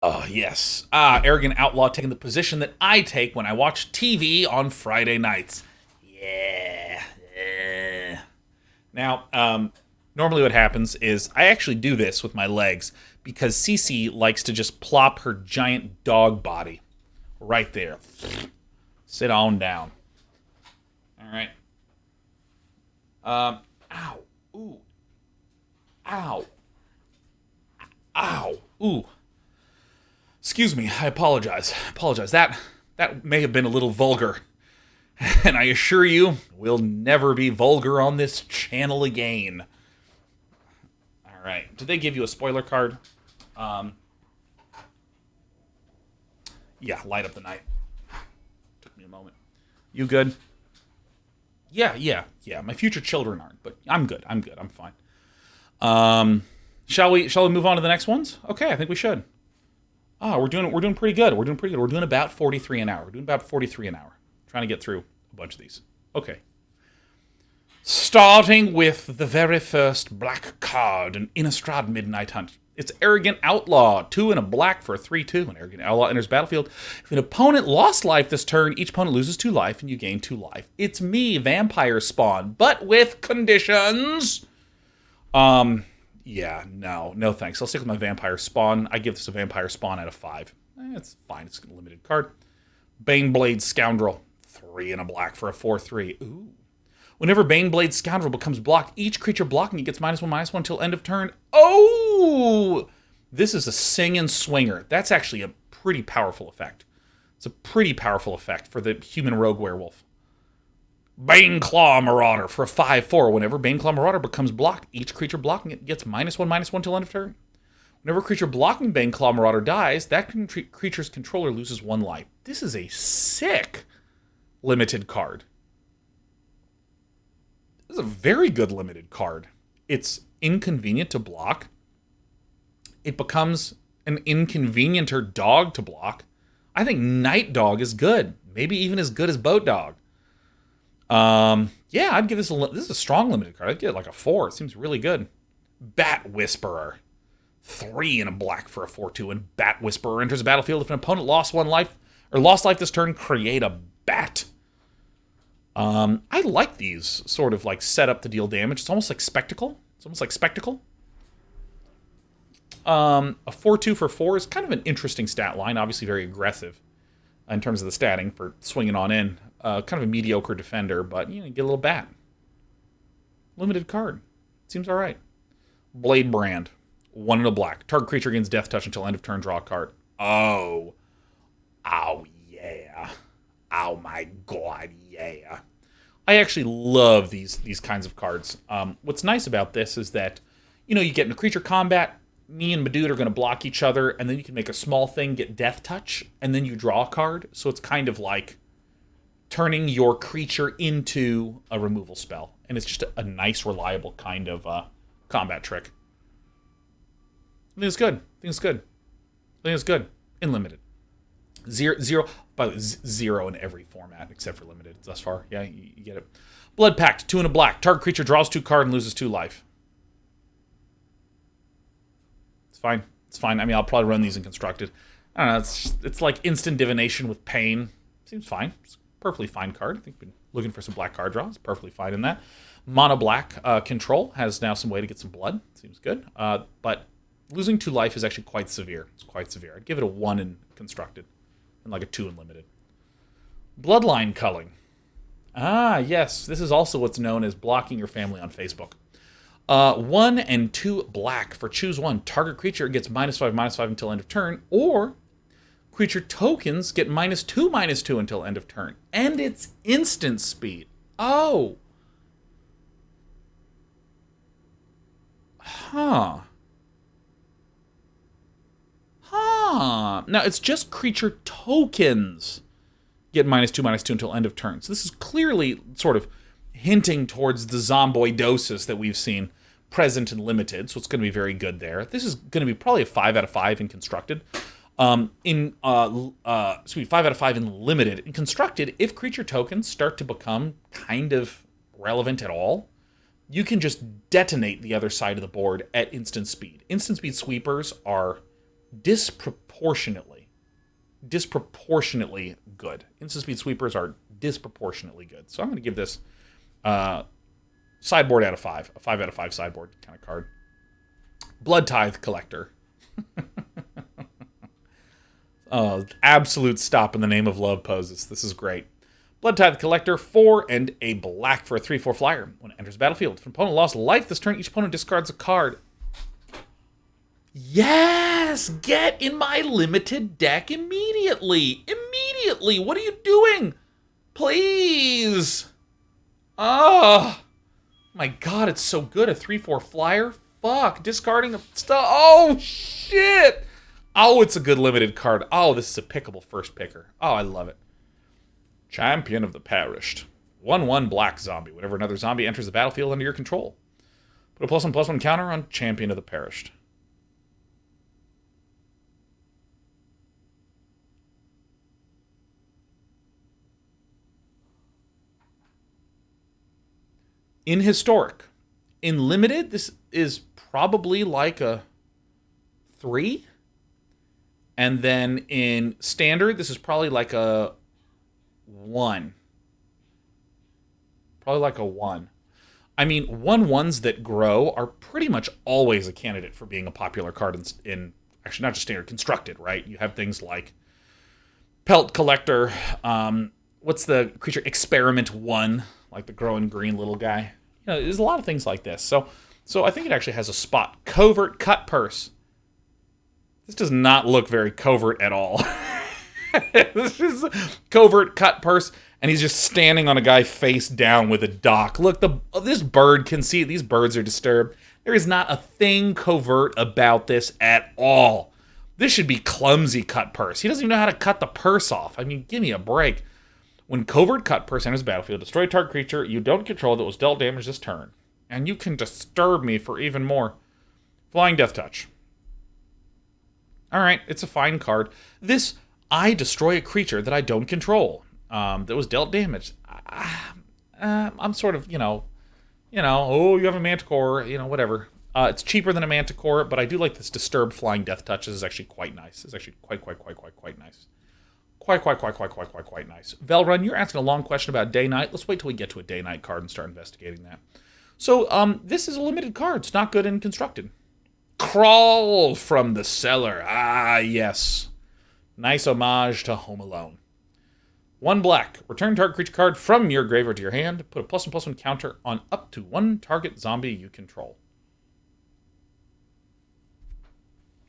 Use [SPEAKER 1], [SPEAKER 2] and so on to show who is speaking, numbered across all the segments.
[SPEAKER 1] Oh, yes. Arrogant outlaw taking the position that I take when I watch TV on Friday nights. Yeah. Now, normally what happens is I actually do this with my legs because Cece likes to just plop her giant dog body right there. Sit on down. All right. Ow. Ooh. Ow. Ow. Ooh. Excuse me. I apologize. Apologize. That may have been a little vulgar. And I assure you, we'll never be vulgar on this channel again. All right. Did they give you a spoiler card? Um, yeah, light up the night. Took me a moment. You good? Yeah. My future children aren't, but I'm good. I'm fine. Shall we move on to the next ones? Okay, I think we should. We're doing pretty good. We're doing about 43 an hour. We're doing about 43 an hour. Trying to get through a bunch of these. Okay. Starting with the very first black card in Innistrad Midnight Hunt. It's Arrogant Outlaw, 2 and a black for a 3/2. An Arrogant Outlaw enters battlefield. If an opponent lost life this turn, each opponent loses 2 life and you gain 2 life. It's me, Vampire Spawn, but with conditions. Yeah, no thanks. I'll stick with my Vampire Spawn. I give this a Vampire Spawn out of 5. It's fine. It's a limited card. Baneblade Scoundrel, 3 and a black for a 4/3. Ooh. Whenever Baneblade Scoundrel becomes blocked, each creature blocking it gets -1/-1 until end of turn. Oh! This is a sing and swinger. That's actually a pretty powerful effect. It's a pretty powerful effect for the human rogue werewolf. Baneclaw Marauder for a 5/4. Whenever Baneclaw Marauder becomes blocked, each creature blocking it gets -1/-1 till end of turn. Whenever a creature blocking Baneclaw Marauder dies, that creature's controller loses 1 life. This is a sick limited card. This is a very good limited card. It's inconvenient to block. It becomes an inconvenienter dog to block. I think Night Dog is good. Maybe even as good as Boat Dog. Yeah, I'd give this this is a strong limited card. I'd give it like a 4. It seems really good. Bat Whisperer. 3 and a black for a 4/2, and Bat Whisperer enters the battlefield. If an opponent lost life this turn, create a bat. I like these sort of like set up to deal damage. It's almost like Spectacle. A 4/2 for 4 is kind of an interesting stat line. Obviously very aggressive in terms of the statting for swinging on in. Kind of a mediocre defender, but you get a little bat. Limited card. Seems all right. Blade Brand. 1 and a black. Target creature gains death touch until end of turn. Draw a card. Oh yeah. Oh my god, yeah. I actually love these kinds of cards. What's nice about this is that, you get into creature combat, me and Madude are going to block each other, and then you can make a small thing, get death touch, and then you draw a card. So it's kind of like turning your creature into a removal spell. And it's just a nice, reliable kind of combat trick. I think it's good. In limited. Zero, by the way, 0 in every format except for limited thus far. Yeah, you get it. Blood Pact, 2 and a black. Target creature draws 2 cards and loses 2 life. It's fine. I mean, I'll probably run these in constructed. I don't know. It's like instant divination with pain. Seems fine. It's a perfectly fine card. I think we've been looking for some black card draws. Perfectly fine in that. Mono black control has now some way to get some blood. Seems good. But losing 2 life is actually quite severe. It's quite severe. I'd give it a 1 in constructed and like a 2 in limited. Bloodline culling. Yes. This is also what's known as blocking your family on Facebook. 1 and 2 black for choose 1. Target creature gets -5/-5 until end of turn, or creature tokens get -2/-2 until end of turn. And it's instant speed. Oh. Huh. Now, it's just creature tokens get -2/-2 until end of turn. So this is clearly sort of hinting towards the zomboidosis that we've seen present and limited, so it's going to be very good there. This is going to be probably a 5 out of 5 in constructed. 5 out of 5 in limited. In constructed, if creature tokens start to become kind of relevant at all, you can just detonate the other side of the board at instant speed. Instant speed sweepers are disproportionately good. Instant speed sweepers are disproportionately good. So I'm going to give this sideboard out of 5. A 5 out of 5 sideboard kind of card. Blood Tithe Collector. Oh, absolute stop in the name of love poses. This is great. Blood Tithe Collector, 4 and a black for a 3/4 flyer. When it enters the battlefield, if an opponent lost life this turn, each opponent discards a card. Yes! Get in my limited deck immediately! Immediately! What are you doing? Please! Oh! My god, it's so good. A 3/4 flyer? Fuck. Discarding the stuff. Oh, shit! Oh, it's a good limited card. Oh, this is a pickable first picker. Oh, I love it. Champion of the Perished. 1/1 black zombie. Whenever another zombie enters the battlefield under your control, put a +1/+1 counter on Champion of the Perished. In Historic. In Limited, this is probably like a 3. And then in Standard, this is probably like a 1. Probably like a 1. I mean, 1/1s that grow are pretty much always a candidate for being a popular card in actually not just Standard, Constructed, right? You have things like Pelt Collector, what's the creature? Experiment 1, like the growing green little guy. You know, there's a lot of things like this. So I think it actually has a spot. Covert Cut Purse. This does not look very covert at all. This is Covert Cut Purse, and he's just standing on a guy face down with a dock. Look, this bird can see. These birds are disturbed. There is not a thing covert about this at all. This should be Clumsy Cut Purse. He doesn't even know how to cut the purse off. I mean, give me a break. When Covert Cut Purse enters the battlefield, destroy a target creature you don't control that was dealt damage this turn. And you can disturb me for even more. Flying Death Touch. Alright, it's a fine card. This, I destroy a creature that I don't control, that was dealt damage. I'm sort of, oh, you have a Manticore, whatever. It's cheaper than a Manticore, but I do like this Disturbed Flying Death Touch. This is actually quite nice. It's actually quite nice. Quite nice. Velrun, you're asking a long question about Day-Night. Let's wait till we get to a Day-Night card and start investigating that. So, this is a limited card. It's not good and constructed. Crawl from the Cellar. Ah, yes. Nice homage to Home Alone. 1 black. Return target creature card from your graveyard to your hand. Put a +1/+1 counter on up to 1 target zombie you control.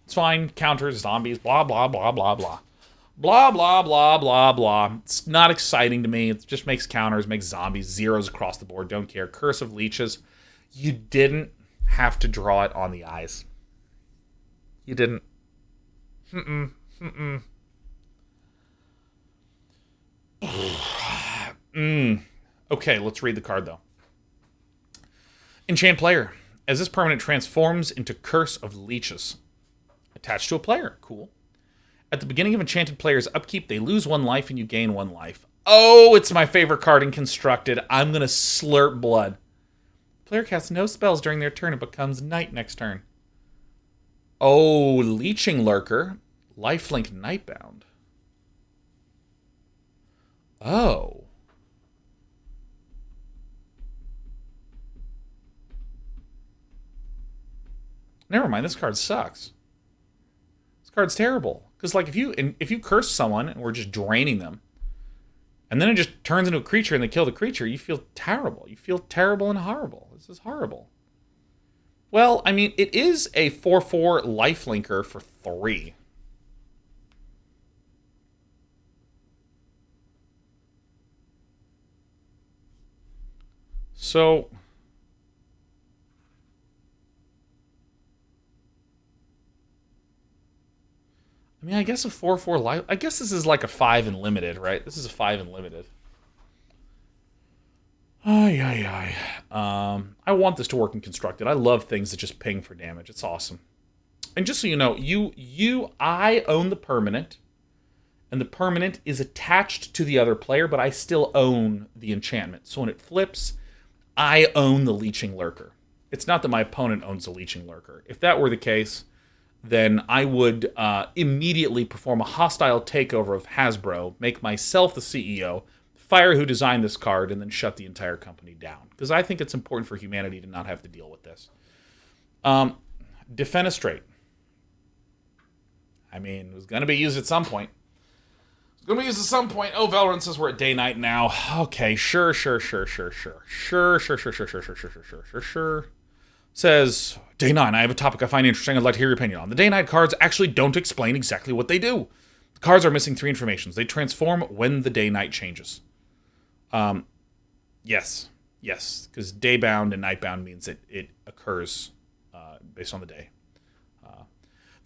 [SPEAKER 1] It's fine. Counters, zombies, blah, blah, blah, blah, blah. Blah, blah, blah, blah, blah. It's not exciting to me. It just makes counters, makes zombies, zeros across the board. Don't care. Curse of Leeches. You didn't have to draw it on the eyes. You didn't. Okay, let's read the card, though. Enchant player. As this permanent transforms into Curse of Leeches. Attached to a player. Cool. At the beginning of enchanted player's upkeep, they lose 1 life and you gain 1 life. Oh, it's my favorite card in Constructed. I'm going to slurp blood. Player casts no spells during their turn and becomes night next turn. Oh, Leeching Lurker. Lifelink Nightbound. Oh. Never mind, this card sucks. This card's terrible. Because, like, if you curse someone and we're just draining them, and then it just turns into a creature and they kill the creature, you feel terrible. You feel terrible and horrible. This is horrible. Well, I mean, it is a 4/4 lifelinker for 3. So, I mean, I guess a 4/4 life. I guess this is like a 5 in limited, right? This is a 5 in limited. I want this to work in Constructed. I love things that just ping for damage. It's awesome. And just so you know, I own the permanent, and the permanent is attached to the other player, but I still own the enchantment. So when it flips, I own the Leeching Lurker. It's not that my opponent owns the Leeching Lurker. If that were the case, then I would immediately perform a hostile takeover of Hasbro, make myself the CEO, fire who designed this card, and then shut the entire company down. Because I think it's important for humanity to not have to deal with this. Defenestrate. I mean, it was going to be used at some point. It's going to be used at some point. Oh, Valorant says we're at day night now. Okay, sure. Says, day 9, I have a topic I find interesting. I'd like to hear your opinion on. The day night cards actually don't explain exactly what they do. The cards are missing 3 informations. They transform when the day night changes. Yes, because day bound and night bound means it occurs based on the day.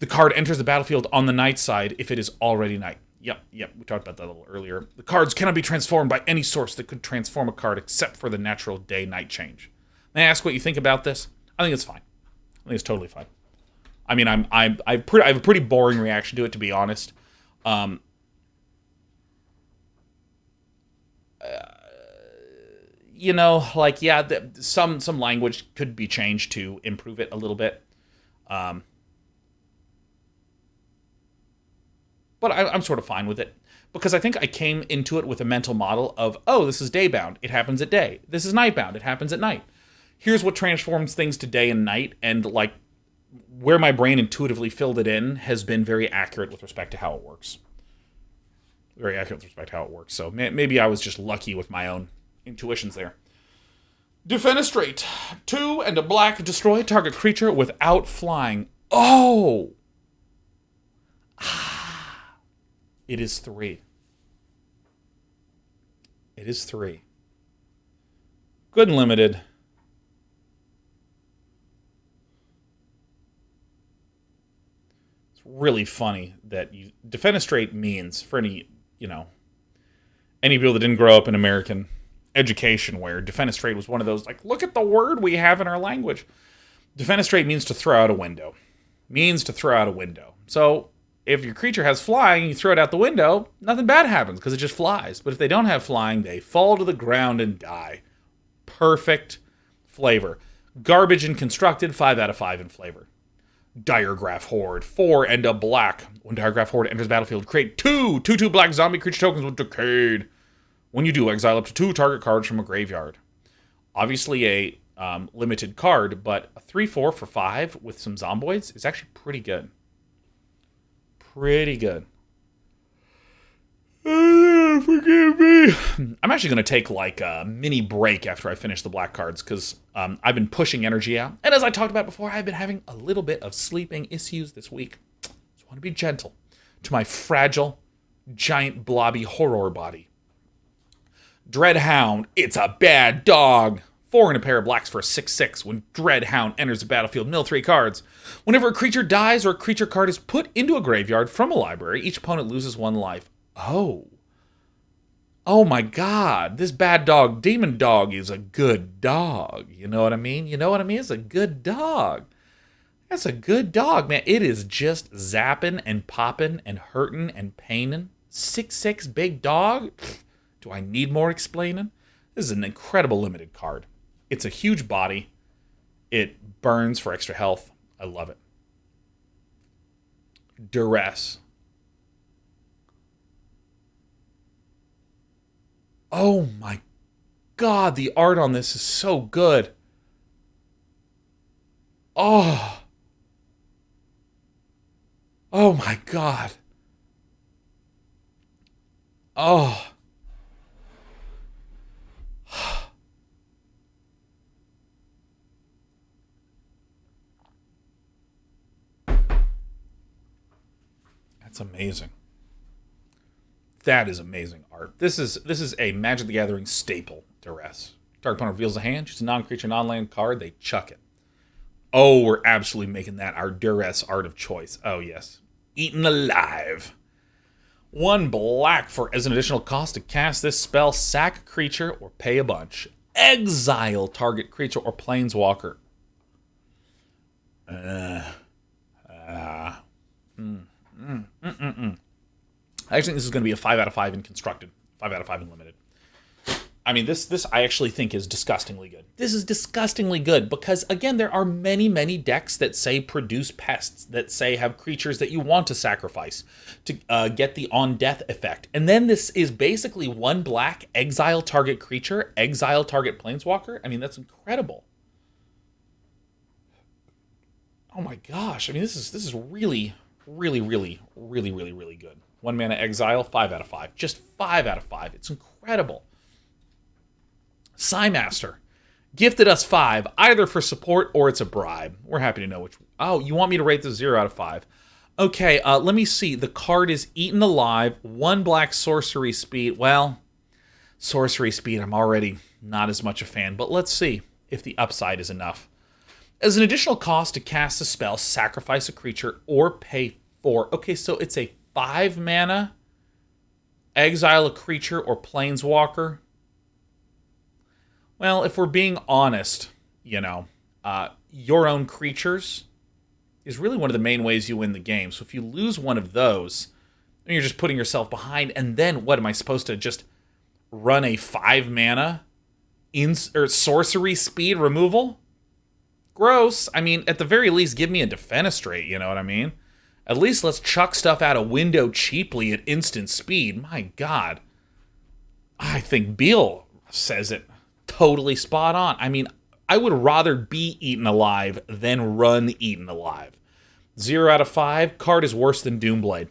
[SPEAKER 1] The card enters the battlefield on the night side if it is already night. Yep, we talked about that a little earlier. The cards cannot be transformed by any source that could transform a card except for the natural day-night change. May I ask what you think about this? I think it's fine. I think it's totally fine. I mean, I have a pretty boring reaction to it, to be honest. Some language could be changed to improve it a little bit. But I'm sort of fine with it. Because I think I came into it with a mental model of, oh, this is day-bound. It happens at day. This is night-bound. It happens at night. Here's what transforms things to day and night. And, where my brain intuitively filled it in has been very accurate with respect to how it works. Very accurate with respect to how it works. So maybe I was just lucky with my own intuitions there. Defenestrate. 2 and a black. Destroy target creature without flying. Oh! It is 3. It is 3. Good and limited. It's really funny that defenestrate means, for any people that didn't grow up in American education where defenestrate was one of those, look at the word we have in our language. Defenestrate means to throw out a window. So if your creature has flying and you throw it out the window, nothing bad happens because it just flies. But if they don't have flying, they fall to the ground and die. Perfect flavor. Garbage and constructed, 5 out of 5 in flavor. Diregraph Horde, 4 and a black. When Diregraph Horde enters battlefield, create 2 2/2 black zombie creature tokens with Decayed. When you do, exile up to 2 target cards from a graveyard. Obviously a limited card, but a 3/4 for 5 with some zomboids is actually pretty good. Pretty good. Forgive me. I'm actually going to take a mini break after I finish the black cards because I've been pushing energy out. And as I talked about before, I've been having a little bit of sleeping issues this week. Just want to be gentle to my fragile, giant, blobby horror body. Dreadhound, it's a bad dog. 4 and a pair of blacks for a 6/6. When Dreadhound enters the battlefield, mill 3 cards. Whenever a creature dies or a creature card is put into a graveyard from a library, each opponent loses 1 life. Oh my god, this bad dog, demon dog, is a good dog. You know what I mean? It's a good dog. That's a good dog, man. It is just zapping and popping and hurting and paining. 6/6 big dog? Do I need more explaining? This is an incredible limited card. It's a huge body. It burns for extra health. I love it. Duress. Oh my god, the art on this is so good. Oh my god. Oh. That's amazing. That is amazing art. This is a Magic the Gathering staple, Duress. Target opponent reveals a hand, choose a non-creature, non-land card, they chuck it. Oh, we're absolutely making that our Duress art of choice. Oh, yes. Eaten alive. 1 black for as an additional cost to cast this spell, sack a creature or pay a bunch. Exile target creature or planeswalker. I actually think this is going to be a 5 out of 5 in constructed, 5 out of 5 in limited. I mean, this I actually think is disgustingly good. This is disgustingly good because, again, there are many, many decks that say produce pests, that say have creatures that you want to sacrifice to get the on-death effect. And then this is basically 1 black, exile target creature, exile target planeswalker. I mean, that's incredible. Oh my gosh. I mean, this is really, really, really, really, really, really good. 1 mana exile, 5 out of 5. Just 5 out of 5. It's incredible. Psymaster gifted us 5, either for support or it's a bribe. We're happy to know which. Oh, you want me to rate this 0 out of 5? Okay, let me see. The card is Eaten Alive, 1 black sorcery speed. Well, sorcery speed, I'm already not as much a fan, but let's see if the upside is enough. As an additional cost to cast a spell, sacrifice a creature, or pay 4. Okay, so it's a 5 mana, exile a creature or planeswalker. Well, if we're being honest, your own creatures is really one of the main ways you win the game. So if you lose one of those, then you're just putting yourself behind. And then what, am I supposed to just run a 5 mana sorcery speed removal? Gross. I mean, at the very least, give me a defenestrate, you know what I mean? At least let's chuck stuff out a window cheaply at instant speed. My God. I think Beal says it totally spot on. I mean, I would rather be eaten alive than run eaten alive. 0 out of 5. Card is worse than Doomblade.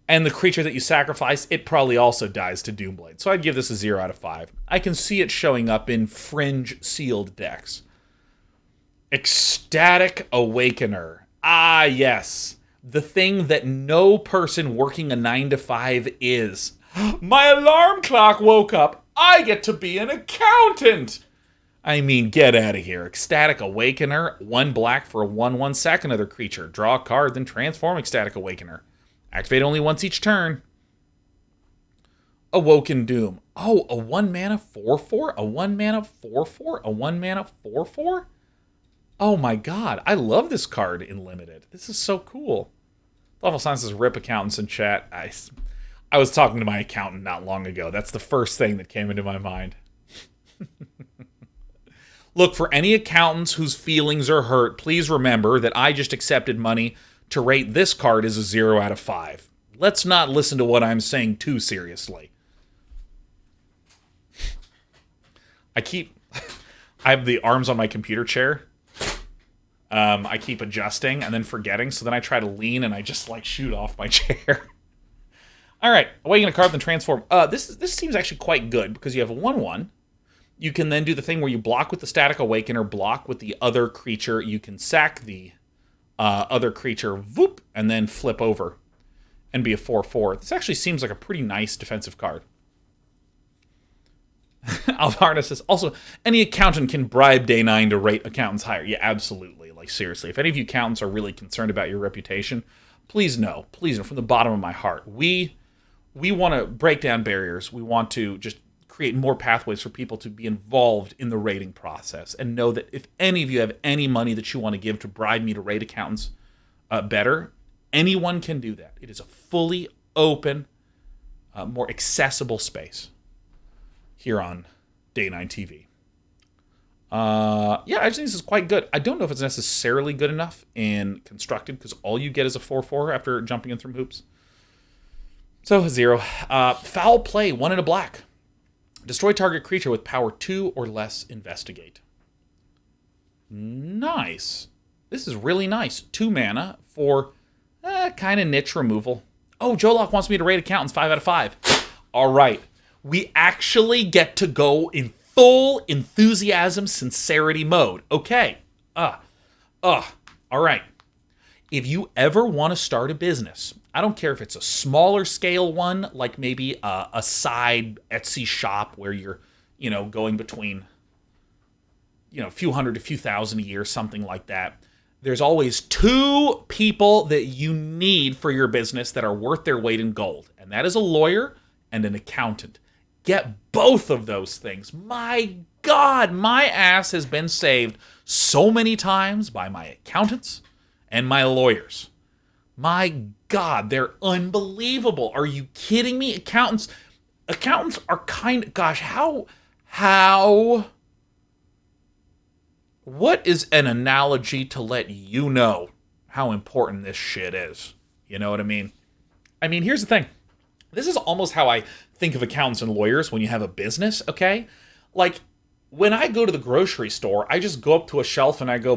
[SPEAKER 1] And the creature that you sacrifice, it probably also dies to Doomblade. So I'd give this a 0 out of 5. I can see it showing up in fringe sealed decks. Ecstatic Awakener. Ah, yes. The thing that no person working a 9 to 5 is. My alarm clock woke up. I get to be an accountant. I mean, get out of here. Ecstatic Awakener, 1 black for a 1/1 sack another creature. Draw a card, then transform Ecstatic Awakener. Activate only once each turn. Awoken Doom. Oh, a 1 mana 4/4? A 1 mana 4/4? A 1 mana 4/4? Oh my God, I love this card in Limited. This is so cool. Thoughtful Science says rip accountants in chat. I was talking to my accountant not long ago. That's the first thing that came into my mind. Look, for any accountants whose feelings are hurt, please remember that I just accepted money to rate this card as a 0 out of 5. Let's not listen to what I'm saying too seriously. I have the arms on my computer chair. I keep adjusting and then forgetting, so then I try to lean and I just shoot off my chair. All right, awaken a card, then transform. This seems actually quite good because you have a 1/1. You can then do the thing where you block with the Static Awakener, block with the other creature. You can sack the other creature, whoop, and then flip over and be a 4/4. This actually seems like a pretty nice defensive card. Alvarez says, also, any accountant can bribe Day 9 to rate accountants higher. Yeah, absolutely. Seriously, if any of you accountants are really concerned about your reputation, please know from the bottom of my heart, we want to break down barriers. We want to just create more pathways for people to be involved in the rating process, and know that if any of you have any money that you want to give to bribe me to rate accountants better, anyone can do that. It is a fully open, more accessible space here on Day 9 TV. Yeah, I just think this is quite good. I don't know if it's necessarily good enough in Constructed, because all you get is a 4/4 after jumping in through hoops. So, 0. Foul Play, 1 and a black. Destroy target creature with power 2 or less, investigate. Nice. This is really nice. 2 mana for kind of niche removal. Oh, Jolok wants me to rate accountants 5 out of 5. All right. We actually get to go in full enthusiasm, sincerity mode. Okay. All right. If you ever want to start a business, I don't care if it's a smaller scale one, like maybe a side Etsy shop where you're, going between, a few hundred to a few thousand a year, something like that. There's always 2 people that you need for your business that are worth their weight in gold. And that is a lawyer and an accountant. Get both of those things. My God, my ass has been saved so many times by my accountants and my lawyers. My God, they're unbelievable. Are you kidding me? Accountants, accountants are gosh, how, what is an analogy to let you know how important this shit is? You know what I mean? I mean, here's the thing. This is almost how I think of accountants and lawyers when you have a business, okay? Like, when I go to the grocery store, I just go up to a shelf and I go,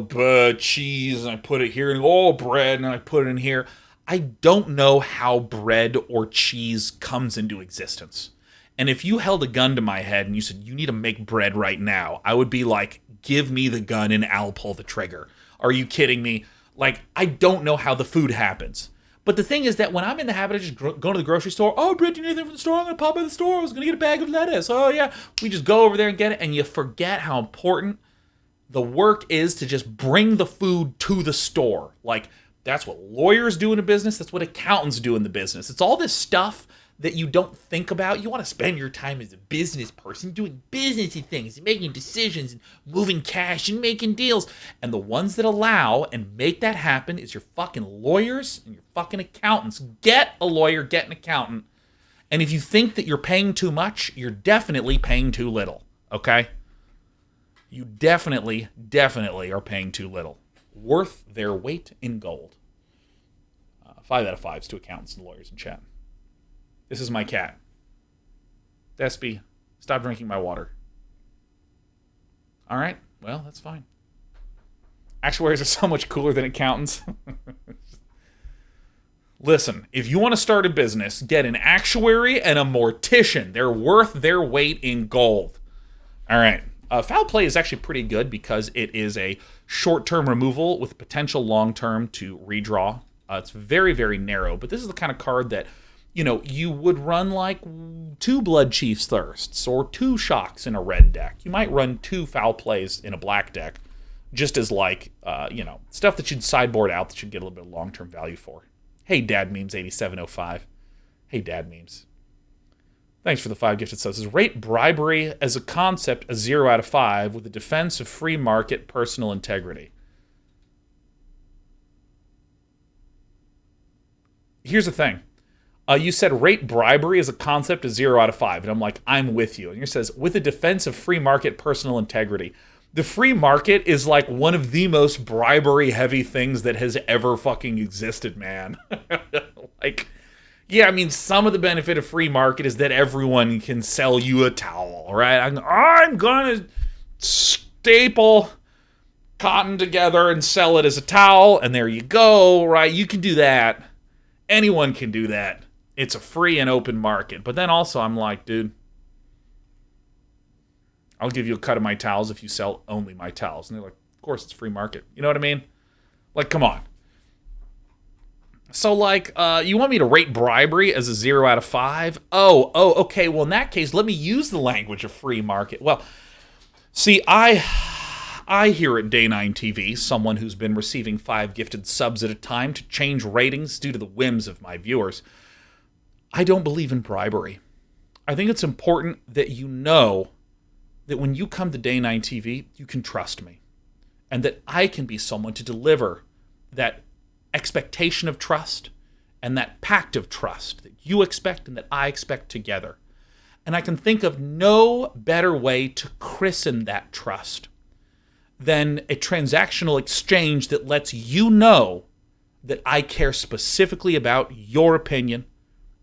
[SPEAKER 1] cheese, and I put it here, and bread, and I put it in here. I don't know how bread or cheese comes into existence. And if you held a gun to my head and you said, you need to make bread right now, I would be like, give me the gun and I'll pull the trigger. Are you kidding me? Like, I don't know how the food happens. But the thing is that when I'm in the habit of just going to the grocery store, Britt, do you need anything from the store? I'm going to pop by the store. I was going to get a bag of lettuce. Oh, yeah. We just go over there and get it, and you forget how important the work is to just bring the food to the store. Like, that's what lawyers do in a business. That's what accountants do in the business. It's all this stuff that you don't think about. You want to spend your time as a business person doing businessy things, and making decisions, and moving cash, and making deals. And the ones that allow and make that happen is your fucking lawyers and your fucking accountants. Get a lawyer, get an accountant. And if you think that you're paying too much, you're definitely paying too little, okay? You definitely are paying too little. Worth their weight in gold. 5 out of 5s to accountants and lawyers in chat. This is my cat. Despy, stop drinking my water. All right, well, that's fine. Actuaries are so much cooler than accountants. Listen, if you want to start a business, get an actuary and a mortician. They're worth their weight in gold. All right. Foul play is actually pretty good because it is a short-term removal with potential long-term to redraw. It's very, very narrow, but this is the kind of card that, you know, you would run like 2 Blood Chief's Thirsts or 2 Shocks in a red deck. You might run 2 foul plays in a black deck, just as like, stuff that you'd sideboard out that you'd get a little bit of long-term value for. Hey, Dad Memes 8705. Hey, Dad Memes. Thanks for the 5 gifted subs. Says, rate bribery as a concept a 0 out of 5 with a defense of free market personal integrity. Here's the thing. You said rate bribery as a concept a 0 out of 5. And I'm like, I'm with you. And it says, with a defense of free market personal integrity. The free market is like one of the most bribery-heavy things that has ever fucking existed, man. Like, yeah, I mean, some of the benefit of free market is that everyone can sell you a towel, right? I'm going to staple cotton together and sell it as a towel, and there you go, right? You can do that. Anyone can do that. It's a free and open market. But then also I'm like, dude, I'll give you a cut of my towels if you sell only my towels. And they're like, of course, it's free market. You know what I mean? Like, come on. So, like, you want me to rate bribery as a 0 out of 5? Oh, okay. Well, in that case, let me use the language of free market. Well, see, I hear at Day 9 TV, someone who's been receiving 5 gifted subs at a time to change ratings due to the whims of my viewers. I don't believe in bribery. I think it's important that you know that when you come to Day 9 TV, you can trust me. And that I can be someone to deliver that expectation of trust and that pact of trust that you expect and that I expect together. And I can think of no better way to christen that trust than a transactional exchange that lets you know that I care specifically about your opinion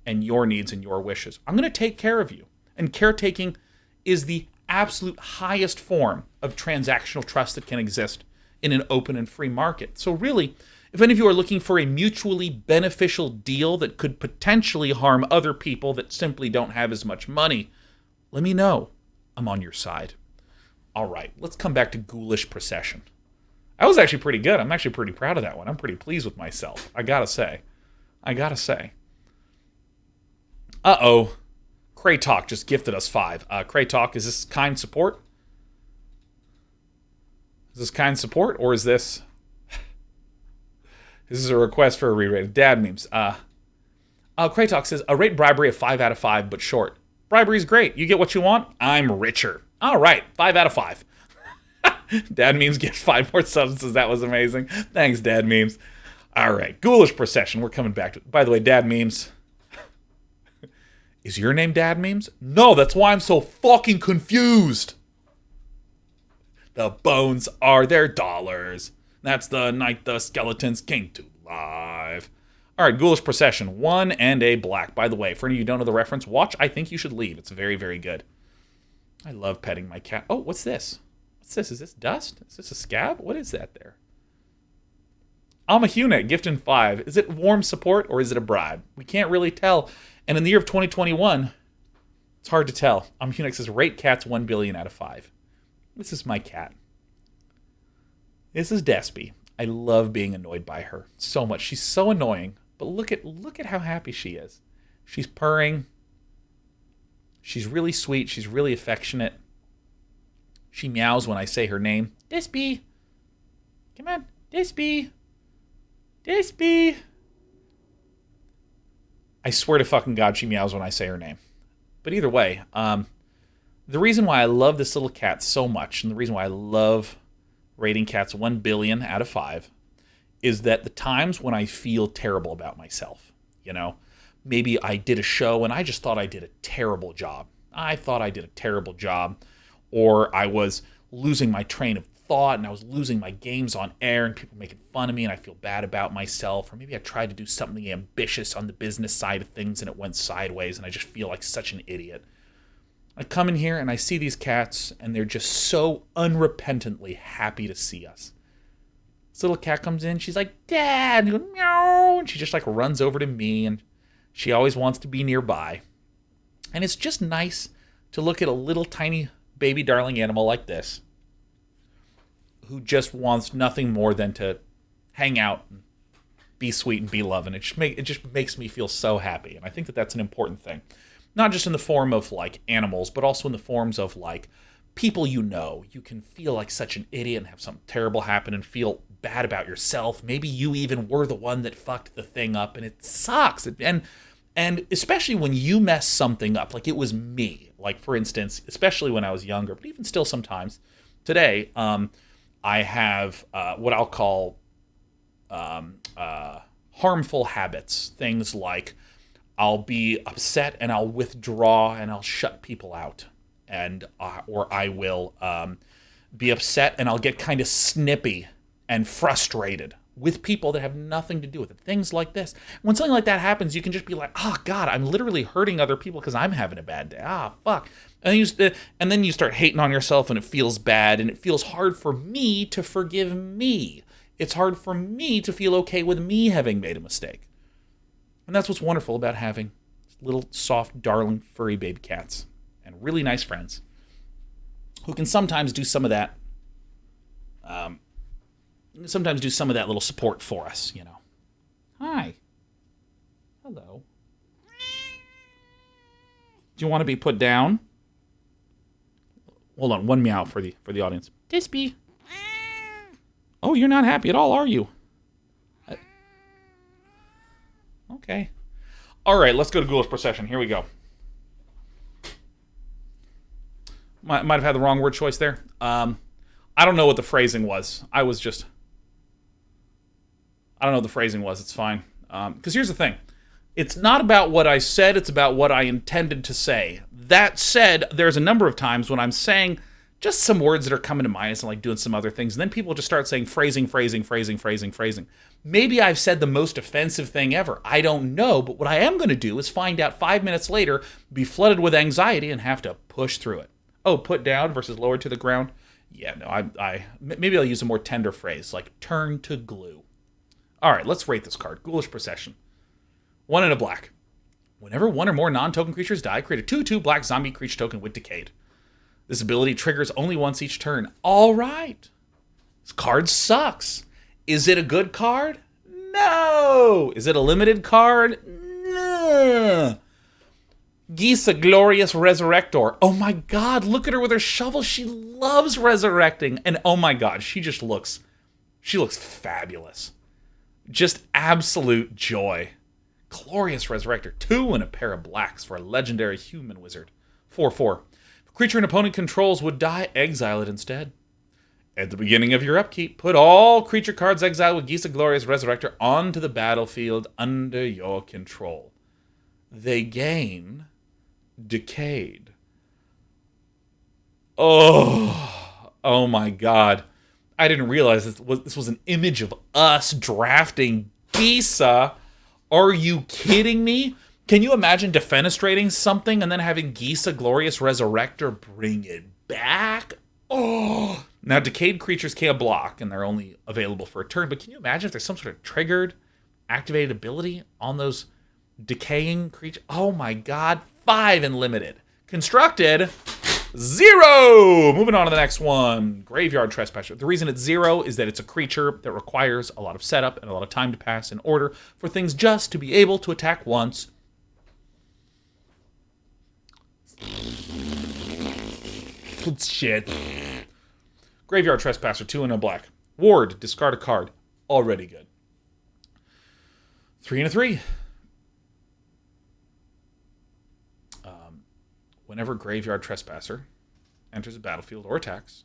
[SPEAKER 1] and your needs and your wishes. I'm going to take care of you. And caretaking is the absolute highest form of transactional trust that can exist in an open and free market. So really, if any of you are looking for a mutually beneficial deal that could potentially harm other people that simply don't have as much money, let me know. I'm on your side. All right, let's come back to Ghoulish Procession. That was actually pretty good. I'm actually pretty proud of that one. I'm pretty pleased with myself. I gotta say. Uh-oh. Kraytalk just gifted us 5. Kraytalk, is this kind support? Is this kind support, or is this... This is a request for a re-rated. Dad Memes. Kraytalk says, a rate bribery of 5 out of 5, but short. Bribery's great. You get what you want? I'm richer. All right, 5 out of 5. Dad Memes gets 5 more substances. That was amazing. Thanks, Dad Memes. All right, Ghoulish Procession. We're coming back to it. By the way, Dad Memes, Is your name Dad Memes? No, that's why I'm so fucking confused. The bones are their dollars. That's the night the skeletons came to life. All right, Ghoulish Procession. 1 and a black. By the way, for any of you who don't know the reference, watch I Think You Should Leave. It's very, very good. I love petting my cat. Oh, what's this? What's this? Is this dust? Is this a scab? What is that there? Almahuna, gift in 5. Is it warm support or is it a bribe? We can't really tell. And in the year of 2021, it's hard to tell. Almahuna says, rate cats 1 billion out of 5. This is my cat. This is Despy. I love being annoyed by her so much. She's so annoying, but look at how happy she is. She's purring. She's really sweet. She's really affectionate. She meows when I say her name. Despy. Come on, Despy. Despy. I swear to fucking God, she meows when I say her name. But either way, the reason why I love this little cat so much, and the reason why I love rating cats 1 billion out of 5, is that the times when I feel terrible about myself, you know, maybe I did a show and I just thought I did a terrible job. Or I was losing my train of thought and I was losing my games on air and people making fun of me and I feel bad about myself. Or maybe I tried to do something ambitious on the business side of things and it went sideways and I just feel like such an idiot. I come in here and I see these cats and they're just so unrepentantly happy to see us. This little cat comes in, she's like, Dad, and, meow, and she just like runs over to me and she always wants to be nearby. And it's just nice to look at a little tiny baby darling animal like this who just wants nothing more than to hang out and be sweet and be loved. And it just makes me feel so happy. And I think that that's an important thing. Not just in the form of, like, animals, but also in the forms of, like, people you know. You can feel like such an idiot and have something terrible happen and feel bad about yourself. Maybe you even were the one that fucked the thing up, and it sucks. And especially when you mess something up, like it was me. Like, for instance, especially when I was younger, but even still sometimes, today, I have what I'll call harmful habits. Things like I'll be upset and I'll withdraw and I'll shut people out. And or I will be upset and I'll get kind of snippy and frustrated with people that have nothing to do with it. Things like this. When something like that happens, you can just be like, oh, God, I'm literally hurting other people because I'm having a bad day. Ah, fuck. And then you start hating on yourself and it feels bad and it feels hard for me to forgive me. It's hard for me to feel okay with me having made a mistake. And that's what's wonderful about having little, soft, darling, furry baby cats and really nice friends who can sometimes do some of that little support for us, you know. Hi. Hello. Do you want to be put down? Hold on, one meow for the audience. Dispy. Oh, you're not happy at all, are you? Okay. All right, let's go to Ghoulish Procession. Here we go. Might have had the wrong word choice there. I don't know what the phrasing was. I don't know what the phrasing was. It's fine. Because here's the thing. It's not about what I said. It's about what I intended to say. That said, there's a number of times when I'm saying just some words that are coming to mind and like doing some other things. And then people just start saying phrasing. Maybe I've said the most offensive thing ever. I don't know. But what I am going to do is find out 5 minutes later, be flooded with anxiety and have to push through it. Oh, put down versus lowered to the ground. Yeah, no, maybe I'll use a more tender phrase like turn to glue. All right, let's rate this card. Ghoulish Procession. 1 and a black. Whenever one or more non-token creatures die, create a 2/2 black zombie creature token with Decayed. This ability triggers only once each turn. All right. This card sucks. Is it a good card? No. Is it a limited card? No. Gisa Glorious Resurrector. Oh my God, look at her with her shovel. She loves resurrecting. And oh my God, she looks fabulous. Just absolute joy. Glorious Resurrector. 2 and a pair of blacks for a legendary human wizard. 4/4. If a creature an opponent controls would die, exile it instead. At the beginning of your upkeep, put all creature cards exiled with Gisa Glorious Resurrector onto the battlefield under your control. They gain Decayed. Oh my God. I didn't realize this was an image of us drafting Gisa. Are you kidding me? Can you imagine defenestrating something and then having Gisa Glorious Resurrector bring it back? Oh. Now, decayed creatures can't block, and they're only available for a turn, but can you imagine if there's some sort of triggered, activated ability on those decaying creatures? Oh my God. 5 in limited. Constructed... 0! Moving on to the next one. Graveyard Trespasser. The reason it's 0 is that it's a creature that requires a lot of setup and a lot of time to pass in order for things just to be able to attack once. Shit. Graveyard Trespasser, 2 and a black. Ward, discard a card. Already good. 3 and a 3. Whenever Graveyard Trespasser enters a battlefield or attacks,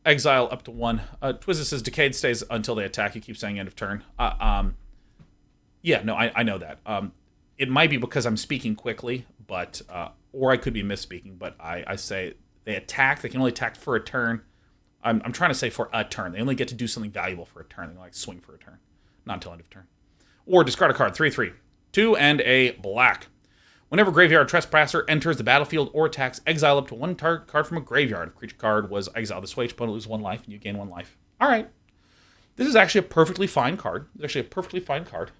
[SPEAKER 1] exile up to 1. Twizzle says Decayed stays until they attack. You keep saying end of turn. Yeah, no, I know that. It might be because I'm speaking quickly, but or I could be misspeaking, but I say they attack. They can only attack for a turn. I'm trying to say for a turn. They only get to do something valuable for a turn. They can like swing for a turn. Not until end of turn. Or discard a card. 3/3. 2 and a black. Whenever Graveyard Trespasser enters the battlefield or attacks, exile up to 1 target card from a graveyard. If a creature card was exiled this way, each opponent loses 1 life, and you gain 1 life. All right. This is actually a perfectly fine card. It's actually a perfectly fine card.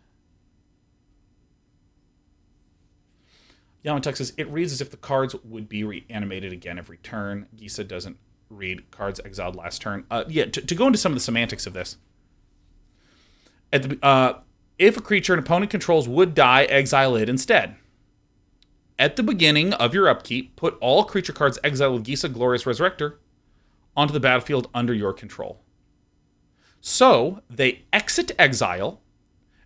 [SPEAKER 1] Yamatuk says, it reads as if the cards would be reanimated again every turn. Gisa doesn't read cards exiled last turn. Yeah, to go into some of the semantics of this. If a creature an opponent controls would die, exile it instead. At the beginning of your upkeep, put all creature cards exiled with Gisa Glorious Resurrector onto the battlefield under your control. So, they exit exile,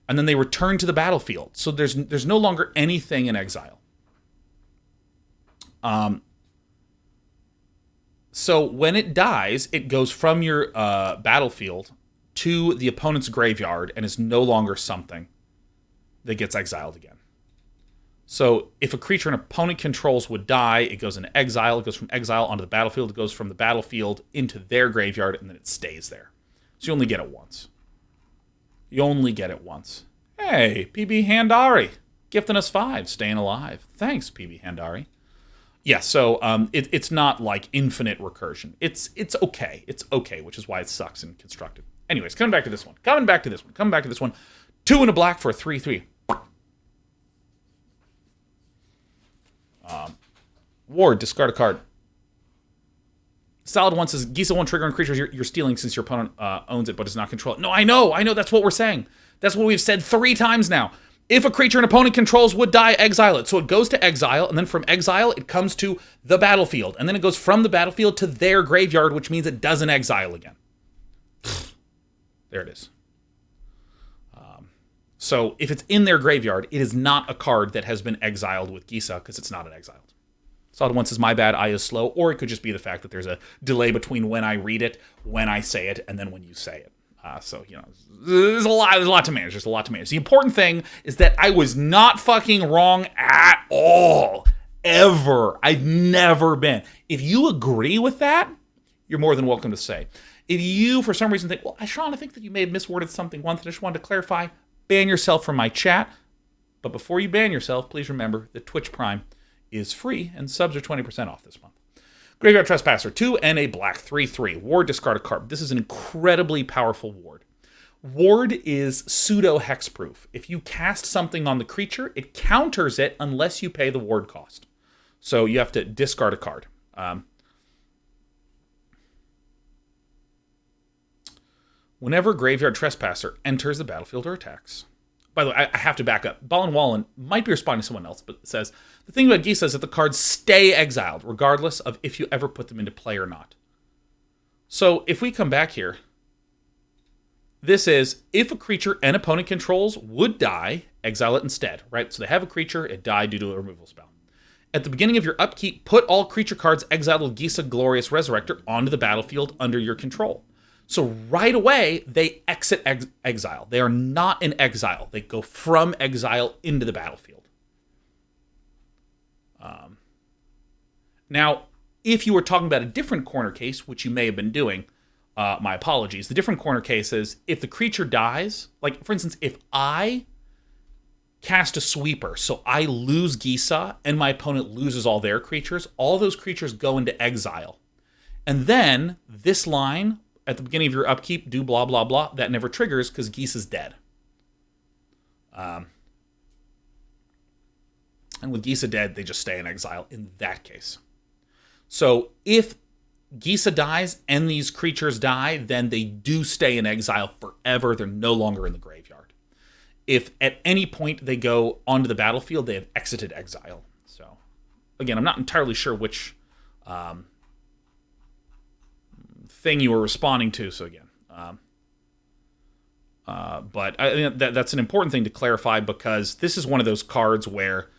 [SPEAKER 1] and then they return to the battlefield. So there's no longer anything in exile. So when it dies, it goes from your battlefield to the opponent's graveyard and is no longer something that gets exiled again. So if a creature an opponent controls would die, it goes into exile. It goes from exile onto the battlefield. It goes from the battlefield into their graveyard, and then it stays there. So you only get it once. You only get it once. Hey, PB Handari, gifting us 5, staying alive. Thanks, PB Handari. Yeah, so it's not like infinite recursion. It's okay. It's okay, which is why it sucks in Constructed. Anyways, coming back to this one. 2 and a black for a 3/3. Ward, discard a card. Solid 1 says, Gisa 1 trigger on creatures you're stealing since your opponent owns it but does not control it. No, I know, that's what we're saying. That's what we've said 3 times now. If a creature an opponent controls would die, exile it. So it goes to exile, and then from exile, it comes to the battlefield. And then it goes from the battlefield to their graveyard, which means it doesn't exile again. There it is. So if it's in their graveyard, it is not a card that has been exiled with Gisa, because it's not an exiled. Solid 1 says, my bad, I is slow. Or it could just be the fact that there's a delay between when I read it, when I say it, and then when you say it. So, you know, there's a lot to manage. There's a lot to manage. The important thing is that I was not fucking wrong at all. Ever. I've never been. If you agree with that, you're more than welcome to say. If you, for some reason, think, well, Sean, I think that you may have misworded something once, and I just wanted to clarify, ban yourself from my chat. But before you ban yourself, please remember that Twitch Prime is free, and subs are 20% off this month. Graveyard Trespasser, 2 and a black, 3/3. Ward, discard a card. This is an incredibly powerful ward. Ward is pseudo-hexproof. If you cast something on the creature, it counters it unless you pay the ward cost. So you have to discard a card. Whenever Graveyard Trespasser enters the battlefield or attacks. By the way, I have to back up. Ballin Wallen might be responding to someone else, but it says, the thing about Gisa is that the cards stay exiled, regardless of if you ever put them into play or not. So if we come back here, this is, if a creature an opponent controls would die, exile it instead, right? So they have a creature, it died due to a removal spell. At the beginning of your upkeep, put all creature cards exiled with Gisa Glorious Resurrector onto the battlefield under your control. So right away, they exit exile. They are not in exile. They go from exile into the battlefield. Now, if you were talking about a different corner case, which you may have been doing, my apologies. The different corner case is if the creature dies, like, for instance, if I cast a sweeper, so I lose Gisa and my opponent loses all their creatures, all those creatures go into exile. And then this line at the beginning of your upkeep, do blah, blah, blah, that never triggers because Gisa's dead. And with Gisa dead, they just stay in exile in that case. So if Gisa dies and these creatures die, then they do stay in exile forever. They're no longer in the graveyard. If at any point they go onto the battlefield, they have exited exile. So, again, I'm not entirely sure which thing you were responding to. So, again, but I think that's an important thing to clarify because this is one of those cards where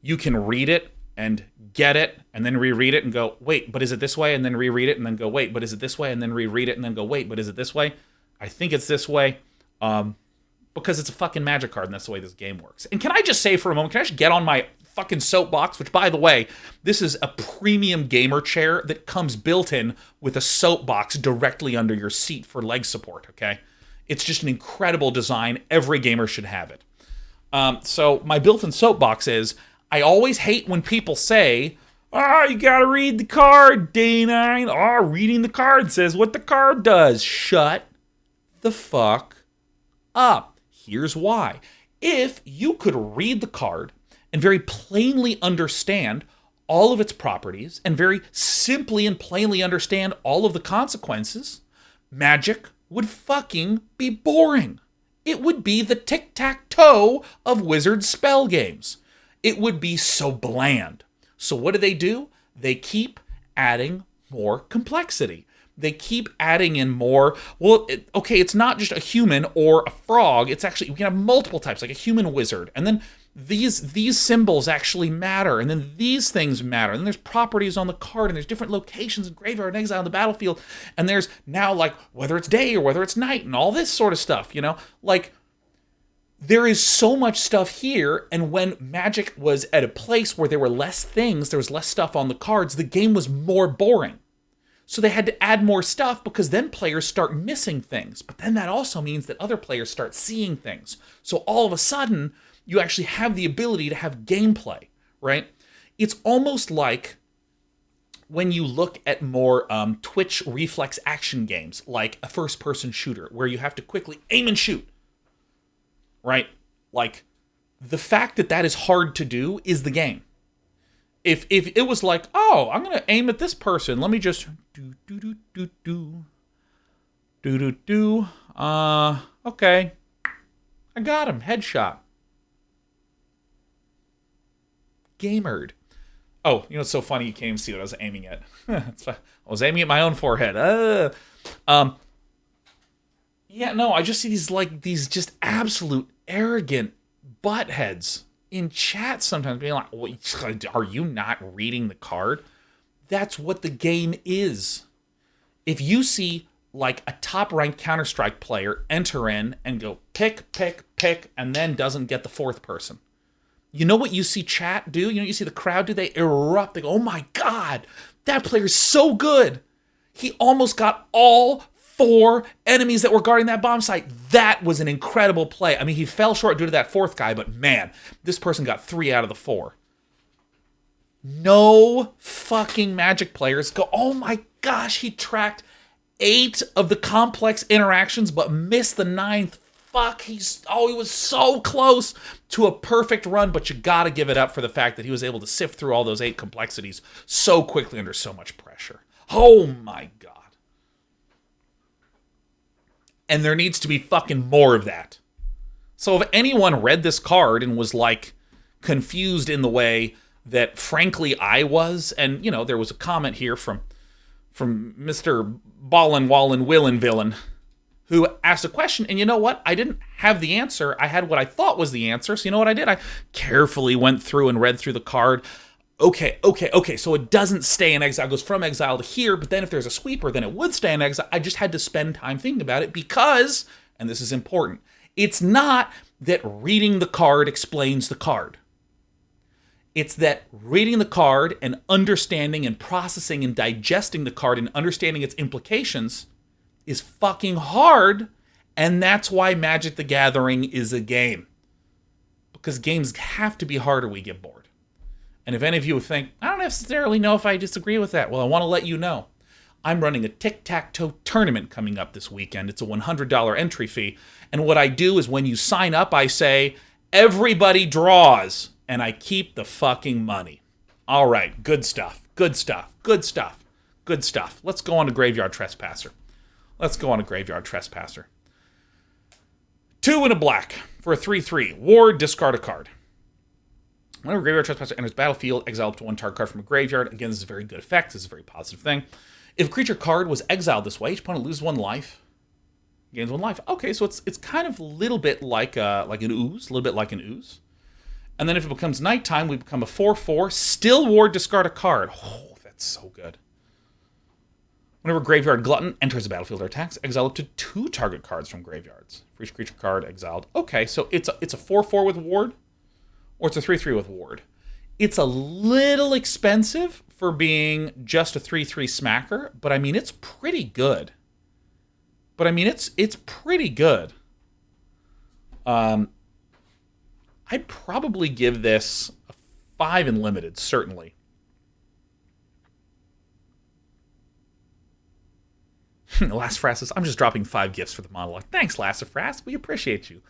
[SPEAKER 1] you can read it and get it and then reread it and go, wait, but is it this way? And then reread it and then go, wait, but is it this way? And then reread it and then go, wait, but is it this way? I think it's this way. Because it's a fucking Magic card, and that's the way this game works. And can I just say for a moment, can I just get on my fucking soapbox, which, by the way, this is a premium gamer chair that comes built in with a soapbox directly under your seat for leg support, okay? It's just an incredible design. Every gamer should have it. So my built-in soapbox is, I always hate when people say, you gotta read the card, D9. Reading the card says what the card does. Shut the fuck up. Here's why. If you could read the card and very plainly understand all of its properties and very simply and plainly understand all of the consequences, Magic would fucking be boring. It would be the tic-tac-toe of Wizard spell games. It would be so bland. So what do? They keep adding more complexity. They keep adding in more. Well, it's not just a human or a frog. It's actually, we can have multiple types, like a human wizard. And then these symbols actually matter. And then these things matter. And then there's properties on the card. And there's different locations in graveyard and exile on the battlefield. And there's now, like, whether it's day or whether it's night and all this sort of stuff, you know? Like, there is so much stuff here. And when Magic was at a place where there were less things, there was less stuff on the cards, the game was more boring. So they had to add more stuff because then players start missing things. But then that also means that other players start seeing things. So all of a sudden, you actually have the ability to have gameplay, right? It's almost like when you look at more twitch reflex action games, like a first-person shooter, where you have to quickly aim and shoot, right? Like, the fact that that is hard to do is the game. If it was like, I'm going to aim at this person, let me just okay. I got him. Headshot. Gamered. Oh, you know, it's so funny you can't even see what I was aiming at. I was aiming at my own forehead. Yeah, no, I just see these just absolute arrogant buttheads in chat sometimes being like, are you not reading the card? That's what the game is. If you see like a top-ranked Counter-Strike player enter in and go pick, and then doesn't get the fourth person, you know what you see chat do? You know what you see the crowd do? They erupt. They go, oh my God, that player's so good. He almost got all 4 enemies that were guarding that bomb site. That was an incredible play. I mean, he fell short due to that 4th guy, but man, this person got 3 out of the 4. No fucking Magic players go, oh my gosh, he tracked 8 of the complex interactions, but missed the 9th. Fuck, he was so close to a perfect run, but you gotta give it up for the fact that he was able to sift through all those 8 complexities so quickly under so much pressure. Oh my God. And there needs to be fucking more of that. So if anyone read this card and was like confused in the way that frankly I was, and you know, there was a comment here from Mr. Ballin Wallin Willin Villain, who asked a question, and you know what? I didn't have the answer. I had what I thought was the answer. So you know what I did? I carefully went through and read through the card. Okay. So it doesn't stay in exile. It goes from exile to here, but then if there's a sweeper, then it would stay in exile. I just had to spend time thinking about it because, and this is important, it's not that reading the card explains the card. It's that reading the card and understanding and processing and digesting the card and understanding its implications is fucking hard, and that's why Magic the Gathering is a game. Because games have to be hard or we get bored. And if any of you think, I don't necessarily know if I disagree with that, well, I want to let you know. I'm running a tic-tac-toe tournament coming up this weekend. It's a $100 entry fee. And what I do is when you sign up, I say, everybody draws, and I keep the fucking money. All right, good stuff, good stuff, good stuff, good stuff. Let's go on to Graveyard Trespasser. 2 and a black for a 3/3. Ward, discard a card. Whenever Graveyard Trespasser enters battlefield, exile up to 1 target card from a graveyard. Again, this is a very good effect. This is a very positive thing. If a creature card was exiled this way, each opponent loses 1 life, gains 1 life. Okay, so it's kind of a little bit like an ooze, And then if it becomes nighttime, we become a 4/4. Still Ward, discard a card. Oh, that's so good. Whenever Graveyard Glutton enters the battlefield or attacks, exile up to 2 target cards from graveyards. For each creature card exiled. Okay, so it's a 4/4 with Ward, or it's a 3/3 with Ward. It's a little expensive for being just a 3/3 smacker, but I mean, it's pretty good. It's pretty good. I'd probably give this a 5 in limited, certainly. Lassafras says, I'm just dropping 5 gifts for the monologue. Thanks, Lassafras. We appreciate you.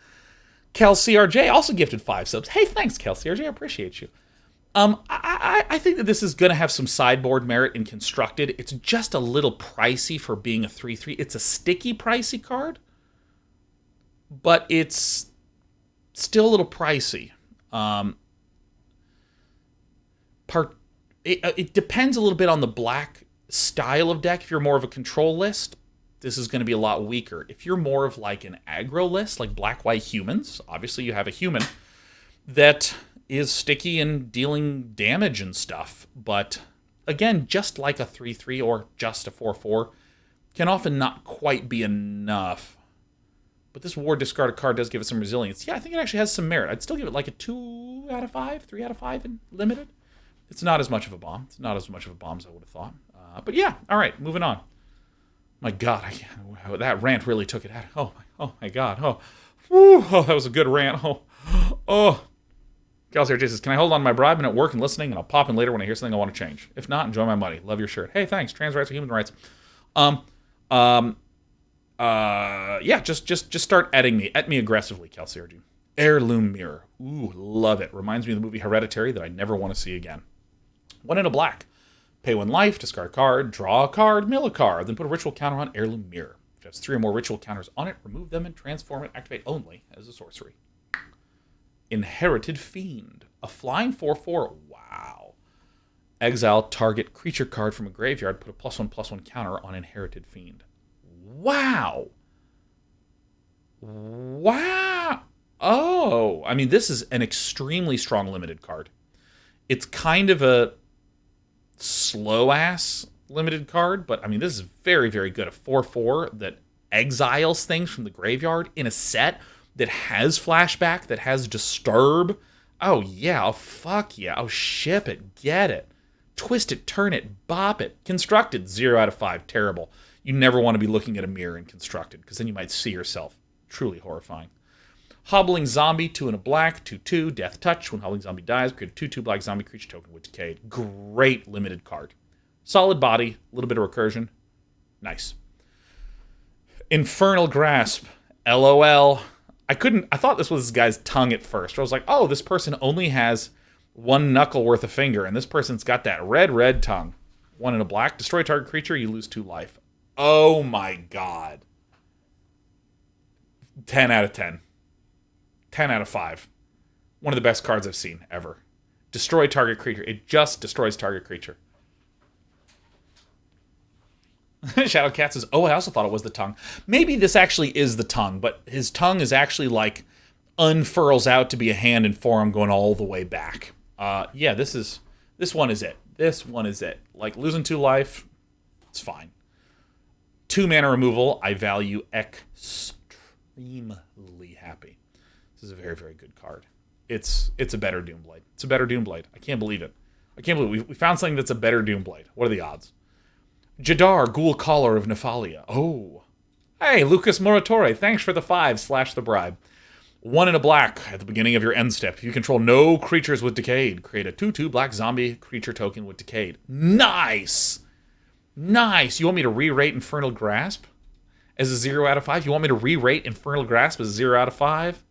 [SPEAKER 1] Kel CRJ also gifted 5 subs. Hey, thanks, Kel CRJ. I appreciate you. I think that this is going to have some sideboard merit in Constructed. It's just a little pricey for being a 3/3. It's a sticky, pricey card, but it's still a little pricey. It depends a little bit on the black style of deck. If you're more of a control list, this is going to be a lot weaker. If you're more of like an aggro list, like black-white humans, obviously you have a human that is sticky and dealing damage and stuff. But again, just like a 3/3 or just a 4/4 can often not quite be enough. But this Ward discard a card does give it some resilience. Yeah, I think it actually has some merit. I'd still give it like a 2 out of 5, 3 out of 5 in limited. It's not as much of a bomb. It's not as much of a bomb as I would have thought. But yeah, all right, moving on. My God, that rant really took it out. Oh my God. That was a good rant. Calcier J says, can I hold on to my bribe and at work and listening, and I'll pop in later when I hear something I want to change. If not, enjoy my money. Love your shirt. Hey, thanks. Trans rights are human rights. Yeah, just start adding me. At me aggressively, Calcier J. Heirloom Mirror. Ooh, love it. Reminds me of the movie Hereditary that I never want to see again. 1 in a black. Pay 1 life, discard a card, draw a card, mill a card, then put a ritual counter on Heirloom Mirror. If it has 3 or more ritual counters on it, remove them and transform it, activate only as a sorcery. Inherited Fiend. A flying 4/4. Wow. Exile target creature card from a graveyard, put a +1/+1 counter on Inherited Fiend. Wow. Oh, I mean, this is an extremely strong limited card. It's kind of a slow-ass limited card, but I mean, this is very, very good. A 4/4 that exiles things from the graveyard in a set that has flashback, that has disturb. Oh, yeah. Oh, fuck yeah. Oh, ship it. Get it. Twist it, turn it, bop it. Constructed, 0 out of 5. Terrible. You never want to be looking at a mirror in Constructed, because then you might see yourself. Truly horrifying. Hobbling Zombie, 2 in a black, 2/2, Death Touch. When Hobbling Zombie dies, create a 2/2 black zombie creature token with Decayed. Great limited card. Solid body, a little bit of recursion. Nice. Infernal Grasp. LOL. I thought this was this guy's tongue at first. I was like, oh, this person only has 1 knuckle worth of finger, and this person's got that red tongue. 1 in a black. Destroy target creature, you lose 2 life. Oh my God. 10 out of 10. 10 out of 5. One of the best cards I've seen ever. Destroy target creature. It just destroys target creature. Shadowcat says, oh, I also thought it was the tongue. Maybe this actually is the tongue, but his tongue is actually like unfurls out to be a hand and forearm going all the way back. Yeah, this one is it. This one is it. Like losing 2 life, it's fine. 2 mana removal, I value extremely happy. This is a very, very good card. it's a better Doomblade. It's a better Doomblade. I can't believe it. I can't believe it. We found something that's a better Doomblade. What are the odds? Jadar, Ghoul Caller of Nephalia. Oh. Hey, Lucas Moratore, thanks for the 5/the bribe. 1 in a black at the beginning of your end step. If you control no creatures with Decayed, create a 2/2 black zombie creature token with Decayed. Nice! Nice! You want me to re-rate Infernal Grasp as a 0 out of 5? You want me to re-rate Infernal Grasp as a 0 out of 5?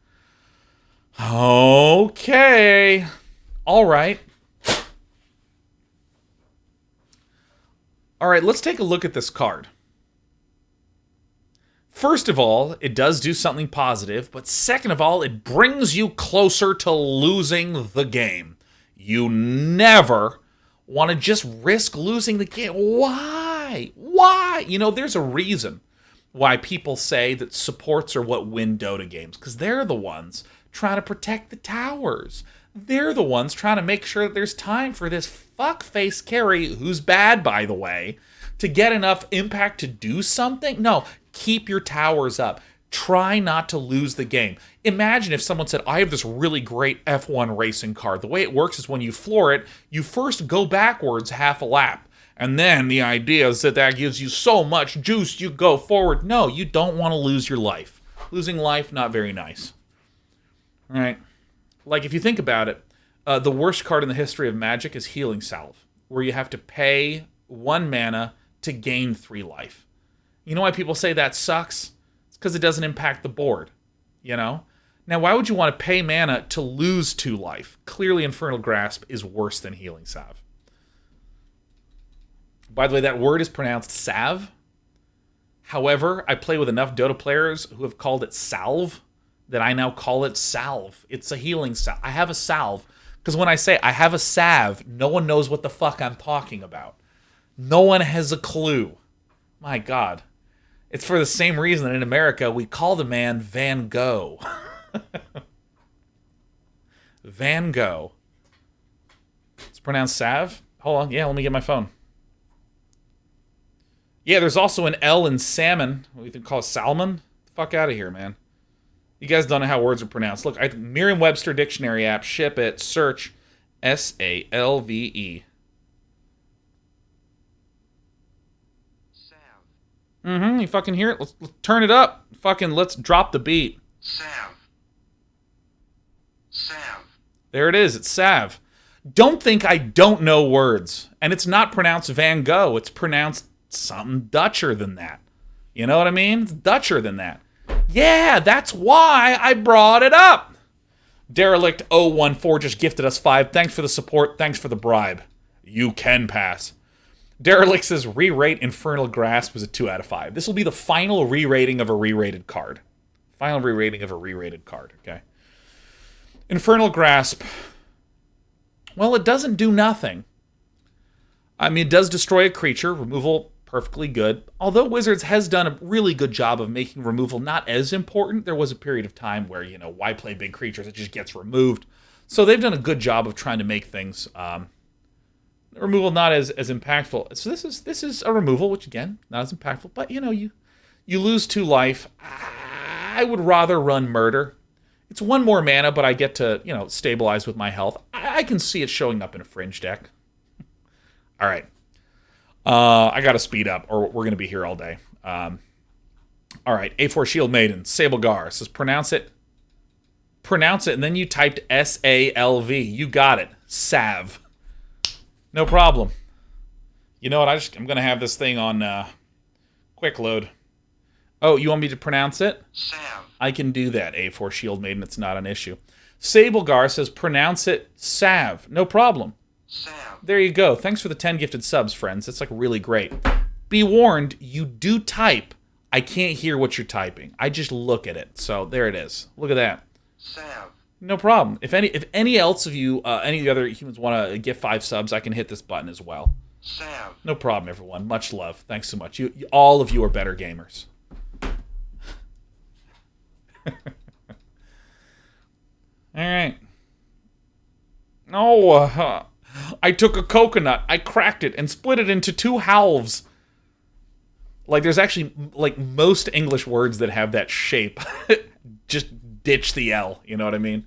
[SPEAKER 1] Okay. All right. All right, let's take a look at this card. First of all, it does do something positive, but second of all, it brings you closer to losing the game. You never want to just risk losing the game. Why? Why? You know, there's a reason why people say that supports are what win Dota games, because they're the ones trying to protect the towers. They're the ones trying to make sure that there's time for this fuckface carry, who's bad, by the way, to get enough impact to do something. No, keep your towers up. Try not to lose the game. Imagine if someone said, I have this really great F1 racing car. The way it works is when you floor it, you first go backwards half a lap. And then the idea is that that gives you so much juice, you go forward. No, you don't want to lose your life. Losing life, not very nice. All right. Like, if you think about it, the worst card in the history of Magic is Healing Salve, where you have to pay 1 mana to gain 3 life. You know why people say that sucks? It's because it doesn't impact the board, you know? Now, why would you want to pay mana to lose 2 life? Clearly, Infernal Grasp is worse than Healing Salve. By the way, that word is pronounced salve. However, I play with enough Dota players who have called it salve that I now call it salve. It's a healing salve. I have a salve. Because when I say I have a salve, no one knows what the fuck I'm talking about. No one has a clue. My God. It's for the same reason that in America we call the man Van Gogh. Van Gogh. It's pronounced salve? Hold on. Yeah, let me get my phone. Yeah, there's also an L in salmon. What do you think, call it salmon? The fuck out of here, man. You guys don't know how words are pronounced. Look, Merriam-Webster Dictionary app, ship it, search S-A-L-V-E. Salve. You fucking hear it? Let's turn it up. Fucking let's drop the beat. Salve. Salve. There it is. It's salve. Don't think I don't know words. And it's not pronounced Van Gogh. It's pronounced something Dutcher than that. You know what I mean? It's Dutcher than that. Yeah, that's why I brought it up. Derelict 014 just gifted us 5. Thanks for the support. Thanks for the bribe. You can pass. Derelict says re-rate Infernal Grasp was a 2 out of 5. This will be the final re-rating of a re-rated card. Final re-rating of a re-rated card, okay? Infernal Grasp. Well, it doesn't do nothing. I mean, it does destroy a creature. Removal, perfectly good. Although Wizards has done a really good job of making removal not as important. There was a period of time where, you know, why play big creatures? It just gets removed. So they've done a good job of trying to make things removal not as impactful. So this is a removal, which again, not as impactful. But you know, you lose 2 life. I would rather run Murder. It's 1 more mana, but I get to, you know, stabilize with my health. I can see it showing up in a Fringe deck. All right. I got to speed up, or we're going to be here all day. All right. A4 Shield Maiden, Sable Gar says pronounce it, and then you typed S-A-L-V. You got it. Salve. No problem. You know what? I'm going to have this thing on quick load. Oh, you want me to pronounce it? Salve. I can do that, A4 Shield Maiden. It's not an issue. Sable Gar says pronounce it salve. No problem. Salve. There you go. Thanks for the 10 gifted subs, friends. That's like really great. Be warned, you do type. I can't hear what you're typing. I just look at it. So there it is. Look at that. Salve. No problem. If any else of you, any of the other humans want to get 5 subs, I can hit this button as well. Salve. No problem, everyone. Much love. Thanks so much. All of you are better gamers. All right. Oh, I took a coconut, I cracked it, and split it into 2 halves. Like, there's actually, like, most English words that have that shape. Just ditch the L, you know what I mean?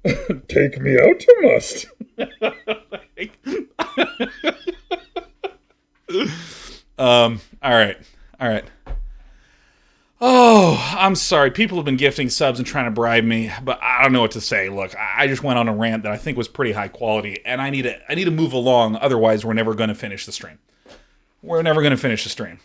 [SPEAKER 2] Take me out, you must.
[SPEAKER 1] All right. All right. Oh, I'm sorry. People have been gifting subs and trying to bribe me, but I don't know what to say. Look, I just went on a rant that I think was pretty high quality, and I need to move along. Otherwise, we're never going to finish the stream. We're never going to finish the stream.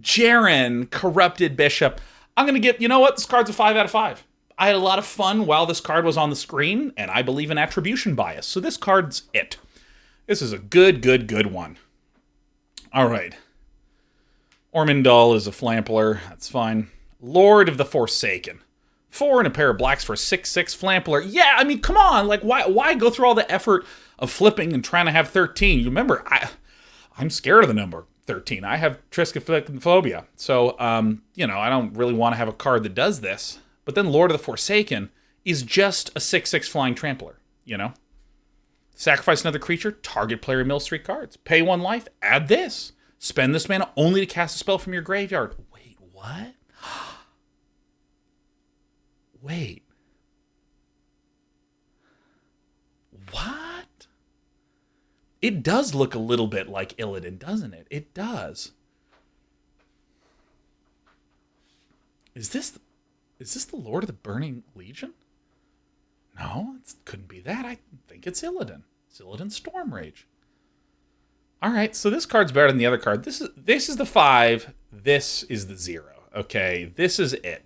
[SPEAKER 1] Jaren, Corrupted Bishop. I'm going to give, you know what? This card's a 5 out of 5. I had a lot of fun while this card was on the screen, and I believe in attribution bias. So this card's it. This is a good one. All right. Ormondal is a Flampler. That's fine. Lord of the Forsaken. 4 and a pair of blacks for a 6/6 Flampler. Yeah, I mean, come on. Like, why go through all the effort of flipping and trying to have 13? You remember, I'm scared of the number 13. I have triskaidekaphobia. So, I don't really want to have a card that does this. But then Lord of the Forsaken is just a 6/6 flying trampler, Sacrifice another creature, target player mill 3 cards. Pay 1 life, add this. Spend this mana only to cast a spell from your graveyard. Wait, what? Wait. What? It does look a little bit like Illidan, doesn't it? It does. Is this the Lord of the Burning Legion? No, it couldn't be that. I think it's Illidan. It's Illidan Stormrage. All right, so this card's better than the other card. This is the 5. This is the 0. Okay, this is it.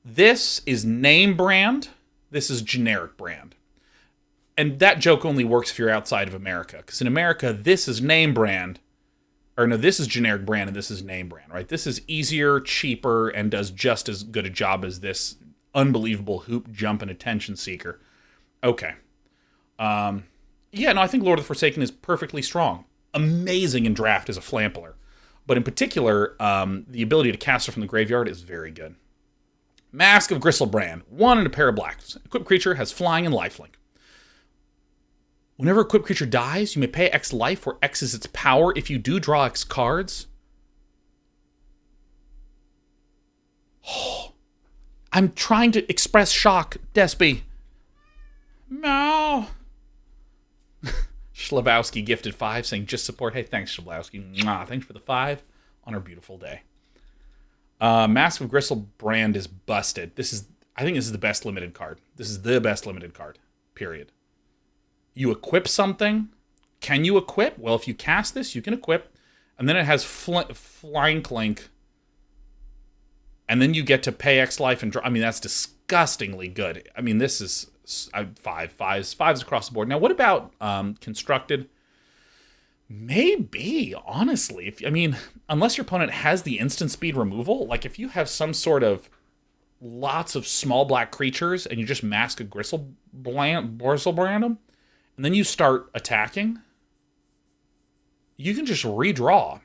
[SPEAKER 1] This is name brand. This is generic brand. And that joke only works if you're outside of America. Because in America, this is name brand. Or no, this is generic brand and this is name brand, right? This is easier, cheaper, and does just as good a job as this unbelievable hoop, jump, and attention seeker. Okay. I think Lord of the Forsaken is perfectly strong. Amazing in draft as a Flampler. But in particular, the ability to cast it from the graveyard is very good. Mask of Gristlebrand. 1 and a pair of blacks. Equipped creature has flying and lifelink. Whenever a equipped creature dies, you may pay X life, where X is its power. If you do, draw X cards. Oh, I'm trying to express shock, Despy. No. Schlabowski gifted 5, saying just support. Hey, thanks, Schlabowski. Mwah, thanks for the 5 on our beautiful day. Mask of Gristlebrand is busted. I think this is the best limited card. This is the best limited card, period. You equip something. Can you equip? Well, if you cast this, you can equip. And then it has Flying Clink. And then you get to pay X life and draw. I mean, that's disgustingly good. I mean, this is 5s across the board. Now, what about Constructed? Maybe, honestly. Unless your opponent has the instant speed removal, like if you have some sort of lots of small black creatures and you just mask a Gristlebrand them, and then you start attacking, you can just redraw.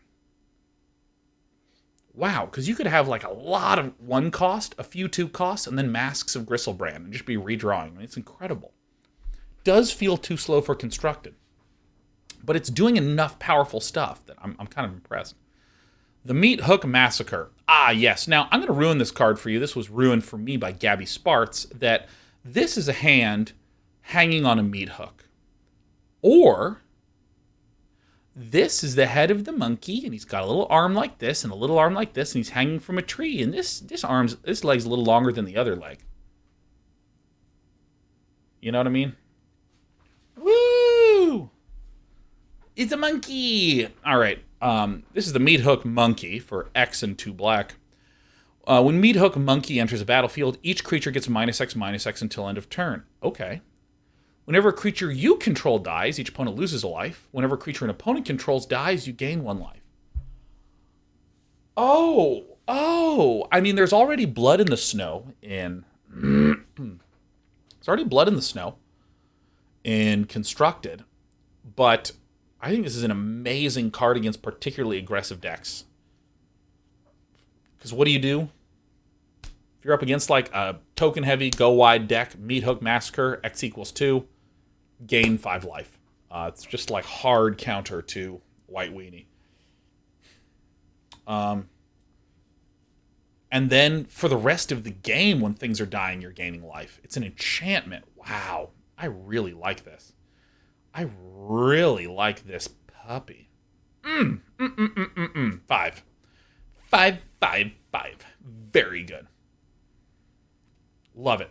[SPEAKER 1] Wow, because you could have like a lot of 1 cost, a few 2 costs, and then masks of Gristlebrand and just be redrawing. It's incredible. Does feel too slow for Constructed, but it's doing enough powerful stuff that I'm kind of impressed. The Meat Hook Massacre. Ah, yes. Now, I'm going to ruin this card for you. This was ruined for me by Gabby Sparts, that this is a hand hanging on a meat hook. Or this is the head of the monkey, and he's got a little arm like this and a little arm like this, and he's hanging from a tree, and this leg's a little longer than the other leg. You know what I mean? Woo! It's a monkey! All right. This is the Meat Hook Monkey for X and 2 black. When Meat Hook Monkey enters a battlefield, each creature gets -X until end of turn. Okay. Whenever a creature you control dies, each opponent loses a life. Whenever a creature an opponent controls dies, you gain 1 life. Oh! I mean, there's already blood in the snow in... There's already blood in the snow in Constructed, but I think this is an amazing card against particularly aggressive decks. Because what do? If you're up against like a token-heavy, go-wide deck, Meat Hook Massacre, X equals 2, gain 5 life. It's just like hard counter to White Weenie. And And then for the rest of the game, when things are dying, you're gaining life. It's an enchantment. Wow. I really like this. I really like this puppy. 5. 5, 5, 5. Very good. Love it.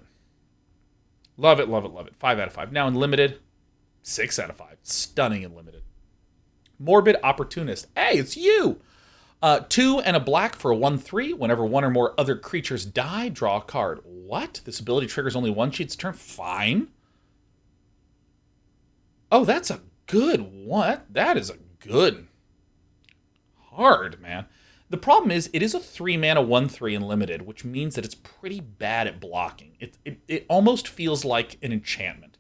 [SPEAKER 1] Love it, love it, love it. 5 out of 5. Now in limited, 6 out of 5. Stunning in limited. Morbid Opportunist. Hey, it's you! 2 and a black for a 1/3. Whenever one or more other creatures die, draw a card. What? This ability triggers only one cheat's turn? Fine. Oh, that's a good one. That is a good card, man. The problem is, it is a 3-mana 1/3 in limited, which means that it's pretty bad at blocking. It almost feels like an enchantment.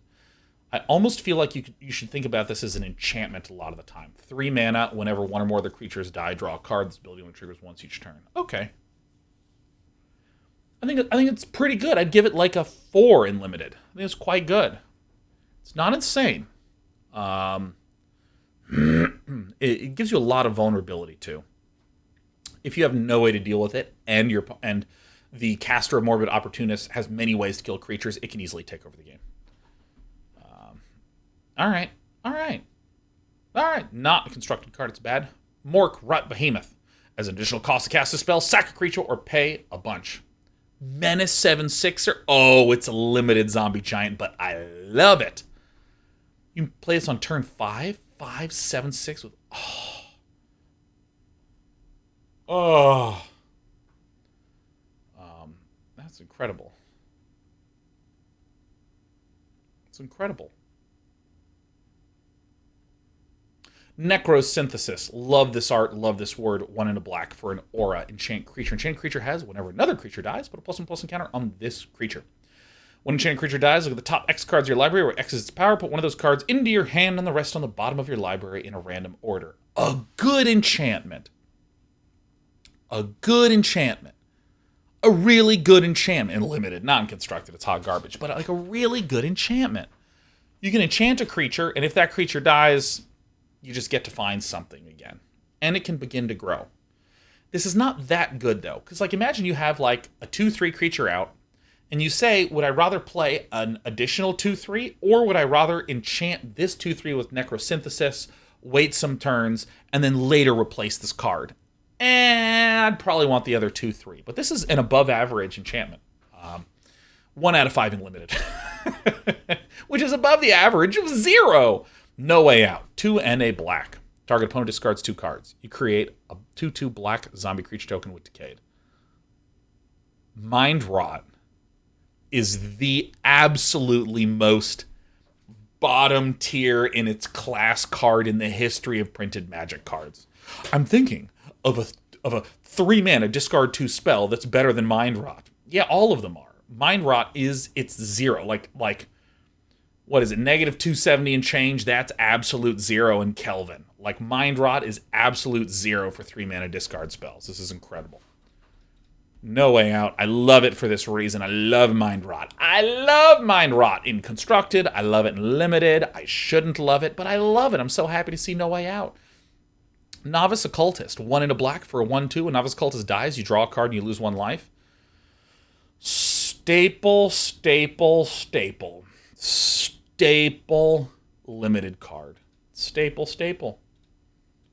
[SPEAKER 1] I almost feel like you should think about this as an enchantment a lot of the time. 3 mana, whenever one or more of the creatures die, draw a card. This ability only triggers once each turn. Okay. I think it's pretty good. I'd give it like a 4 in limited. I think it's quite good. It's not insane. It gives you a lot of vulnerability too. If you have no way to deal with it, and the caster of Morbid Opportunist has many ways to kill creatures, it can easily take over the game. All right. Not a constructed card. It's bad. Mork Rut Behemoth. As an additional cost to cast a spell, sack a creature or pay a bunch. Menace 7/6er. Oh, it's a limited zombie giant, but I love it. You can play this on turn 5. 5, 7, 6 with... That's incredible. It's incredible. Necrosynthesis. Love this art, love this word. 1 and a black for an aura. Enchant creature. Enchanted creature has, whenever another creature dies, put a +1/+1 counter on this creature. When an enchanted creature dies, look at the top X cards of your library, where X is its power, put one of those cards into your hand and the rest on the bottom of your library in a random order. A good enchantment. A good enchantment. A really good enchantment. And limited, non-constructed, it's hot garbage, but like a really good enchantment. You can enchant a creature, and if that creature dies, you just get to find something again. And it can begin to grow. This is not that good, though, because like imagine you have like a 2/3 creature out, and you say, would I rather play an additional 2/3, or would I rather enchant this 2/3 with Necrosynthesis, wait some turns, and then later replace this card? And I'd probably want the other 2/3. But this is an above-average enchantment. 1 out of 5 in limited. Which is above the average of 0. No Way Out. 2 and a black. Target opponent discards 2 cards. You create a 2/2 black zombie creature token with Decayed. Mind Rot is the absolutely most bottom tier in its class card in the history of printed Magic cards. I'm thinking of a 3-mana discard 2 spell that's better than Mind Rot. Yeah, all of them are. Mind Rot is its 0. Like what is it? Negative 270 and change. That's absolute 0 in Kelvin. Like Mind Rot is absolute 0 for 3-mana discard spells. This is incredible. No Way Out. I love it for this reason. I love Mind Rot. I love Mind Rot in constructed. I love it in limited. I shouldn't love it, but I love it. I'm so happy to see No Way Out. Novice Occultist. 1 and a black for a 1/2. When Novice Occultist dies, you draw a card and you lose 1 life. Staple limited card. Staple.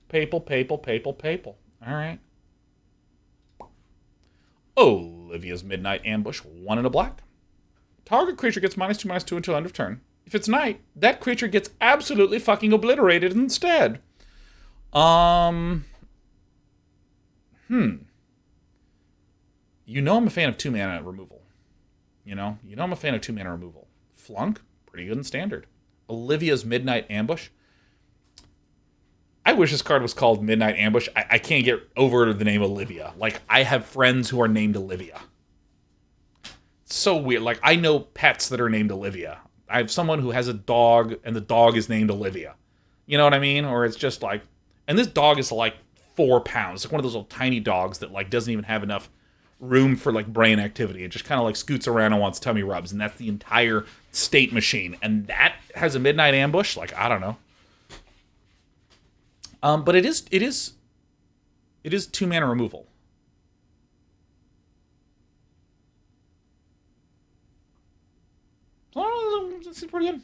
[SPEAKER 1] Papal. All right. Olivia's Midnight Ambush. 1 and a black. Target creature gets -2/-2 until end of turn. If it's night, that creature gets absolutely fucking obliterated instead. You know I'm a fan of 2-mana removal. You know I'm a fan of 2-mana removal. Flunk, pretty good in standard. Olivia's Midnight Ambush. I wish this card was called Midnight Ambush. I can't get over the name Olivia. Like, I have friends who are named Olivia. It's so weird. Like, I know pets that are named Olivia. I have someone who has a dog, and the dog is named Olivia. You know what I mean? Or it's just like... And this dog is like 4 pounds. It's like one of those little tiny dogs that like doesn't even have enough room for like brain activity. It just kind of like scoots around and wants tummy rubs, and that's the entire state machine. And that has a Midnight Ambush? Like, I don't know. But it is 2-mana removal. This is pretty good.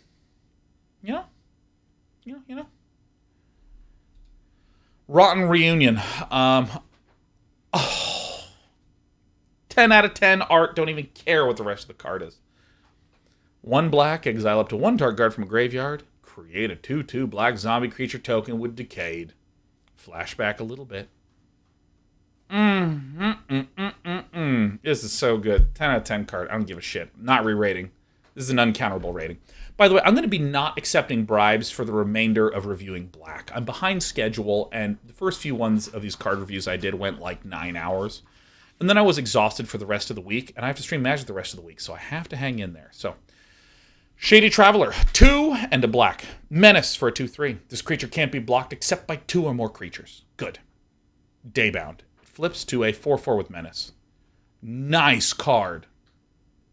[SPEAKER 1] You know. Rotten Reunion. 10 out of 10 art. Don't even care what the rest of the card is. 1 black, exile up to 1 target card from a graveyard. Create a 2/2 black zombie creature token with Decayed. Flashback a little bit. This is so good. 10 out of 10 card. I don't give a shit. Not re-rating. This is an uncounterable rating. By the way, I'm going to be not accepting bribes for the remainder of reviewing Black. I'm behind schedule, and the first few ones of these card reviews I did went like 9 hours. And then I was exhausted for the rest of the week, and I have to stream Magic the rest of the week, so I have to hang in there. So, Shady Traveler, 2 and a black. Menace for a 2/3. This creature can't be blocked except by 2 or more creatures. Good. Daybound. Flips to a 4/4 with Menace. Nice card.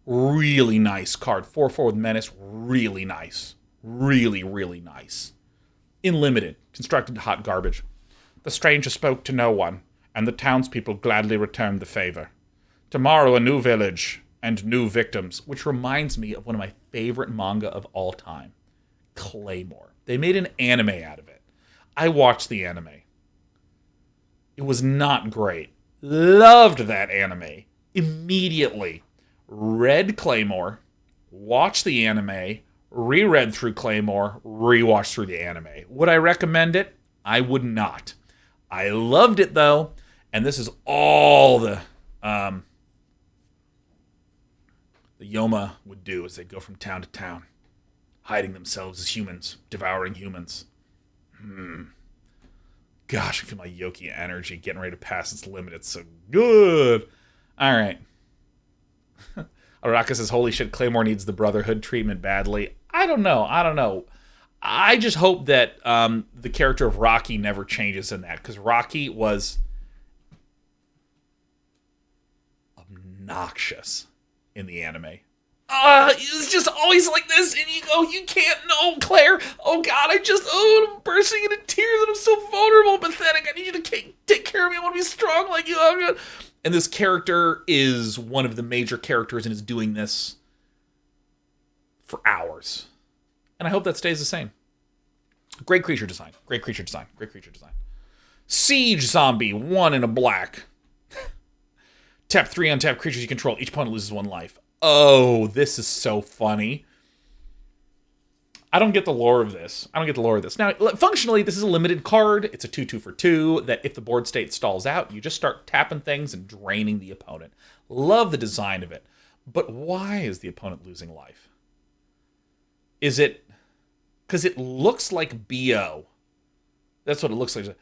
[SPEAKER 1] Really nice card. 4/4 with Menace. Really nice. Really, really nice. In limited. Constructed hot garbage. The stranger spoke to no one, and the townspeople gladly returned the favor. Tomorrow a new village and new victims, which reminds me of one of my favorite manga of all time, Claymore. They made an anime out of it. I watched the anime. It was not great. Loved that anime. Immediately read Claymore, watched the anime, reread through Claymore, rewatched through the anime. Would I recommend it? I would not. I loved it though, and this is all the Yoma would do as they go from town to town, hiding themselves as humans, devouring humans. Gosh, I feel my Yoki energy getting ready to pass its limit. It's so good. All right. Araka says, holy shit, Claymore needs the Brotherhood treatment badly. I don't know. I just hope that the character of Rocky never changes in that, because Rocky was obnoxious in the anime. It's just always like this, and you go, you can't know, Claire. Oh God, I'm bursting into tears, and I'm so vulnerable, pathetic. I need you to take care of me. I want to be strong like you. And this character is one of the major characters and is doing this for hours. And I hope that stays the same. Great creature design. Siege Zombie, 1 and a black. Tap 3 untapped creatures you control. Each opponent loses 1 life. Oh, this is so funny. I don't get the lore of this. Now, functionally, this is a limited card. It's a 2/2 for 2 that if the board state stalls out, you just start tapping things and draining the opponent. Love the design of it. But why is the opponent losing life? Is it because it looks like BO? That's what it looks like.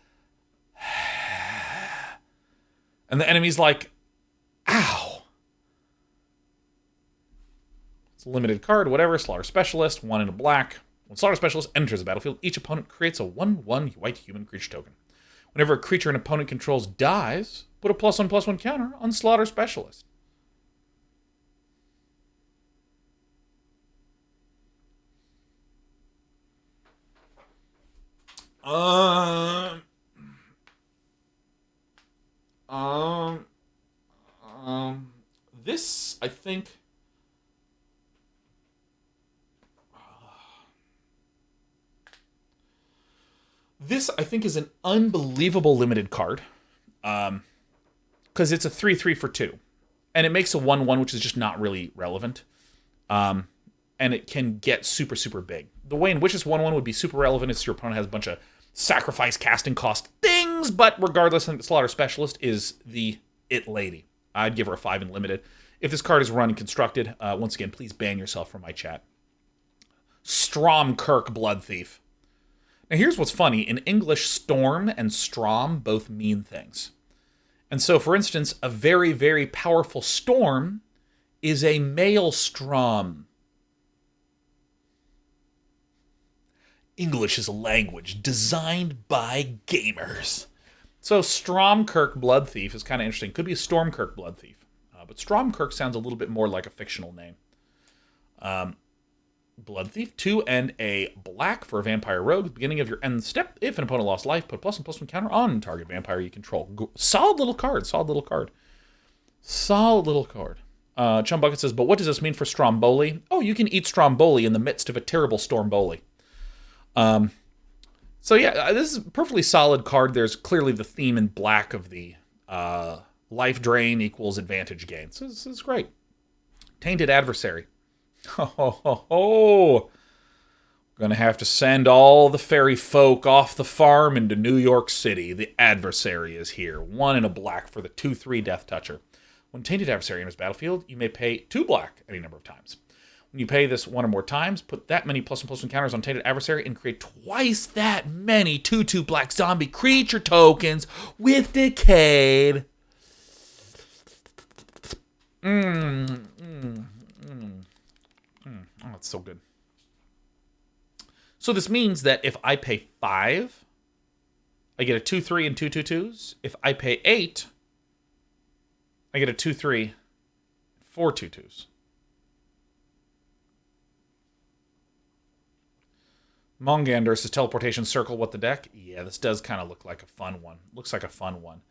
[SPEAKER 1] And the enemy's like, ow. It's a limited card, whatever. Slaughter Specialist, 1 and a black. When Slaughter Specialist enters the battlefield, each opponent creates a 1/1 white human creature token. Whenever a creature an opponent controls dies, put a +1/+1 counter on Slaughter Specialist. This, I think... This, I think, is an unbelievable limited card. Because it's a 3/3 for 2. And it makes a 1/1, which is just not really relevant. And it can get super, super big. The way in which this 1/1 would be super relevant is your opponent has a bunch of sacrifice casting cost things, but regardless, I think the Slaughter Specialist is the it lady. I'd give her a 5 in limited. If this card is run and constructed, once again, please ban yourself from my chat. Stromkirk Blood Thief. Now here's what's funny. In English, storm and strom both mean things. And so, for instance, a very, very powerful storm is a maelstrom. English is a language designed by gamers. So Stromkirk Blood Thief is kind of interesting. Could be a Stormkirk Blood Thief. But Stromkirk sounds a little bit more like a fictional name. Blood Thief, 2 and a black for a Vampire Rogue. At the beginning of your end step, if an opponent lost life, put +1/+1 counter on target vampire you control. Solid little card. Chumbucket says, but what does this mean for Stromboli? Oh, you can eat Stromboli in the midst of a terrible Stormboli. So yeah, this is a perfectly solid card. There's clearly the theme in black of the life drain equals advantage gain. So this is great. Tainted Adversary. Oh. Gonna have to send all the fairy folk off the farm into New York City. The Adversary is here. 1 and a black for the 2/3 Death Toucher. When Tainted Adversary enters battlefield, you may pay 2 black any number of times. When you pay this 1 or more times, put that many +1/+1 counters on Tainted Adversary and create twice that many 2/2 black zombie creature tokens with Decayed. Oh, that's so good. So this means that if I pay 5, I get a 2/3 and 2 2/2s. If I pay 8, I get a 2/3, 4 2/2s. Mongander says teleportation circle what the deck? Yeah, this does kind of look like a fun one. Looks like a fun one.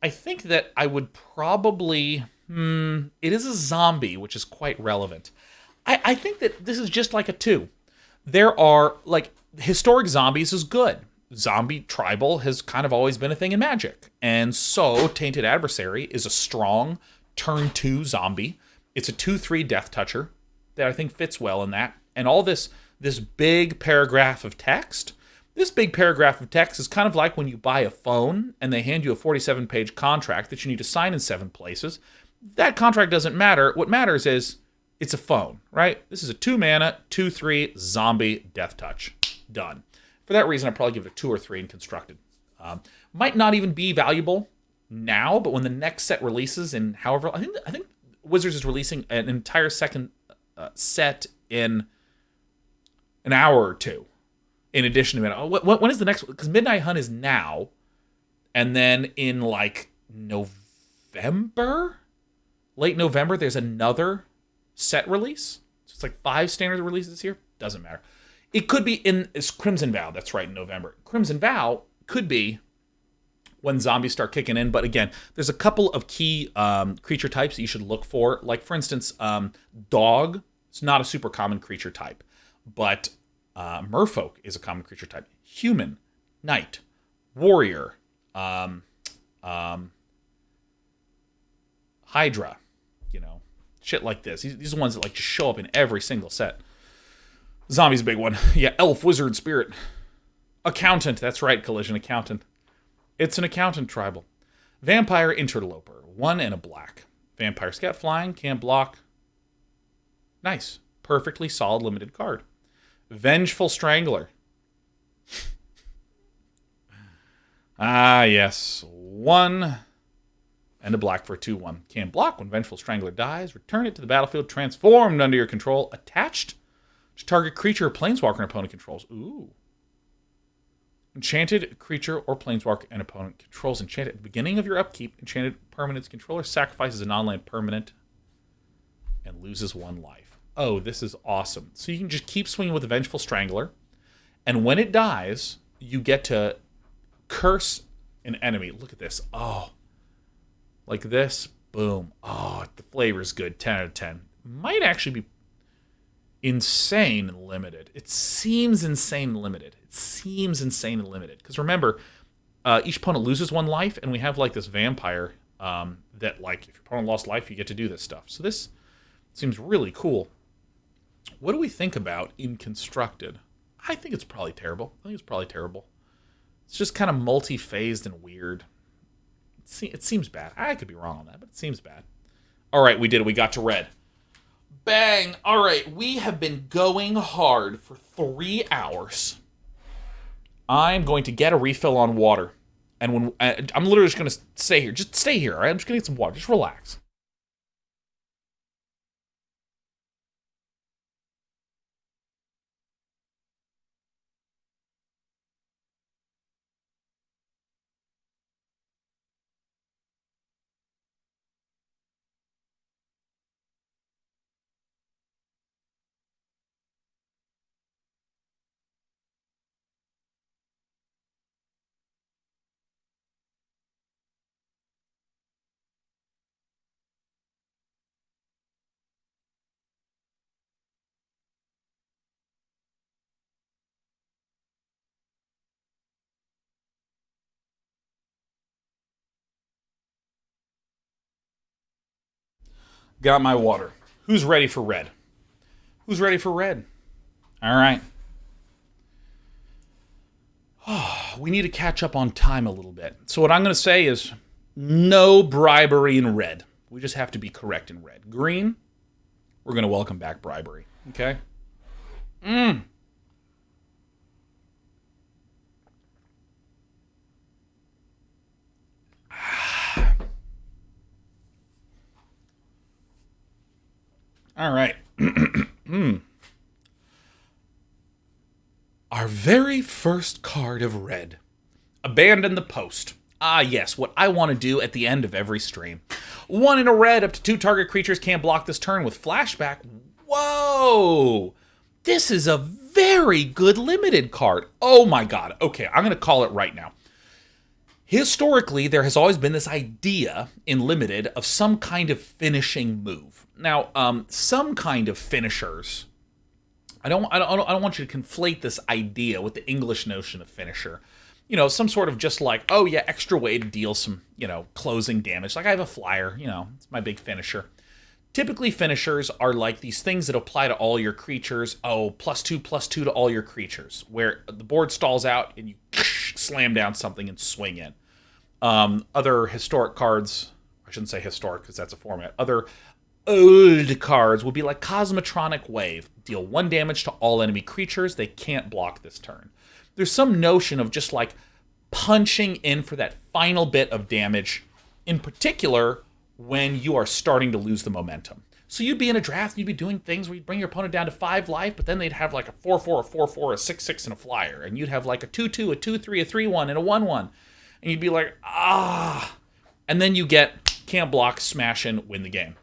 [SPEAKER 1] I think that I would probably... it is a zombie, which is quite relevant. I think that this is just like a 2. There are, like, historic zombies is good. Zombie tribal has kind of always been a thing in Magic. And so Tainted Adversary is a strong turn 2 zombie. It's a 2/3 Death Toucher that I think fits well in that. And all this big paragraph of text, this big paragraph of text is kind of like when you buy a phone and they hand you a 47-page contract that you need to sign in 7 places. That contract doesn't matter. What matters is it's a phone, right? This is a 2-mana, 2/3 zombie Death Touch. Done. For that reason, I'd probably give it a 2 or 3 in Constructed. Might not even be valuable now, but when the next set releases in however... I think Wizards is releasing an entire second set in an hour or 2. In addition to it. When is the next one? Because Midnight Hunt is now. And then in like November? Late November, there's another set release. So it's like 5 standard releases this year. Doesn't matter. It could be it's Crimson Vow. That's right, in November. Crimson Vow could be when zombies start kicking in. But again, there's a couple of key creature types that you should look for. Like, for instance, dog. It's not a super common creature type. But merfolk is a common creature type. Human, knight, warrior, Hydra, shit like this. These are ones that like just show up in every single set. Zombie's a big one. Yeah, elf, wizard, spirit. Accountant, that's right, Collision, accountant. It's an accountant tribal. Vampire interloper, 1 and a black. Vampire scout flying, can't block. Nice. Perfectly solid limited card. Vengeful Strangler. Ah, yes. 1 and a black for a 2/1. Can't block. When Vengeful Strangler dies, return it to the battlefield transformed under your control, attached to target creature or planeswalker an opponent controls. Ooh. Enchanted creature or planeswalker an opponent controls. Enchanted at the beginning of your upkeep. Enchanted permanent's controller sacrifices a non-land permanent and loses 1 life. Oh, this is awesome. So you can just keep swinging with the Vengeful Strangler, and when it dies, you get to curse an enemy. Look at this. Oh. Like this. Boom. Oh, the flavor's good. 10 out of 10. Might actually be insane and limited. It seems insane and limited. Because remember, each opponent loses 1 life, and we have like this vampire that, like, if your opponent lost life, you get to do this stuff. So this seems really cool. What do we think about in Constructed? I think it's probably terrible. It's just kind of multi-phased and weird. It seems bad. I could be wrong on that, but it seems bad. All right, we did it. We got to red. Bang. All right, we have been going hard for 3 hours. I'm going to get a refill on water. And when I'm literally just going to stay here. Just stay here, all right? I'm just going to get some water. Just relax. Got my water. Who's ready for red? Who's ready for red? All right. We need to catch up on time a little bit. So what I'm going to say is no bribery in red. We just have to be correct in red. Green, we're going to welcome back bribery. Okay? All right. Our very first card of red. Abandon the post. Ah, yes, what I want to do at the end of every stream. 1 in a red, up to 2 target creatures can't block this turn with flashback. Whoa! This is a very good limited card. Oh my god. Okay, I'm going to call it right now. Historically, there has always been this idea in limited of some kind of finishing move. Now, some kind of finishers. I don't want you to conflate this idea with the English notion of finisher. You know, some sort of just like, oh yeah, extra way to deal some, closing damage. Like I have a flyer, it's my big finisher. Typically, finishers are like these things that apply to all your creatures. Oh, +2/+2 to all your creatures, where the board stalls out and you slam down something and swing in. Other historic cards, I shouldn't say historic because that's a format. Other old cards would be like Cosmotronic Wave. Deal 1 damage to all enemy creatures. They can't block this turn. There's some notion of just like punching in for that final bit of damage, in particular when you are starting to lose the momentum. So you'd be in a draft, you'd be doing things where you'd bring your opponent down to 5 life, but then they'd have like a 4/4, a 4/4, a 6/6, and a flyer. And you'd have like a 2/2, a 2/3, a 3/1, and a 1/1. And you'd be like, And then you get can't block, smash in, win the game.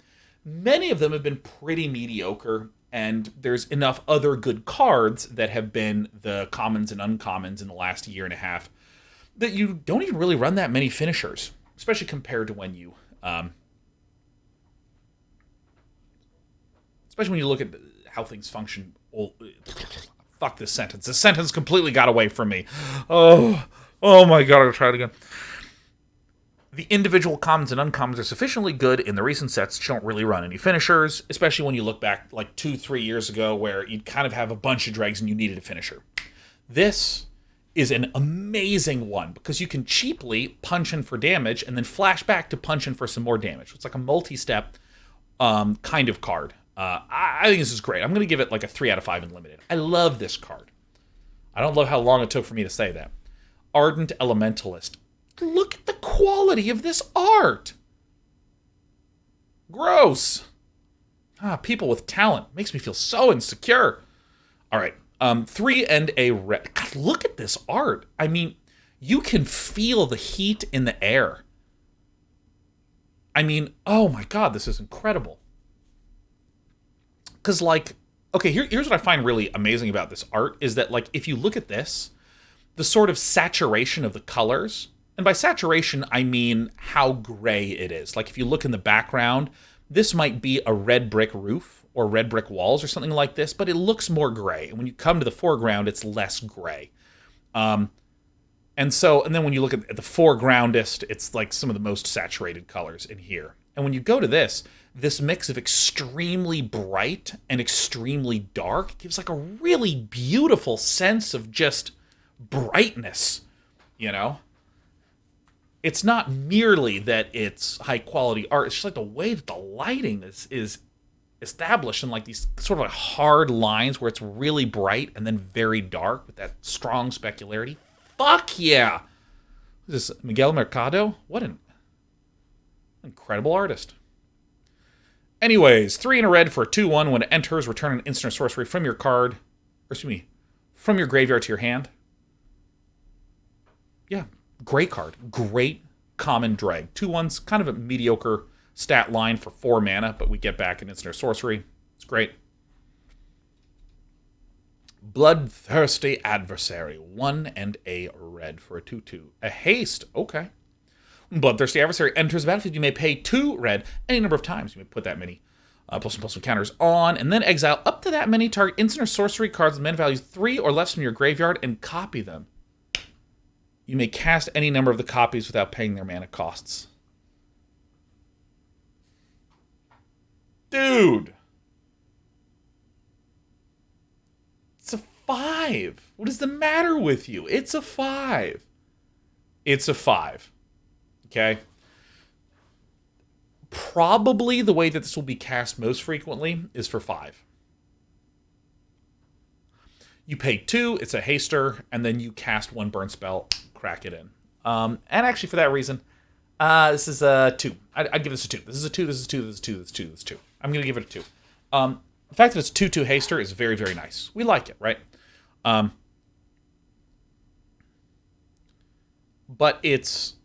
[SPEAKER 1] Many of them have been pretty mediocre, and there's enough other good cards that have been the commons and uncommons in the last year and a half that you don't even really run that many finishers, especially compared to when you, especially when you look at how things function. Fuck this sentence. This sentence completely got away from me. Oh my god, I'll try it again. The individual commons and uncommons are sufficiently good in the recent sets that you don't really run any finishers, especially when you look back like 2-3 years ago where you'd kind of have a bunch of dregs and you needed a finisher. This is an amazing one because you can cheaply punch in for damage and then flash back to punch in for some more damage. It's like a multi-step kind of card. I think this is great. I'm going to give it like a 3 out of 5 in limited. I love this card. I don't love how long it took for me to say that. Ardent Elementalist. Look at the quality of this art. Gross. People with talent. Makes me feel so insecure. All right. 3 and a red. God, look at this art. I mean, you can feel the heat in the air. I mean, oh my god, this is incredible. Because, like, okay, here's what I find really amazing about this art is that, like, if you look at this, the sort of saturation of the colors, and by saturation, I mean how gray it is. Like, if you look in the background, this might be a red brick roof or red brick walls or something like this, but it looks more gray. And when you come to the foreground, it's less gray. And then when you look at the foregroundist, it's like some of the most saturated colors in here. And when you go to this mix of extremely bright and extremely dark gives like a really beautiful sense of just brightness, It's not merely that it's high quality art, it's just like the way that the lighting is established in like these sort of like hard lines where it's really bright and then very dark with that strong specularity. Fuck yeah! Is this Miguel Mercado? What an incredible artist. Anyways, 3 in a red for a 2/1. When it enters, return an instant or sorcery from your from your graveyard to your hand. Yeah, great card. Great common drag. 2/1's kind of a mediocre stat line for 4 mana, but we get back an instant or sorcery. It's great. Bloodthirsty Adversary. 1 and a red for a 2/2. A haste. Okay. Bloodthirsty Adversary enters the battlefield. You may pay 2 red any number of times. You may put that many +1/+1 counters on, and then exile up to that many target instant or sorcery cards with mana values 3 or less from your graveyard and copy them. You may cast any number of the copies without paying their mana costs. Dude. It's a 5. What is the matter with you? It's a 5. It's a 5. Okay? Probably the way that this will be cast most frequently is for 5. You pay 2, it's a haster, and then you cast 1 burn spell, crack it in. And actually, for that reason, this is a 2. I'd give this a 2. This is a 2, this is a 2, this is a 2, this is a 2, this is a 2. I'm going to give it a 2. The fact that it's 2/2 haster is very, very nice. We like it, right? But it's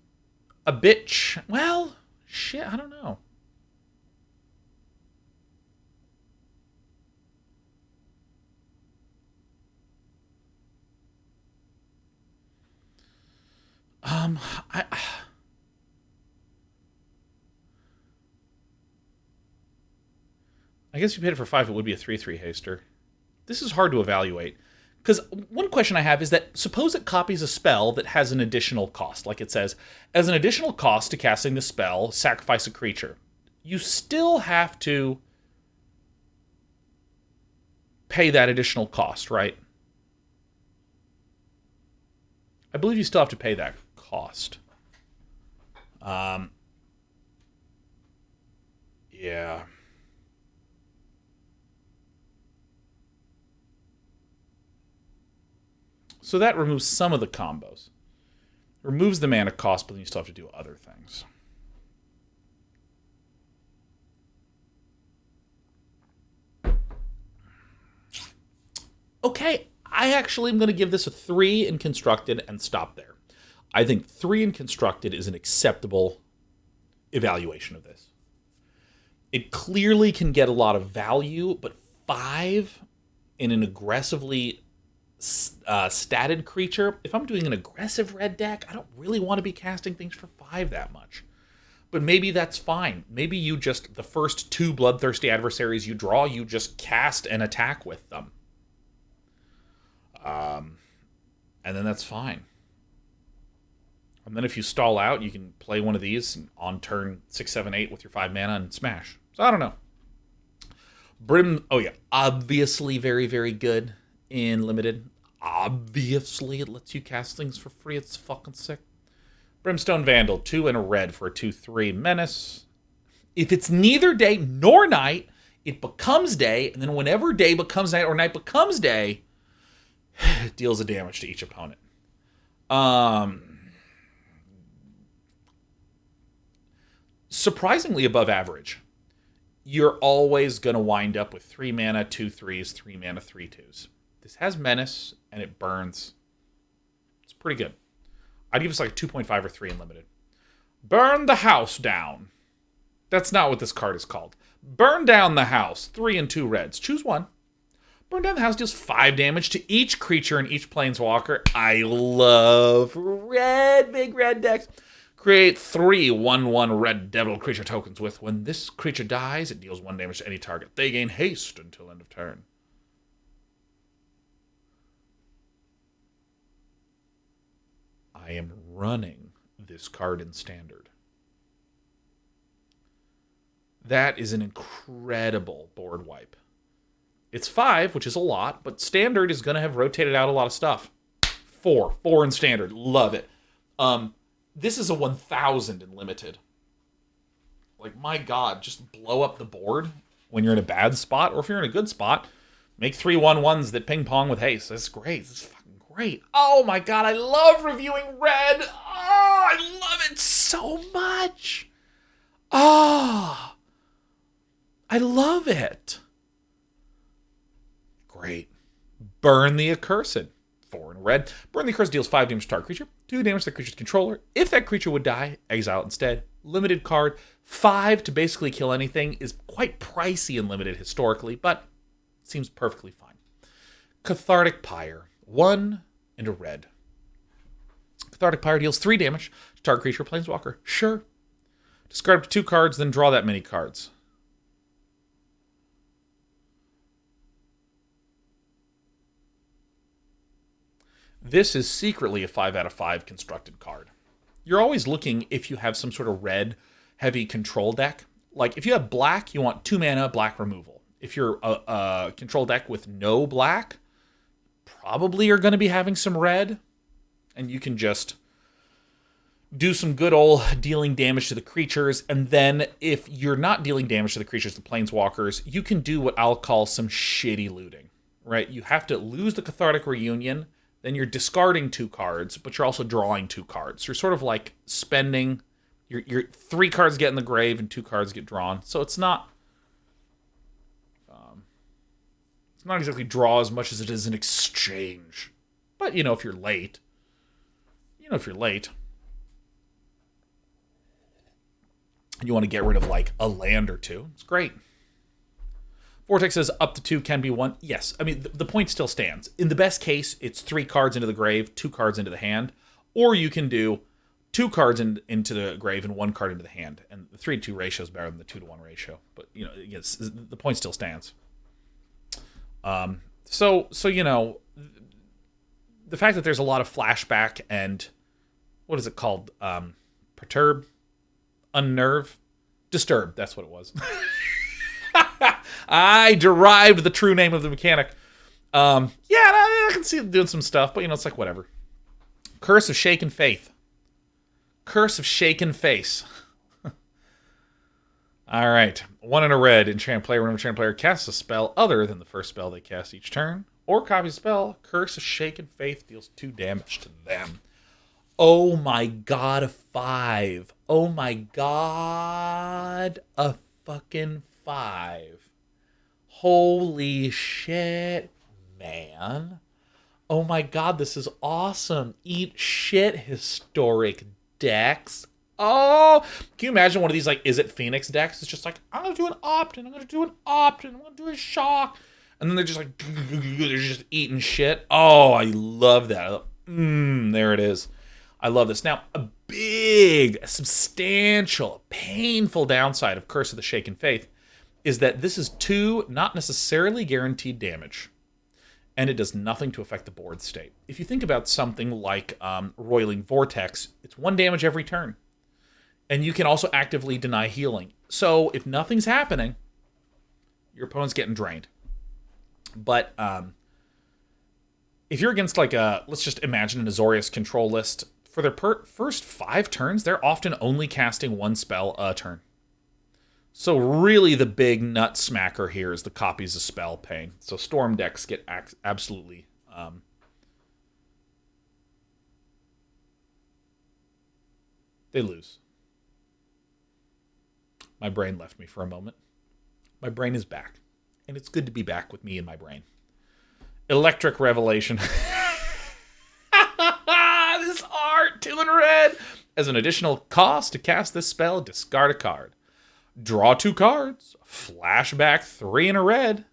[SPEAKER 1] a bit... well, shit, I don't know. I guess if you paid it for 5, it would be a 3/3 haster. This is hard to evaluate. Because one question I have is that suppose it copies a spell that has an additional cost. Like it says, as an additional cost to casting the spell, sacrifice a creature. You still have to pay that additional cost, right? I believe you still have to pay that cost. Yeah. So that removes some of the combos. Removes the mana cost, but then you still have to do other things. Okay, I actually am going to give this a 3 in Constructed and stop there. I think 3 in Constructed is an acceptable evaluation of this. It clearly can get a lot of value, but 5 in an aggressively statted creature, if I'm doing an aggressive red deck, I don't really want to be casting things for 5 that much. But maybe that's fine. Maybe you just, the first 2 bloodthirsty adversaries you draw, you just cast and attack with them. And then that's fine. And then if you stall out, you can play one of these and on turn 6, 7, 8 with your 5 mana and smash. So I don't know. Obviously very, very good in Limited. Obviously, it lets you cast things for free. It's fucking sick. Brimstone Vandal, 2 and a red for a 2/3 menace. If it's neither day nor night, it becomes day, and then whenever day becomes night or night becomes day, it deals a damage to each opponent. Surprisingly above average. You're always going to wind up with 3 mana, 2/3s, 3 mana, 3/2s. This has menace, and it burns. It's pretty good. I'd give this like a 2.5 or 3 in Limited. Burn the house down. That's not what this card is called. Burn down the house. 3 and 2 reds. Choose one. Burn down the house deals 5 damage to each creature and each planeswalker. I love red, big red decks. Create 3 1/1 red devil creature tokens with. When this creature dies, it deals 1 damage to any target. They gain haste until end of turn. I am running this card in Standard. That is an incredible board wipe. It's 5, which is a lot, but Standard is going to have rotated out a lot of stuff. 4 in Standard. Love it. This is a 1,000 in Limited. Like, my God, just blow up the board when you're in a bad spot, or if you're in a good spot, make 3 1/1s that ping pong with haste. That's great. This is fucking great. Oh my God, I love reviewing red. Oh, I love it so much. Oh, I love it. Great. Burn the Accursed. 4 in red. Burn the Accursed deals 5 damage to target creature, 2 damage to the creature's controller. If that creature would die, exile it instead. Limited card. 5 to basically kill anything is quite pricey in Limited historically, but seems perfectly fine. Cathartic Pyre. 1 and a red. Cathartic Pyre deals 3 damage to target creature or planeswalker. Sure. Discard up to 2 cards, then draw that many cards. This is secretly a 5 out of 5 constructed card. You're always looking if you have some sort of red heavy control deck. like, if you have black, you want 2 mana, black removal. If you're a control deck with no black, probably you're going to be having some red, and you can just do some good old dealing damage to the creatures, and then if you're not dealing damage to the creatures, the planeswalkers, you can do what I'll call some shitty looting, right? You have to lose the Cathartic Reunion, then you're discarding 2 cards, but you're also drawing 2 cards. You're sort of like spending, your 3 cards get in the grave and 2 cards get drawn, so it's not exactly draw as much as it is an exchange. But, if you're late, you want to get rid of, like, a land or 2. It's great. Vortex says up to 2 can be 1. Yes, I mean, the point still stands. In the best case, it's 3 cards into the grave, 2 cards into the hand. Or you can do 2 cards into the grave and 1 card into the hand. And the 3-to-2 ratio is better than the 2-to-1 ratio. But, yes, the point still stands. So the fact that there's a lot of flashback and, what is it called? Perturb? Unnerve? Disturb, that's what it was. I derived the true name of the mechanic. I can see it doing some stuff, but it's like whatever. Curse of Shaken Faith. Curse of Shaken Face. All right. 1 in a red. Enchant player. Whenever enchant player casts a spell other than the first spell they cast each turn, or copies a spell, Curse of Shaken Faith deals 2 damage to them. Oh my god, a 5. Oh my god, a fucking 5. Holy shit, man. Oh my god, this is awesome. Eat shit, historic decks. Oh, can you imagine one of these, like, Is It Phoenix decks? It's just like, I'm going to do an opt-in, I'm going to do an opt-in, I'm going to do a shock. And then they're just like, they're just eating shit. Oh, I love that. There it is. I love this. Now, a big, substantial, painful downside of Curse of the Shaken Faith is that this is 2 not necessarily guaranteed damage, and it does nothing to affect the board state. If you think about something like Roiling Vortex, it's 1 damage every turn, and you can also actively deny healing. So if nothing's happening, your opponent's getting drained. But if you're against, like, let's just imagine an Azorius control list, for their first 5 turns, they're often only casting 1 spell a turn. So really the big nut smacker here is the copies of spell pain. So Storm decks get absolutely... they lose. My brain left me for a moment. My brain is back. And it's good to be back with me and my brain. Electric Revelation. This art, 2 in red. As an additional cost to cast this spell, discard a card. Draw 2 cards. Flashback 3 in a red.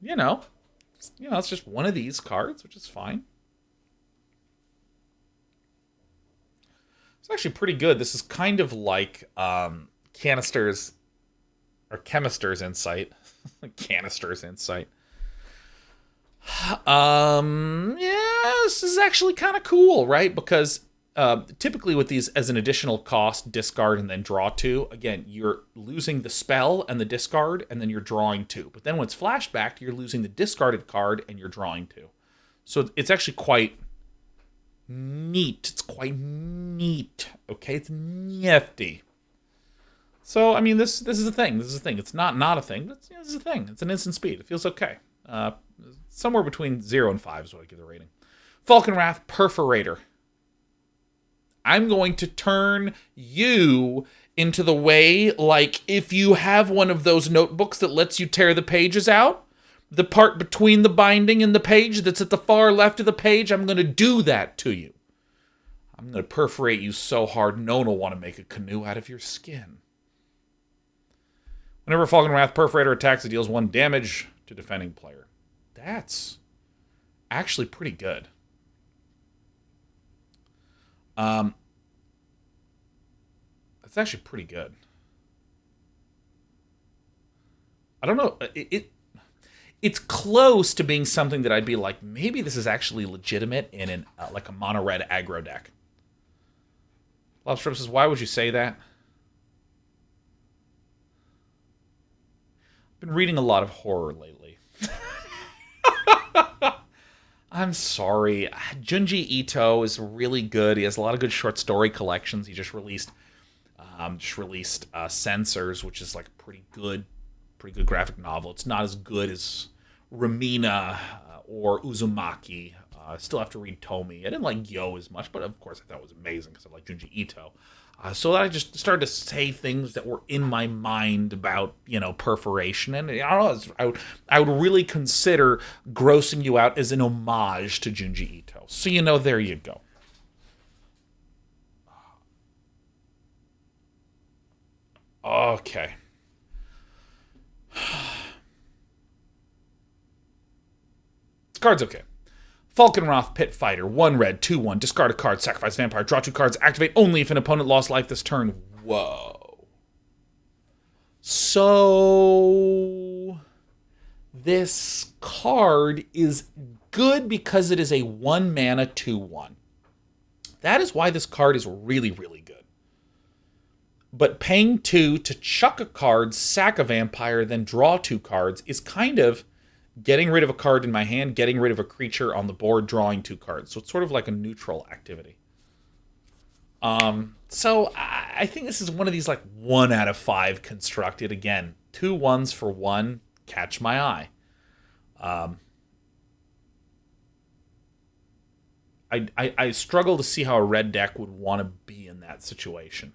[SPEAKER 1] It's just one of these cards, which is fine. It's actually pretty good. This is kind of like Canister's Insight. Canister's Insight. This is actually kind of cool, right? Because typically with these, as an additional cost, discard and then draw 2. Again, you're losing the spell and the discard, and then you're drawing 2. But then when it's flashed back, you're losing the discarded card and you're drawing 2. So it's actually quite neat. It's quite neat. Okay, it's nifty. So, I mean, this is a thing. This is a thing. It's not a thing, but this is a thing. It's an instant speed. It feels okay. Somewhere between 0 and 5 is what I give the rating. Falcon Wrath Perforator. I'm going to turn you into the way, like, if you have one of those notebooks that lets you tear the pages out, the part between the binding and the page that's at the far left of the page, I'm going to do that to you. I'm going to perforate you so hard, no one will want to make a canoe out of your skin. Whenever Falcon Wrath Perforator attacks, it deals 1 damage to defending player. That's actually pretty good. That's actually pretty good. I don't know. It's close to being something that I'd be like, maybe this is actually legitimate in an like a mono red aggro deck. Lobstrip says, why would you say that? Been reading a lot of horror lately. I'm sorry. Junji Ito is really good. He has a lot of good short story collections. He just released Censors, which is like a pretty good graphic novel. It's not as good as Ramina or Uzumaki. Still have to read Tomi. I didn't like Yo as much, but of course I thought it was amazing because I like Junji Ito. So I just started to say things that were in my mind about, perforation. And I don't know, I would really consider Grossing You Out as an homage to Junji Ito. So, there you go. Okay. This card's okay. Falkenroth, Pit Fighter, 1 red, 2/1, discard a card, sacrifice vampire, draw 2 cards, activate only if an opponent lost life this turn. Whoa. So, this card is good because it is a 1 mana 2/1. That is why this card is really, really good. But paying 2 to chuck a card, sack a vampire, then draw 2 cards is kind of getting rid of a card in my hand, getting rid of a creature on the board, drawing 2 cards. So it's sort of like a neutral activity. So I think this is one of these 1 out of 5 constructed. Again, 2 1s for 1, catch my eye. I struggle to see how a red deck would want to be in that situation.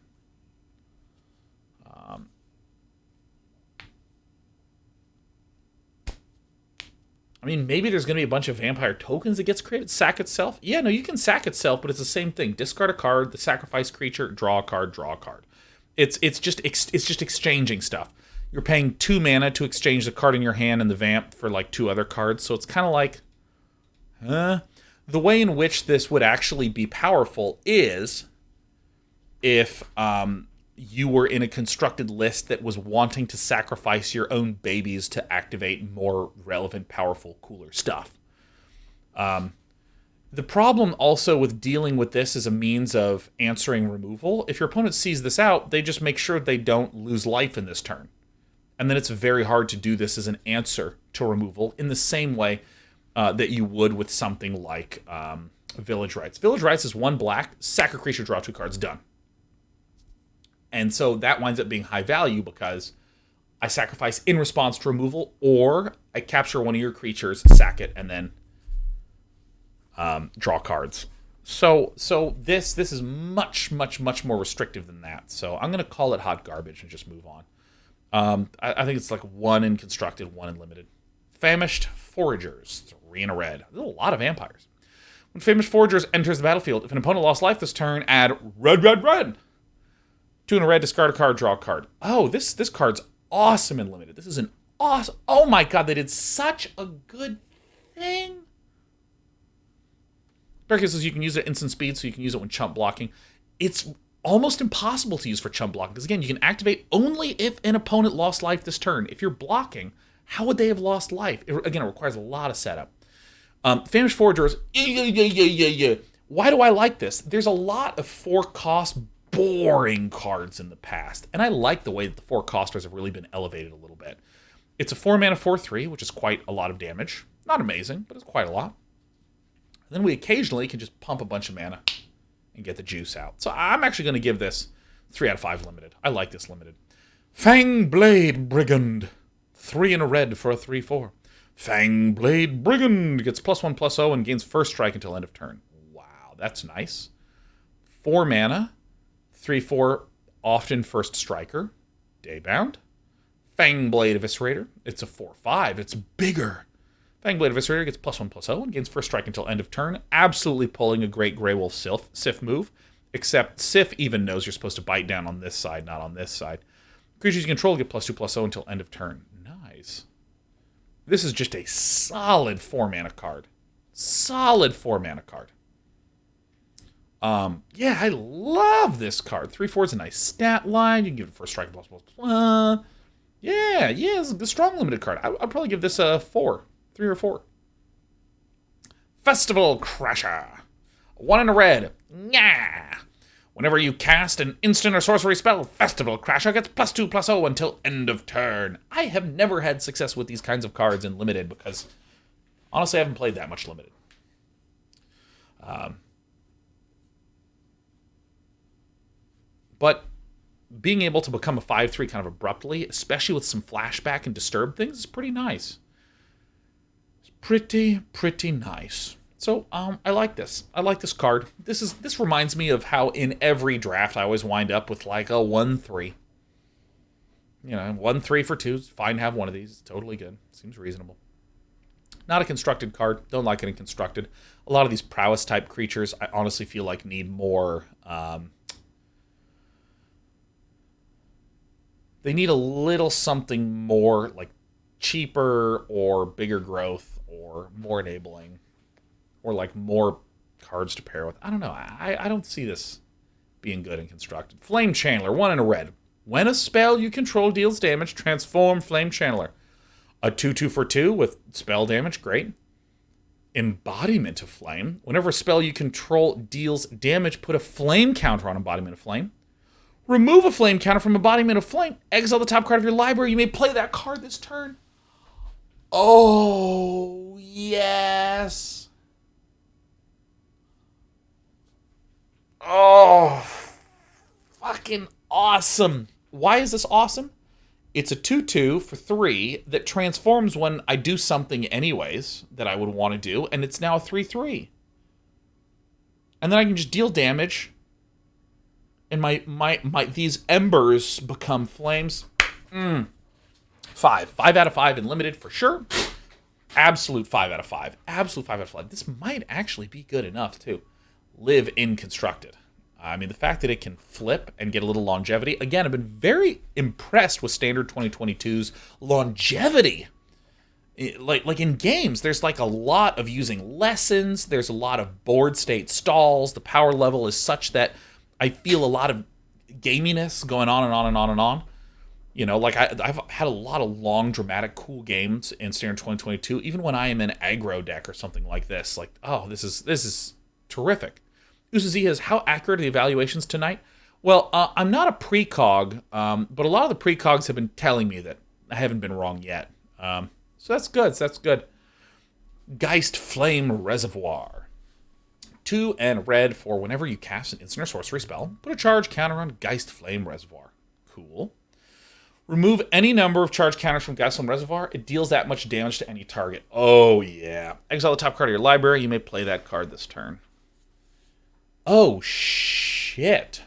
[SPEAKER 1] Maybe there's going to be a bunch of vampire tokens that gets created. Sack itself? Yeah, no, you can sack itself, but it's the same thing. Discard a card, the sacrifice creature, draw a card, draw a card. It's just exchanging stuff. You're paying 2 mana to exchange the card in your hand and the vamp for 2 other cards. So it's kind of like, the way in which this would actually be powerful is if you were in a constructed list that was wanting to sacrifice your own babies to activate more relevant, powerful, cooler stuff. The problem also with dealing with this as a means of answering removal, if your opponent sees this out, they just make sure they don't lose life in this turn. And then it's very hard to do this as an answer to removal in the same way that you would with something like Village Rites. Village Rites is 1 black, sack a creature, draw 2 cards, done. And so that winds up being high value because I sacrifice in response to removal, or I capture one of your creatures, sack it, and then draw cards. So this is much, much, much more restrictive than that. So I'm going to call it hot garbage and just move on. I think it's 1 in constructed, 1 in limited. Famished Foragers, 3 and a red. There's a lot of vampires. When Famished Foragers enters the battlefield, if an opponent lost life this turn, add red, red, red. 2 and a red, discard a card, draw a card. Oh, this card's awesome in limited. This is an awesome... Oh my god, they did such a good thing. Because you can use it at instant speed, so you can use it when chump blocking. It's almost impossible to use for chump blocking, because again, you can activate only if an opponent lost life this turn. If you're blocking, how would they have lost life? Again, it requires a lot of setup. Famished Foragers, Why do I like this? There's a lot of 4-cost boring cards in the past, and I like the way that the 4-costers have really been elevated a little bit. It's a 4-mana 4/3, which is quite a lot of damage. Not amazing, but it's quite a lot. And then we occasionally can just pump a bunch of mana and get the juice out. So I'm actually going to give this 3 out of 5 limited. I like this limited. Fangblade Brigand. 3 and a red for a 3/4. Fangblade Brigand gets +1/+0 and gains first strike until end of turn. Wow, that's nice. 4 mana. 3/4, often first striker. Daybound. Fangblade Eviscerator. It's a 4/5. It's bigger. Fangblade Eviscerator gets +1/+0 and gains first strike until end of turn. Absolutely pulling a great Grey Wolf Sif move. Except Sif even knows you're supposed to bite down on this side, not on this side. Creatures you control get +2/+0 until end of turn. Nice. This is just a solid 4-mana card. Solid 4-mana card. Yeah, I love this card. 3/4 is a nice stat line. You can give it first strike +++. Yeah, it's a strong limited card. I'd probably give this a 4. 3 or 4. Festival Crasher. 1 and a red. Yeah. Whenever you cast an instant or sorcery spell, Festival Crasher gets +2/+0 until end of turn. I have never had success with these kinds of cards in Limited because, honestly, I haven't played that much Limited. But being able to become a 5/3 kind of abruptly, especially with some flashback and disturb things, is pretty nice. It's pretty nice. So I like this. I like this card. This reminds me of how in every draft I always wind up with like a 1/3. 1/3 for 2. It's fine to have one of these. It's totally good. Seems reasonable. Not a constructed card. Don't like it in constructed. A lot of these prowess type creatures, I honestly feel like need more. They need a little something more like cheaper or bigger growth or more enabling. Or like more cards to pair with. I don't know. I don't see this being good and constructed. Flame Channeler, 1 and a red. When a spell you control deals damage, transform Flame Channeler. A 2/2 for 2 with spell damage, great. Embodiment of Flame. Whenever a spell you control deals damage, put a flame counter on Embodiment of Flame. Remove a flame counter from Embodiment of Flame. Exile the top card of your library. You may play that card this turn. Oh, yes. Oh, fucking awesome. Why is this awesome? It's a 2/2 for 3 that transforms when I do something anyways that I would want to do, and it's now a 3/3. And then I can just deal damage, and my these embers become flames. 5 out of 5 in Limited for sure. Absolute 5 out of 5. Absolute 5 out of 5. This might actually be good enough too. Live in constructed. I mean, the fact that it can flip and get a little longevity. Again, I've been very impressed with Standard 2022's longevity. Like in games, there's like a lot of using lessons. There's a lot of board state stalls. The power level is such that I feel a lot of gaminess going on and on and on and on. Like I've had a lot of long, dramatic, cool games in Standard 2022. Even when I am in aggro deck or something like this, like, oh, this is terrific. Usazias, how accurate are the evaluations tonight? Well, I'm not a precog, but a lot of the precogs have been telling me that I haven't been wrong yet. So that's good. Geist Flame Reservoir. 2 and red for whenever you cast an instant or sorcery spell, put a charge counter on Geist Flame Reservoir. Cool. Remove any number of charge counters from Geist Flame Reservoir. It deals that much damage to any target. Oh, yeah. Exile the top card of your library. You may play that card this turn. Oh, shit.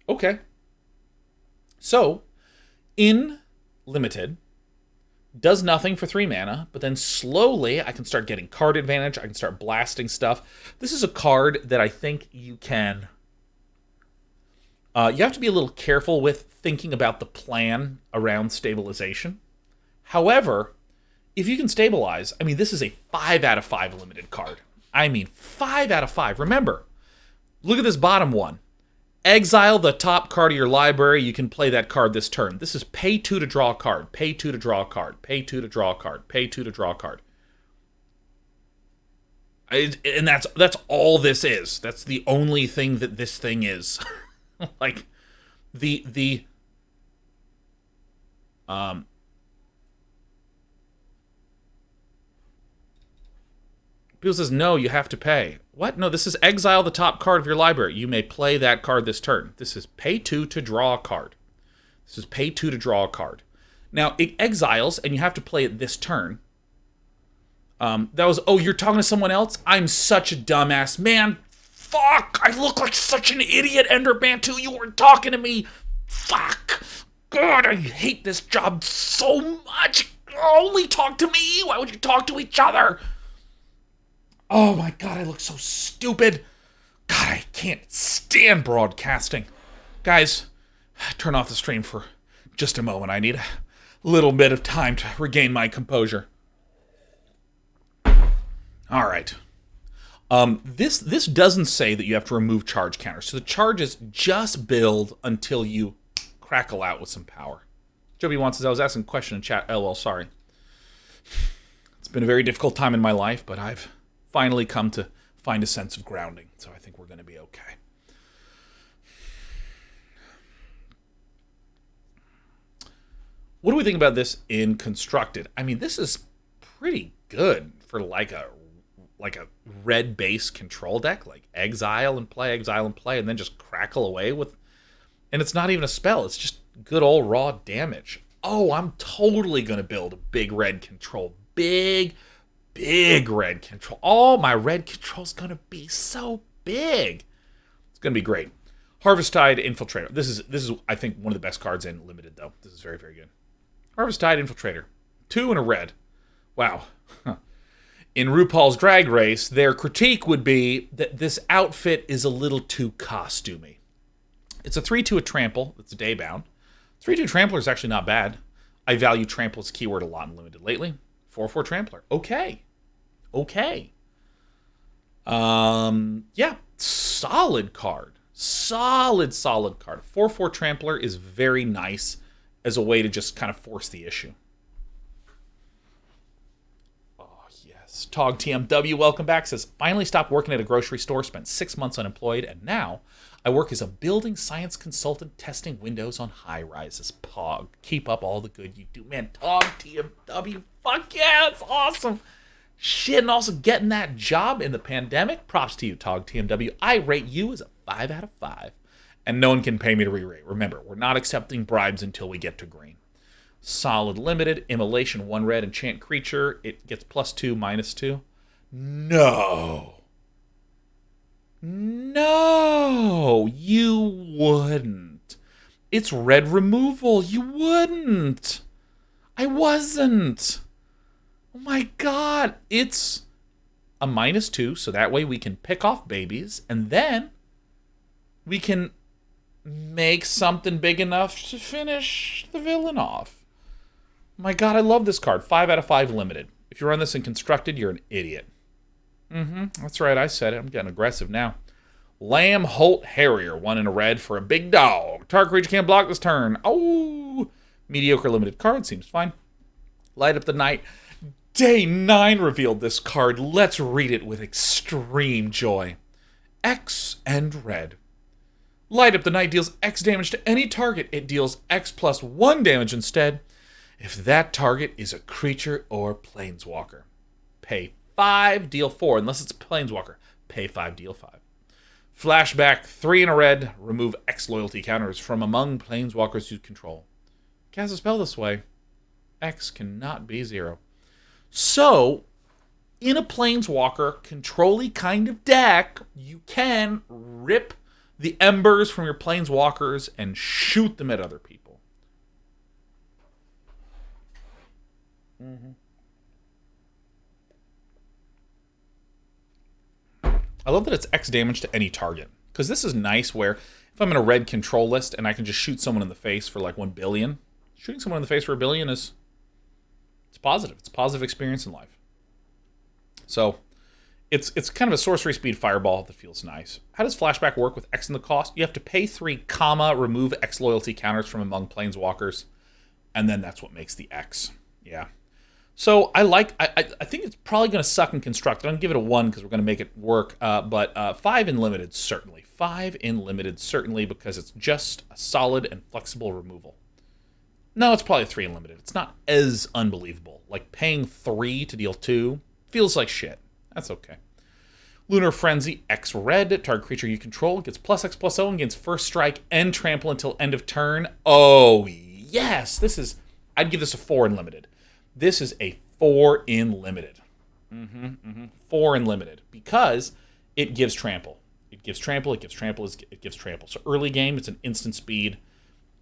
[SPEAKER 1] Okay. So, in Limited, does nothing for 3 mana, but then slowly I can start getting card advantage. I can start blasting stuff. This is a card that I think you can... you have to be a little careful with thinking about the plan around stabilization. However... if you can stabilize, I mean, this is a 5 out of 5 Limited card. I mean, 5 out of 5. Remember, look at this bottom one. Exile the top card of your library. You can play that card this turn. This is pay 2 to draw a card. Pay 2 to draw a card. Pay 2 to draw a card. Pay 2 to draw a card. And that's all this is. That's the only thing that this thing is. Like, People says, no, you have to pay. What? No, this is exile the top card of your library. You may play that card this turn. This is pay 2 to draw a card. This is pay 2 to draw a card. Now, it exiles, and you have to play it this turn. That was, oh, you're talking to someone else? I'm such a dumbass. Man, fuck! I look like such an idiot, Ender Bantu. You weren't talking to me. Fuck! God, I hate this job so much. Only talk to me. Why would you talk to each other? Oh my god, I look so stupid. God, I can't stand broadcasting. Guys, turn off the stream for just a moment. I need a little bit of time to regain my composure. All right. This doesn't say that you have to remove charge counters. So the charges just build until you crackle out with some power. Joby wants to, I was asking a question in chat. LOL, sorry. It's been a very difficult time in my life, but I've finally come to find a sense of grounding. So I think we're going to be okay. What do we think about this in constructed? I mean, this is pretty good for like a red base control deck, like exile and play, and then just crackle away with. And it's not even a spell; it's just good old raw damage. Oh, I'm totally gonna build a big red control, big red control. Oh, my red control's gonna be so big. It's gonna be great. Harvesttide Infiltrator. This is I think one of the best cards in limited though. This is very, very good. Harvesttide Infiltrator. 2 and a red. Wow. In RuPaul's Drag Race, their critique would be that this outfit is a little too costumey. It's a 3/2 a trample. It's daybound. 3/2 trampler is actually not bad. I value trample as keyword a lot in limited lately. 4/4 trampler. Okay. Yeah, solid card. Solid card. 4/4 trampler is very nice as a way to just kind of force the issue. Oh, yes. Tog TMW, welcome back. Says, finally stopped working at a grocery store, spent 6 months unemployed, and now I work as a building science consultant testing windows on high-rises. Pog, keep up all the good you do. Man, Tog TMW, fuck yeah, that's awesome. Shit, and also getting that job in the pandemic. Props to you, Tog TMW. I rate you as a 5 out of 5. And no one can pay me to re-rate. Remember, we're not accepting bribes until we get to green. Solid limited, immolation, 1 red, enchant creature. It gets +2, -2. No, you wouldn't. It's red removal. You wouldn't. I wasn't. Oh my god. It's a -2, so that way we can pick off babies, and then we can make something big enough to finish the villain off. My god, I love this card. 5 out of 5 limited. If you run this in constructed, you're an idiot. That's right, I said it. I'm getting aggressive now. Lamb Holt Harrier, 1 and a red for a big dog. Target creature can't block this turn. Oh, mediocre limited card. Seems fine. Light Up the Night. Day 9 revealed this card. Let's read it with extreme joy. X and red. Light Up the Night deals X damage to any target. It deals X plus 1 damage instead if that target is a creature or planeswalker. Pay 5, deal 4. Unless it's a planeswalker, pay 5, deal 5. Flashback, 3 and a red. Remove X loyalty counters from among planeswalkers you control. Cast a spell this way. X cannot be 0. So, in a planeswalker control-y kind of deck, you can rip the embers from your planeswalkers and shoot them at other people. I love that it's X damage to any target. Because this is nice where if I'm in a red control list and I can just shoot someone in the face for like 1 billion, shooting someone in the face for 1 billion it's positive. It's a positive experience in life. So, it's kind of a sorcery speed fireball that feels nice. How does flashback work with X in the cost? You have to pay 3, remove X loyalty counters from among planeswalkers, and then that's what makes the X. Yeah. So I think it's probably going to suck in constructed. I'm going to give it a 1 because we're going to make it work. But 5 in limited, certainly. 5 in limited, certainly, because it's just a solid and flexible removal. No, it's probably a 3 in limited. It's not as unbelievable. Like paying 3 to deal 2 feels like shit. That's okay. Lunar Frenzy, X red. Target creature you control gets +X/+0 and gains first strike and trample until end of turn. Oh, yes. I'd give this a 4 in limited. This is a 4 in limited. 4 in limited. Because it gives trample. It gives trample, it gives trample, it gives trample. So early game, it's an instant speed.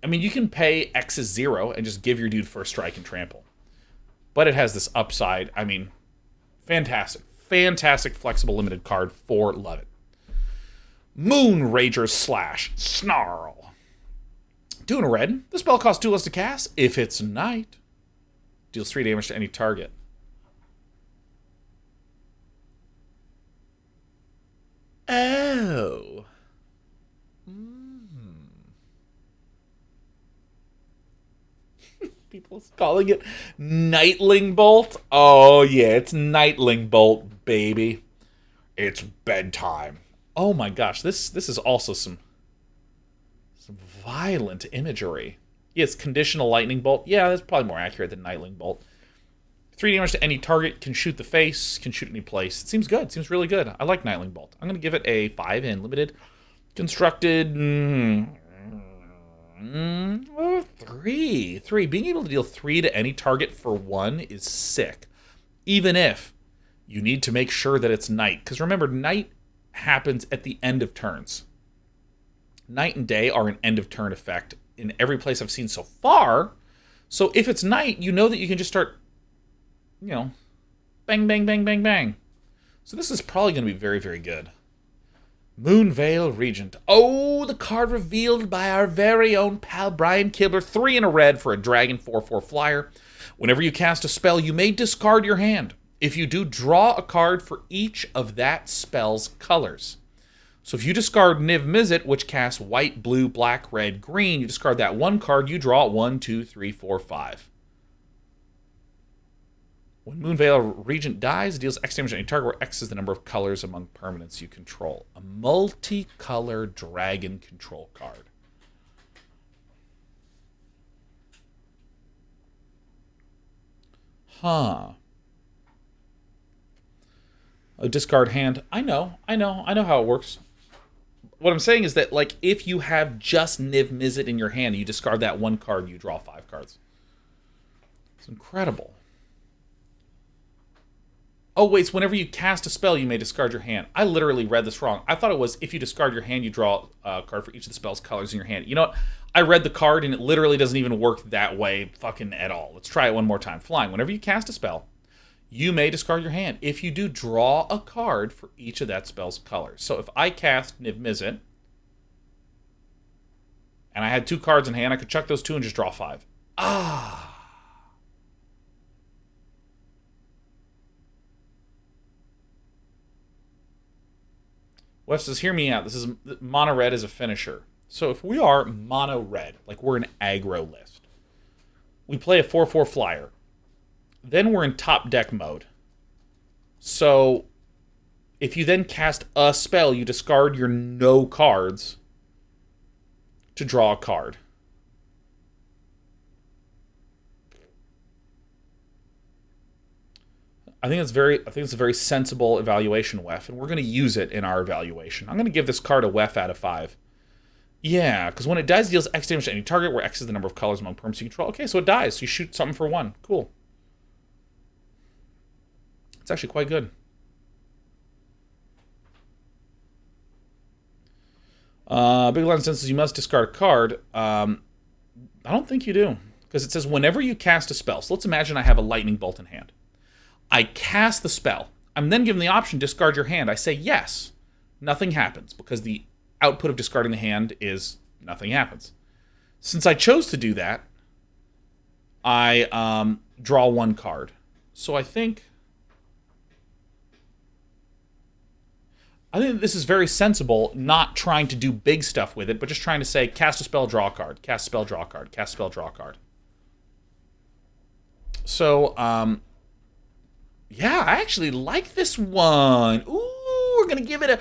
[SPEAKER 1] I mean, you can pay X as 0 and just give your dude first strike and trample. But it has this upside. I mean, fantastic. Fantastic flexible limited card. Love it. Moon Rager / Snarl. 2 and a red. The spell costs 2 less to cast. If it's night, deals 3 damage to any target. Oh. People calling it Nightling Bolt. Oh, yeah, it's Nightling Bolt, baby. It's bedtime. Oh my gosh, this is also some violent imagery. Yes, conditional lightning bolt. Yeah, that's probably more accurate than nightling bolt. 3 damage to any target, can shoot the face, can shoot any place. It seems good. It seems really good. I like nightling bolt. I'm going to give it a 5 in limited. Constructed... 3. 3. Being able to deal 3 to any target for 1 is sick. Even if you need to make sure that it's night. Because remember, night happens at the end of turns. Night and day are an end of turn effect in every place I've seen so far. So if it's night, you know that you can just start, bang, bang, bang, bang, bang. So this is probably going to be very, very good. Moonveil Regent. Oh, the card revealed by our very own pal Brian Kibler. 3 in a red for a dragon 4/4 flyer. Whenever you cast a spell, you may discard your hand. If you do, draw a card for each of that spell's colors. So if you discard Niv Mizzet, which casts white, blue, black, red, green, you discard that 1 card, you draw 1, 2, 3, 4, 5. When Moonveil Regent dies, it deals X damage to any target, where X is the number of colors among permanents you control. A multicolor dragon control card. Huh. A discard hand. I know how it works. What I'm saying is that, like, if you have just Niv Mizzet in your hand, you discard that 1 card, you draw 5 cards. It's incredible. Oh, wait, so whenever you cast a spell, you may discard your hand. I literally read this wrong. I thought it was if you discard your hand, you draw a card for each of the spell's colors in your hand. You know what? I read the card, and it literally doesn't even work that way fucking at all. Let's try it one more time. Flying. Whenever you cast a spell, you may discard your hand. If you do, draw a card for each of that spell's colors. So if I cast Niv Mizzet, and I had 2 cards in hand, I could chuck those 2 and just draw 5. Ah! Wes says, hear me out. This is mono red as a finisher. So if we are mono red, like we're an aggro list, we play a 4/4 flyer. Then we're in top deck mode. So if you then cast a spell, you discard your no cards to draw a card. I think it's a very sensible evaluation, Wef, and we're going to use it in our evaluation. I'm going to give this card a Wef out of 5. Yeah, because when it dies, it deals X damage to any target, where X is the number of colors among perms you control. Okay, so it dies. So you shoot something for 1. Cool. It's actually quite good. Big Line says you must discard a card. I don't think you do, because it says whenever you cast a spell. So let's imagine I have a lightning bolt in hand. I cast the spell. I'm then given the option, discard your hand. I say yes. Nothing happens, because the output of discarding the hand is nothing happens. Since I chose to do that, I draw 1 card. So I think this is very sensible, not trying to do big stuff with it, but just trying to say, cast a spell, draw a card. Cast a spell, draw a card. Cast a spell, draw a card. So, yeah, I actually like this one. Ooh, we're going to give it a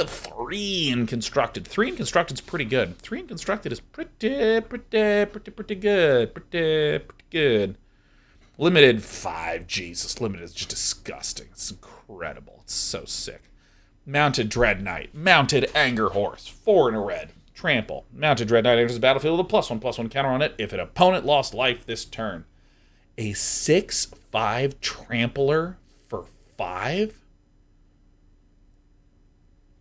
[SPEAKER 1] 3 in Constructed. 3 in Constructed is pretty good. 3 in Constructed is pretty good. Pretty good. Limited 5. Jesus, limited is just disgusting. It's incredible. It's so sick. Mounted Dread Knight. Mounted Anger Horse. 4 in a red. Trample. Mounted Dread Knight enters the battlefield with a +1/+1 counter on it if an opponent lost life this turn. A 6/5 trampler for 5?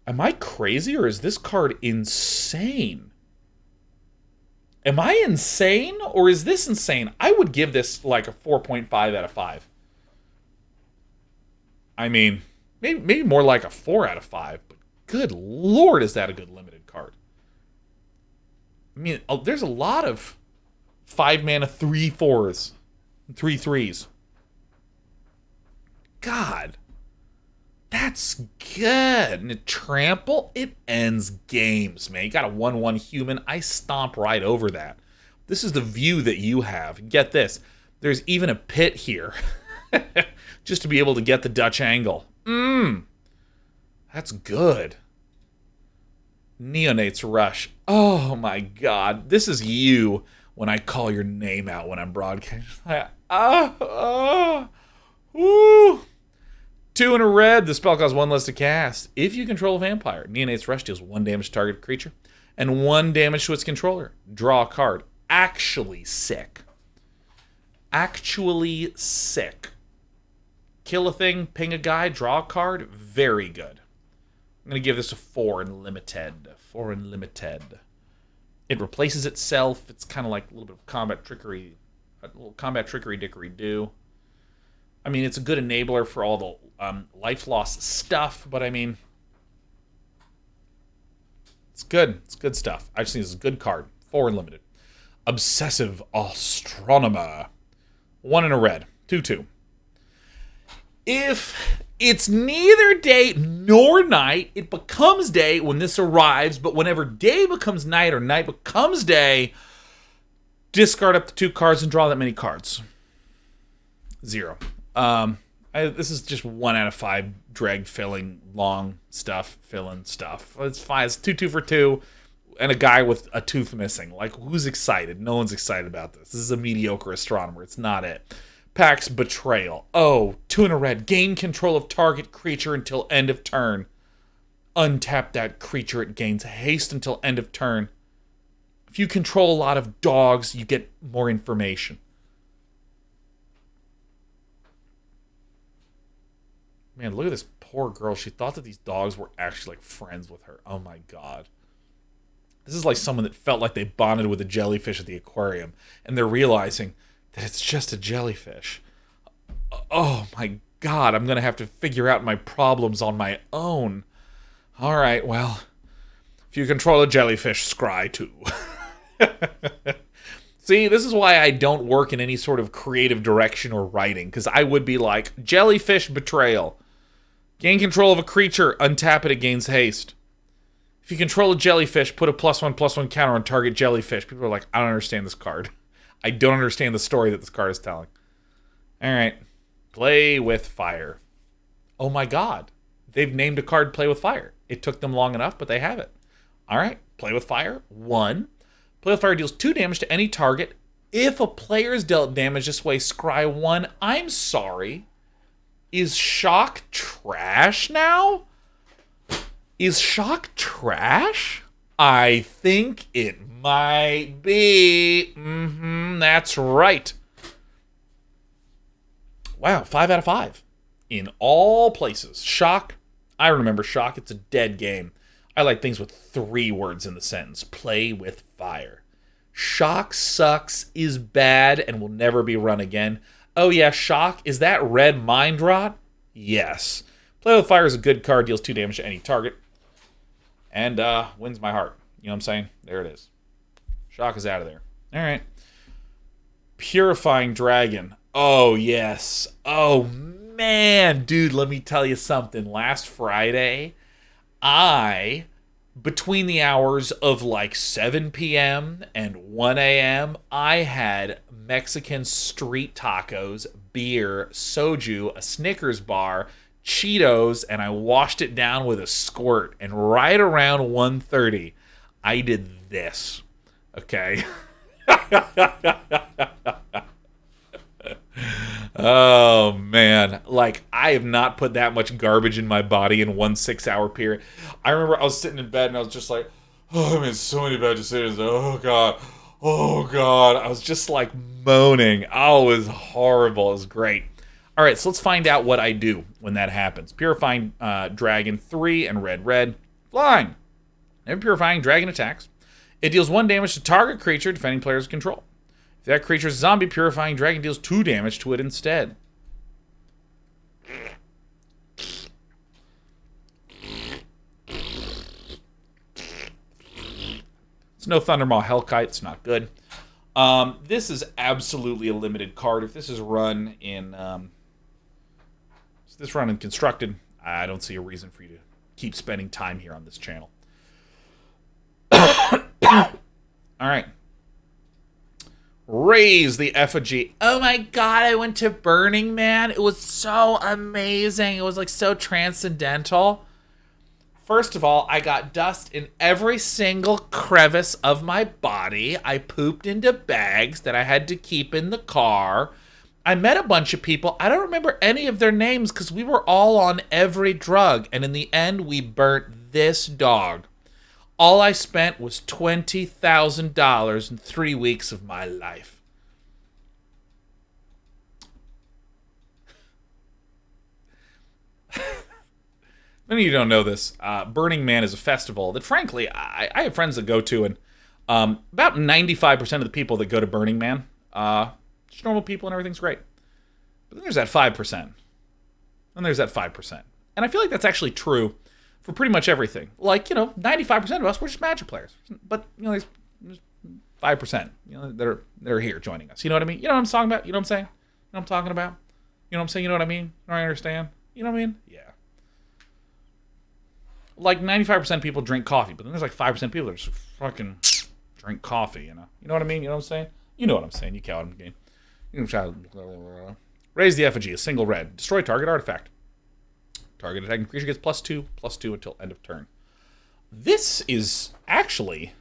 [SPEAKER 1] Am I crazy, or is this card insane? Am I insane, or is this insane? I would give this like a 4.5 out of 5. I mean, maybe more like a 4 out of 5, but good lord, is that a good limited card. I mean, there's a lot of 5-mana 3/4s. 3/3s. God, that's good. And a trample, it ends games, man. You got a 1/1 human. I stomp right over that. This is the view that you have. Get this. There's even a pit here. Just to be able to get the Dutch angle. That's good. Neonate's Rush. Oh my god. This is you when I call your name out when I'm broadcasting. Woo. 2 in a red. The spell costs 1 less to cast. If you control a vampire, Neonate's Rush deals 1 damage to target creature and 1 damage to its controller. Draw a card. Actually sick. Actually sick. Kill a thing, ping a guy, draw a card. Very good. I'm going to give this a 4 in limited. 4 in limited. It replaces itself. It's kind of like a little bit of combat trickery. A little combat trickery dickery do. I mean, it's a good enabler for all the life loss stuff, but I mean, it's good. It's good stuff. I just think this is a good card. 4 in limited. Obsessive Astronomer. 1 in a red. 2/2. If it's neither day nor night, it becomes day when this arrives, but whenever day becomes night or night becomes day, discard up to 2 cards and draw that many cards. 0. This is just 1 out of 5 drag filling long stuff, filling stuff. It's fine. It's 2/2 for 2 and a guy with a tooth missing. Like, who's excited? No one's excited about this. This is a mediocre astronomer. It's not it. Pax Betrayal. Oh, 2 in a red. Gain control of target creature until end of turn. Untap that creature. It gains haste until end of turn. If you control a lot of dogs, you get more information. Man, look at this poor girl. She thought that these dogs were actually like friends with her. Oh my god. This is like someone that felt like they bonded with a jellyfish at the aquarium, and they're realizing that it's just a jellyfish. Oh my god, I'm going to have to figure out my problems on my own. Alright, well, if you control a jellyfish, scry too. See, this is why I don't work in any sort of creative direction or writing, because I would be like, Jellyfish Betrayal. Gain control of a creature, untap it, it gains haste. If you control a jellyfish, put a +1/+1 counter on target jellyfish. People are like, I don't understand this card. I don't understand the story that this card is telling. Alright. Play with Fire. Oh my god. They've named a card Play with Fire. It took them long enough, but they have it. Alright. Play with Fire. 1. Play with Fire deals 2 damage to any target. If a player is dealt damage this way, scry 1. I'm sorry. Is Shock trash now? Is Shock trash? I think it might be. That's right. Wow, 5 out of 5. In all places. Shock. I remember Shock. It's a dead game. I like things with 3 words in the sentence. Play with Fire. Shock sucks, is bad, and will never be run again. Oh yeah, Shock. Is that red Mind Rot? Yes. Play with Fire is a good card. Deals 2 damage to any target. And wins my heart. You know what I'm saying? There it is. Shock is out of there. Alright. Purifying Dragon. Oh, yes. Oh, man. Dude, let me tell you something. Last Friday, between the hours of like 7 p.m. and 1 a.m., I had Mexican street tacos, beer, soju, a Snickers bar, Cheetos, and I washed it down with a squirt. And right around 1:30, I did this. Okay? Oh, man. Like, I have not put that much garbage in my body in 1 6-hour period. I remember I was sitting in bed and I was just like, oh, I made so many bad decisions. Oh, God. Oh, God. I was just like moaning. Oh, it was horrible. It was great. All right, so let's find out what I do when that happens. Purifying Dragon, 3 and red. Flying. Every Purifying Dragon attacks. It deals 1 damage to target creature defending player's control. If that creature's zombie, Purifying Dragon deals 2 damage to it instead. It's no Thundermaw Hellkite. It's not good. This is absolutely a limited card. If this is run in Constructed, I don't see a reason for you to keep spending time here on this channel. All right. Raise the Effigy. Oh my god, I went to Burning Man. It was so amazing. It was like so transcendental. First of all, I got dust in every single crevice of my body. I pooped into bags that I had to keep in the car. I met a bunch of people. I don't remember any of their names because we were all on every drug. And in the end, we burnt this dog. All I spent was $20,000 in 3 weeks of my life. Many of you don't know this. Burning Man is a festival that, frankly, I have friends that go to, and about 95% of the people that go to Burning Man, just normal people and everything's great. But then there's that 5%. And there's that 5%. And I feel like that's actually true for pretty much everything. Like, 95% of us, we're just Magic players. But, there's 5%, that are here joining us. You know what I mean? You know what I'm talking about? You know what I'm saying? You know what I'm talking about? You know what I'm saying? You know what I mean? You know what I understand? You know what I mean? Yeah. Like 95% of people drink coffee, but then there's like 5% of people that just fucking drink coffee, You know what I mean? You know what I'm saying? You know what I'm saying. You count the game. You can raise the effigy, a single red. Destroy target artifact. Target attacking creature gets +2 until end of turn. This is actually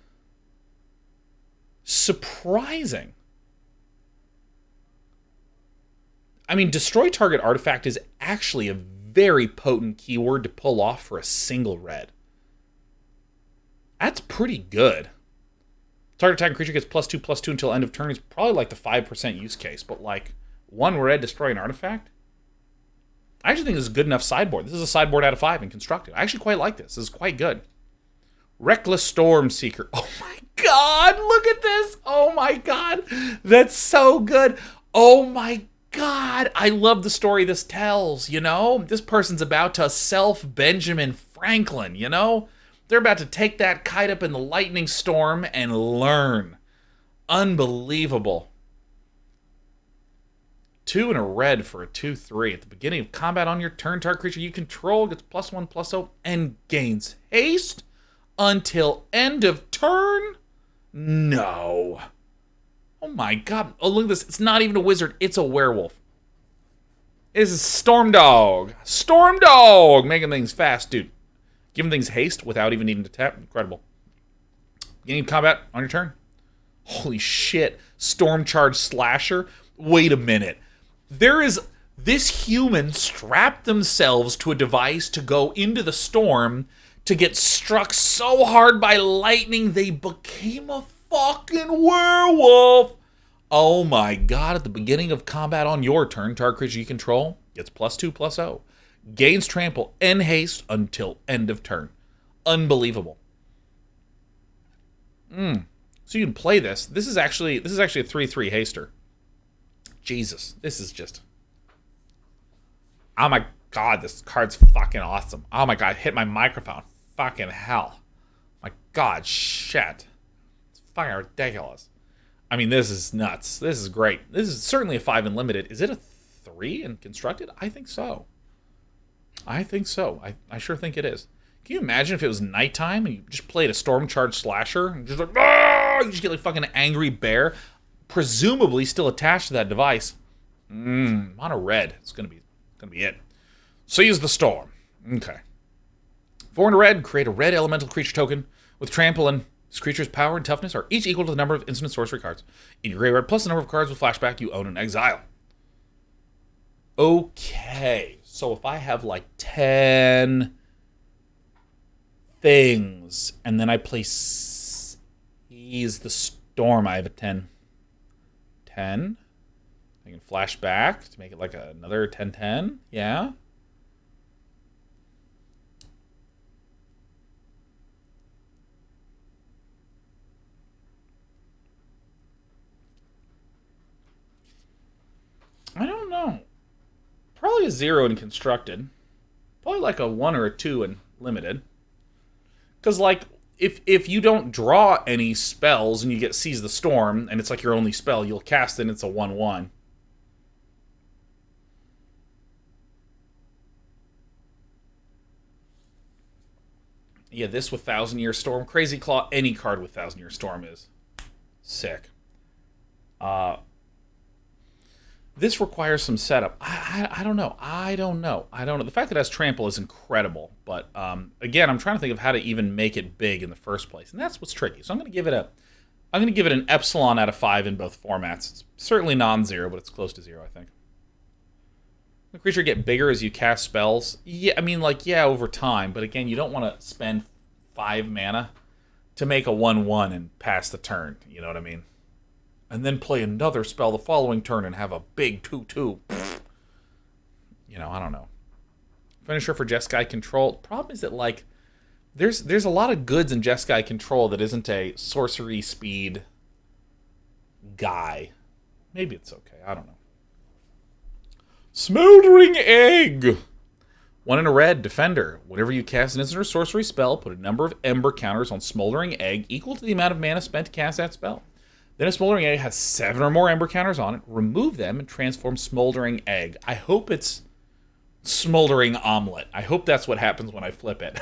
[SPEAKER 1] surprising. I mean, destroy target artifact is actually a very potent keyword to pull off for a single red. That's pretty good. Target attacking creature gets +2 until end of turn is probably like the 5% use case, but like 1 red destroy an artifact? I actually think this is a good enough sideboard. This is a sideboard out of 5 in Constructed. I actually quite like this. This is quite good. Reckless Storm Seeker. Oh my god, look at this. Oh my god. That's so good. Oh my god, I love the story this tells, This person's about to self-Benjamin Franklin, They're about to take that kite up in the lightning storm and learn. Unbelievable. 2 and a red for a 2/3. At the beginning of combat on your turn, target creature you control gets +1/+0 and gains haste until end of turn? No. Oh my god. Oh, look at this. It's not even a wizard. It's a werewolf. It's a Storm Dog. Storm Dog! Making things fast, dude. Giving things haste without even needing to tap. Incredible. Beginning of combat on your turn. Holy shit. Storm Charge Slasher. Wait a minute. This human strapped themselves to a device to go into the storm to get struck so hard by lightning they became a fucking werewolf. Oh my god, at the beginning of combat on your turn, target creature you control gets +2/+0. Gains trample and haste until end of turn. Unbelievable. So you can play this. This is actually a 3/3 haster. Jesus, this is just... Oh my god, this card's fucking awesome. Oh my god, hit my microphone. Fucking hell. My god, shit. It's fucking ridiculous. I mean, this is nuts. This is great. This is certainly a 5 in limited. Is it a 3 in constructed? I think so. I sure think it is. Can you imagine if it was nighttime and you just played a Storm Charge Slasher and just like, ah! You just get like fucking angry bear, presumably still attached to that device. Mono red. It's gonna be it. Seize the Storm. Okay. 4 and a red, create a red elemental creature token with trample, and this creature's power and toughness are each equal to the number of instant sorcery cards in your graveyard plus the number of cards with flashback you own in exile. Okay, so if I have like 10 things and then I play Seize the Storm, I have a 10. I can flash back to make it like another 10/10. Yeah. I don't know. Probably a 0 in constructed. Probably like a 1 or a 2 in limited. Because like if you don't draw any spells and you get Seize the Storm and it's like your only spell, you'll cast it and it's a 1/1. Yeah, this with Thousand Year Storm. Crazy Claw, any card with Thousand Year Storm is sick. This requires some setup. I don't know. I don't know. The fact that it has trample is incredible, but again, I'm trying to think of how to even make it big in the first place, and that's what's tricky. So I'm going to give it an epsilon out of 5 in both formats. It's certainly non-zero, but it's close to 0, I think. The creature get bigger as you cast spells. Yeah, I mean, like, yeah, over time, but again, you don't want to spend 5 mana to make a 1/1 and pass the turn. You know what I mean? And then play another spell the following turn and have a big 2/2. You know, I don't know. Finisher for Jeskai Control. Problem is that, like, there's a lot of goods in Jeskai Control that isn't a sorcery speed guy. Maybe it's okay. I don't know. Smoldering Egg. 1 in a red, Defender. Whenever you cast an instant or sorcery spell, put a number of Ember counters on Smoldering Egg equal to the amount of mana spent to cast that spell. Then a Smoldering Egg has 7 or more Ember counters on it. Remove them and transform Smoldering Egg. I hope it's Smoldering Omelet. I hope that's what happens when I flip it.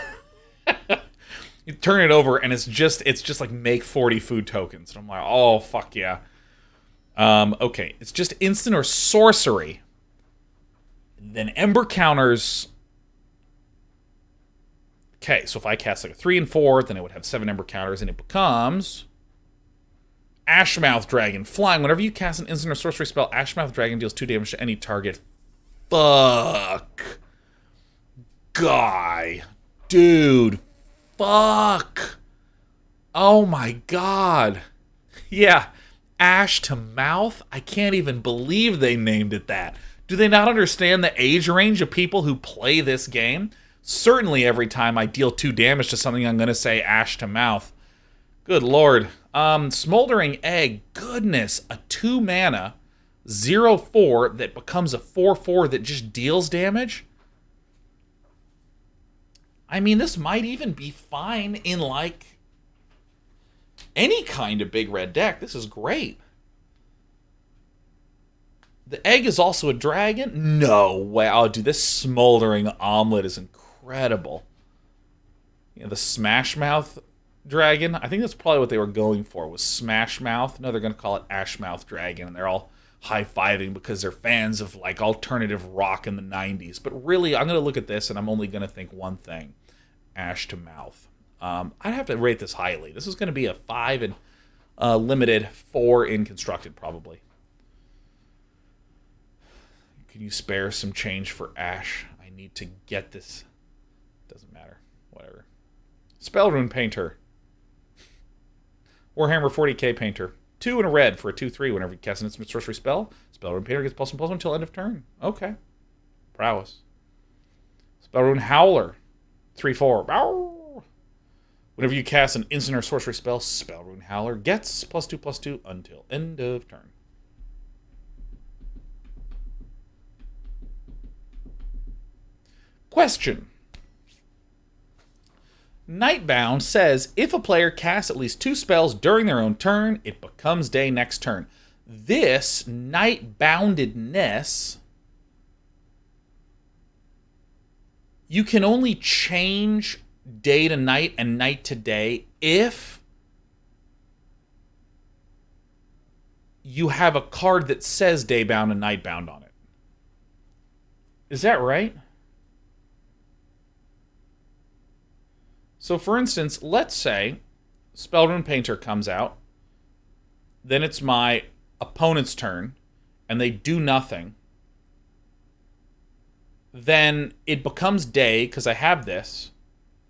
[SPEAKER 1] You turn it over and it's just like make 40 food tokens. And I'm like, oh, fuck yeah. Okay, it's just instant or sorcery. Then Ember counters. Okay, so if I cast like a 3 and 4, then it would have 7 Ember counters, and it becomes Ashmouth Dragon. Flying. Whenever you cast an instant or sorcery spell, Ashmouth Dragon deals 2 damage to any target. Fuck. Guy. Dude. Fuck. Oh my god. Yeah. Ash to Mouth? I can't even believe they named it that. Do they not understand the age range of people who play this game? Certainly every time I deal 2 damage to something, I'm going to say Ash to Mouth. Good lord. Smoldering Egg. Goodness. A 2 mana, 0/4 that becomes a 4/4 that just deals damage? I mean, this might even be fine in, like, any kind of big red deck. This is great. The egg is also a dragon? No way. Oh, dude, this Smoldering Omelet is incredible. You know, the Smash Mouth Dragon, I think that's probably what they were going for, was Smash Mouth. No, they're going to call it Ashmouth Dragon, and they're all high-fiving because they're fans of, like, alternative rock in the 90s. But really, I'm going to look at this, and I'm only going to think one thing. Ash to Mouth. I'd have to rate this highly. This is going to be a 5 in limited, 4 in constructed, probably. Can you spare some change for Ash? I need to get this. Doesn't matter. Whatever. Spellrune Painter. Warhammer 40k Painter. 2 in a red for a 2/3 whenever you cast an instant sorcery spell. Spellrune Painter gets +1/+1 until end of turn. Okay. Prowess. Spellrune Howler. 3/4. Whenever you cast an instant or sorcery spell, Spellrune Howler gets +2/+2 until end of turn. Question. Nightbound says, if a player casts at least 2 spells during their own turn, it becomes day next turn. This Nightboundedness, you can only change day to night and night to day if you have a card that says Daybound and Nightbound on it. Is that right? So, for instance, let's say Spellrune Painter comes out, then it's my opponent's turn, and they do nothing. Then it becomes day, because I have this.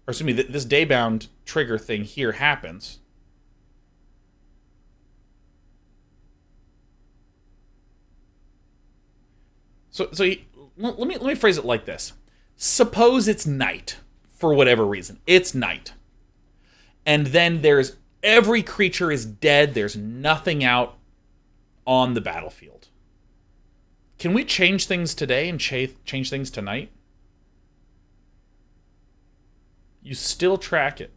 [SPEAKER 1] Or, excuse me, this Daybound trigger thing here happens. So let me phrase it like this. Suppose it's night. For whatever reason. It's night. And then there's every creature is dead. There's nothing out on the battlefield. Can we change things today and change things tonight? You still track it.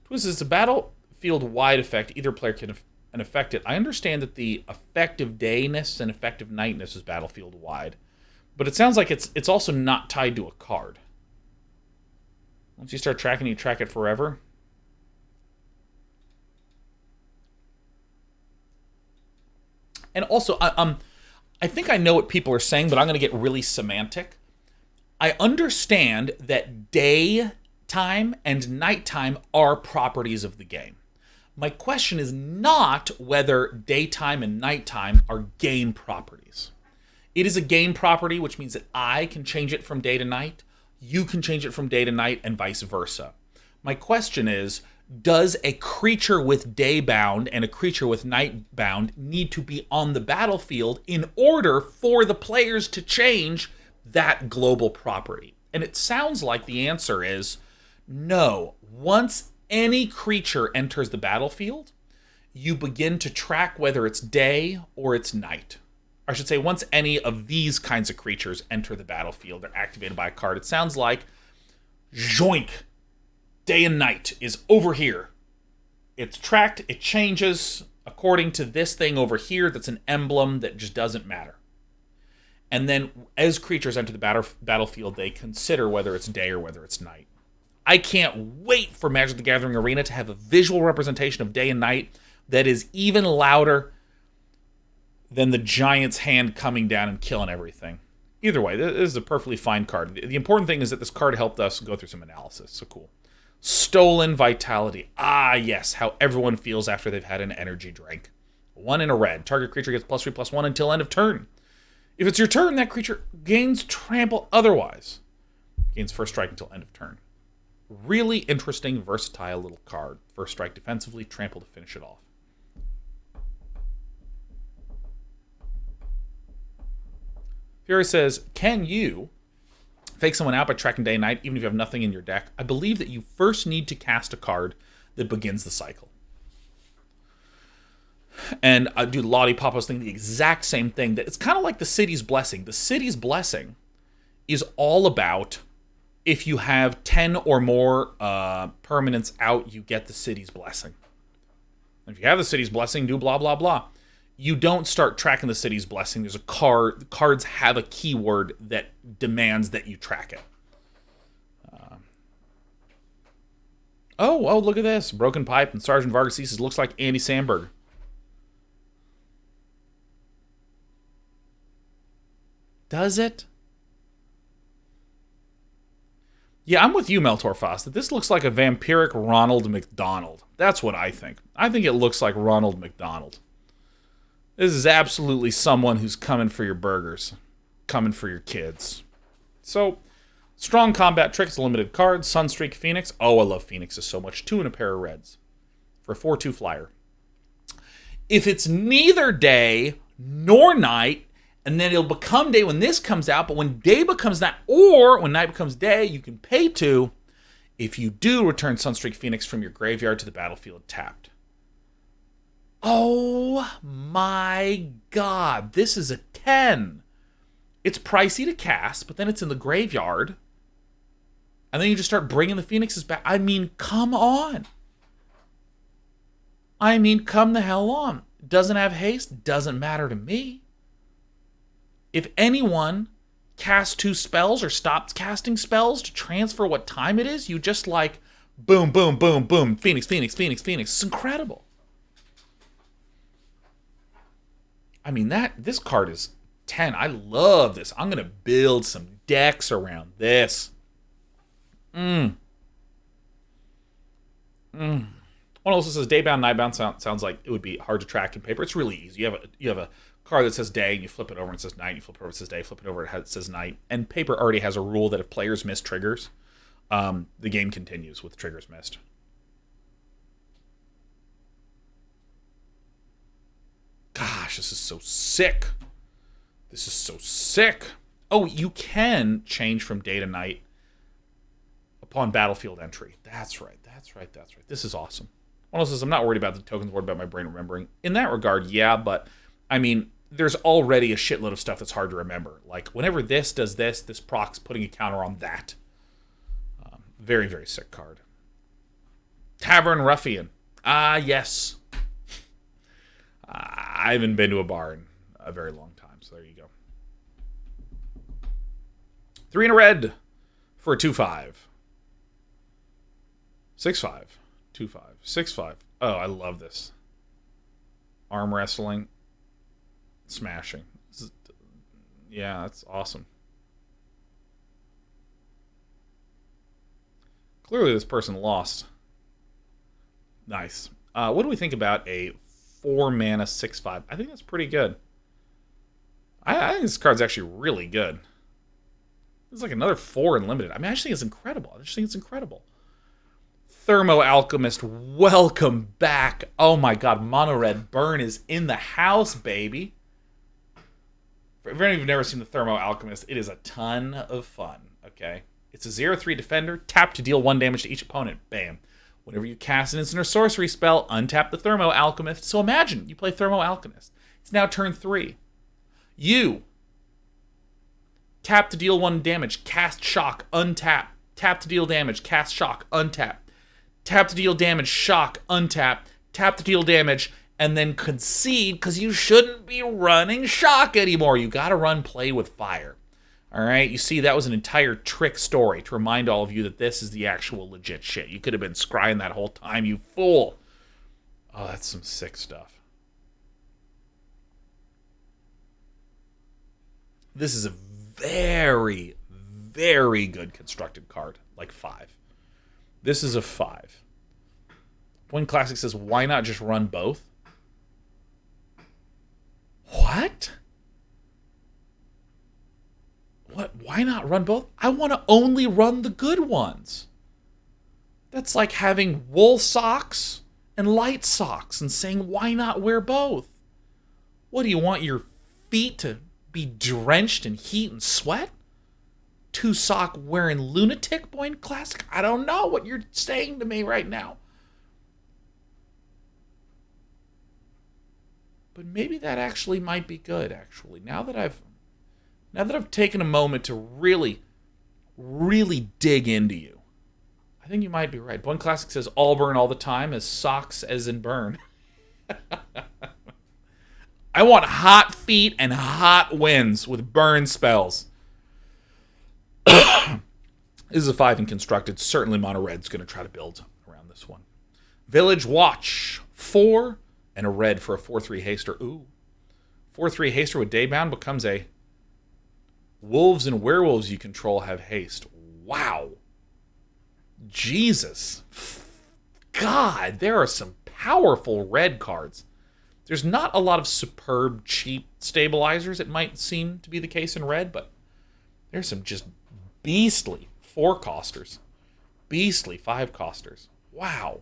[SPEAKER 1] Twist is a battlefield-wide effect. Either player can affect it. I understand that the effective dayness and effective nightness is battlefield-wide. But it sounds like it's also not tied to a card. Once you start tracking, you track it forever. And also, I think I know what people are saying, but I'm going to get really semantic. I understand that daytime and nighttime are properties of the game. My question is not whether daytime and nighttime are game properties. It is a game property, which means that I can change it from day to night, you can change it from day to night, and vice versa. My question is, does a creature with daybound and a creature with nightbound need to be on the battlefield in order for the players to change that global property? And it sounds like the answer is no. Once any creature enters the battlefield, you begin to track whether it's day or it's night. I should say, once any of these kinds of creatures enter the battlefield, they're activated by a card. It sounds like Zoink, day and night is over here. It's tracked, it changes according to this thing over here that's an emblem that just doesn't matter. And then as creatures enter the battlefield, they consider whether it's day or whether it's night. I can't wait for Magic the Gathering Arena to have a visual representation of day and night that is even louder than the giant's hand coming down and killing everything. Either way, this is a perfectly fine card. The important thing is that this card helped us go through some analysis, so cool. Stolen Vitality. Ah, yes, how everyone feels after they've had an energy drink. 1 in a red. Target creature gets +3/+1 until end of turn. If it's your turn, that creature gains trample otherwise. Gains first strike until end of turn. Really interesting, versatile little card. First strike defensively, trample to finish it off. Fury says, can you fake someone out by tracking day and night, even if you have nothing in your deck? I believe that you first need to cast a card that begins the cycle. And dude, Lottie Papa was thinking the exact same thing. That it's kind of like the City's Blessing. The City's Blessing is all about if you have 10 or more permanents out, you get the City's Blessing. If you have the City's Blessing, do blah, blah, blah. You don't start tracking the City's Blessing. There's a card. The cards have a keyword that demands that you track it. Oh, look at this. Broken Pipe and Sergeant Vargas says, looks like Andy Samberg. Does it? Yeah, I'm with you, Meltorfos, that this looks like a vampiric Ronald McDonald. That's what I think. I think it looks like Ronald McDonald. This is absolutely someone who's coming for your burgers. Coming for your kids. So, Strong Combat Tricks, limited cards. Sunstreak Phoenix. Oh, I love Phoenixes so much. 2 and a pair of reds. For a 4/2 flyer. If it's neither day nor night, and then it'll become day when this comes out, but when day becomes night, or when night becomes day, you can pay 2. If you do, return Sunstreak Phoenix from your graveyard to the battlefield tapped. Oh my god, this is a 10. It's pricey to cast, but then it's in the graveyard. And then you just start bringing the Phoenixes back. I mean, come on. I mean, come the hell on. Doesn't have haste, doesn't matter to me. If anyone casts 2 spells or stops casting spells to transfer what time it is, you just like, boom, boom, boom, boom, Phoenix, Phoenix, Phoenix, Phoenix. It's incredible. I mean, this card is 10. I love this. I'm going to build some decks around this. One also says daybound, nightbound sounds like it would be hard to track in paper. It's really easy. You have a card that says day, and you flip it over and it says night. You flip it over, it says day. Flip it over, it says night. And paper already has a rule that if players miss triggers, the game continues with triggers missed. Gosh, this is so sick. This is so sick. Oh, you can change from day to night upon battlefield entry. That's right. This is awesome. One else says, I'm not worried about the tokens, worried about my brain remembering. In that regard, yeah, but I mean, there's already a shitload of stuff that's hard to remember. Like, whenever this does this proc's putting a counter on that. Very, very sick card. Tavern Ruffian. Ah, yes. I haven't been to a bar in a very long time, so there you go. 3 in a red for a 2/5. 6/5. 2/5. 6/5. Oh, I love this. Arm wrestling. smashing. Yeah, that's awesome. Clearly this person lost. Nice. What do we think about a 4-mana 6/5? I think that's pretty good. I think this card's actually really good. It's like another 4 in limited. I mean, I just think it's incredible. Thermo Alchemist, welcome back. Oh my god, Mono Red Burn is in the house, baby. For anyone who's never seen the Thermo Alchemist, it is a ton of fun, okay? It's a 0/3 defender, tap to deal 1 damage to each opponent. Bam. Whenever you cast an instant or sorcery spell, untap the Thermo Alchemist. So imagine you play Thermo Alchemist. It's now turn 3. You tap to deal 1 damage, cast shock, untap. Tap to deal damage, cast shock, untap. Tap to deal damage, shock, untap. Tap to deal damage, and then concede because you shouldn't be running shock anymore. You got to run play with fire. All right, you see, that was an entire trick story to remind all of you that this is the actual legit shit. You could have been scrying that whole time, you fool. Oh, that's some sick stuff. This is a very, very good constructed card, like 5. This is a 5. Point Classic says, why not just run both? What? What? Why not run both? I want to only run the good ones. That's like having wool socks and light socks and saying, why not wear both? What, do you want your feet to be drenched in heat and sweat? 2-sock wearing lunatic, Point Classic? I don't know what you're saying to me right now. But maybe that actually might be good, actually. Now that I've taken a moment to really, really dig into you, I think you might be right. One Classic says all burn all the time, as socks as in burn. I want hot feet and hot winds with burn spells. This is a 5 in constructed. Certainly Mono Red's going to try to build around this one. Village Watch, 4 and a red for a 4/3 haster. Ooh. 4/3 haster with Daybound becomes a wolves and werewolves you control have haste. Wow. Jesus. God, there are some powerful red cards. There's not a lot of superb, cheap stabilizers. It might seem to be the case in red, but there's some just beastly 4-costers. Beastly 5-costers. Wow.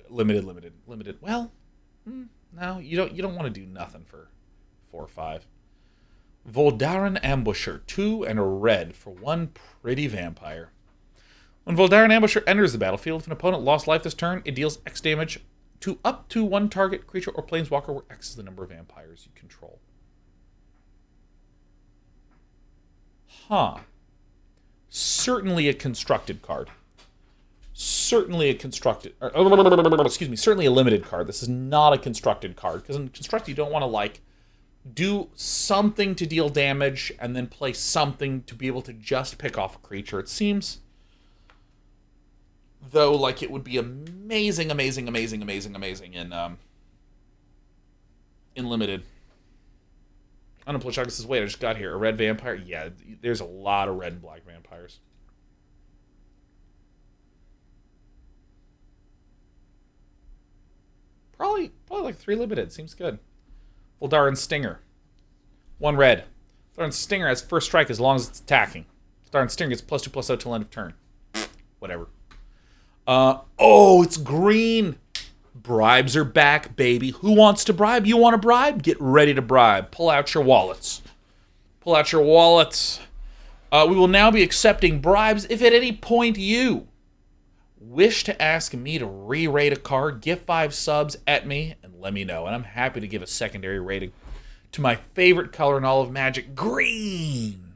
[SPEAKER 1] Limited. Well, no, you don't want to do nothing for 4 or 5. Voldaren Ambusher, 2 and a red for 1 pretty vampire. When Voldaren Ambusher enters the battlefield, if an opponent lost life this turn, it deals X damage to up to 1 target creature or planeswalker where X is the number of vampires you control. Huh. Certainly a constructed card. Certainly a limited card. This is not a constructed card, because in constructed you don't want to, like, do something to deal damage and then play something to be able to just pick off a creature. It seems, though, like it would be amazing in limited. Unemployed Shotgun says, wait, I just got here. A red vampire? Yeah, there's a lot of red and black vampires. Probably like 3 limited. Seems good. Voldaren Stinger. 1 red. Voldaren Stinger has first strike as long as it's attacking. Voldaren Stinger gets +2/+0 till end of turn. Whatever. Oh, it's green. Bribes are back, baby. Who wants to bribe? You want to bribe? Get ready to bribe. Pull out your wallets. We will now be accepting bribes if at any point you wish to ask me to re-rate a card, give 5 subs at me, and let me know. And I'm happy to give a secondary rating to my favorite color in all of Magic, green.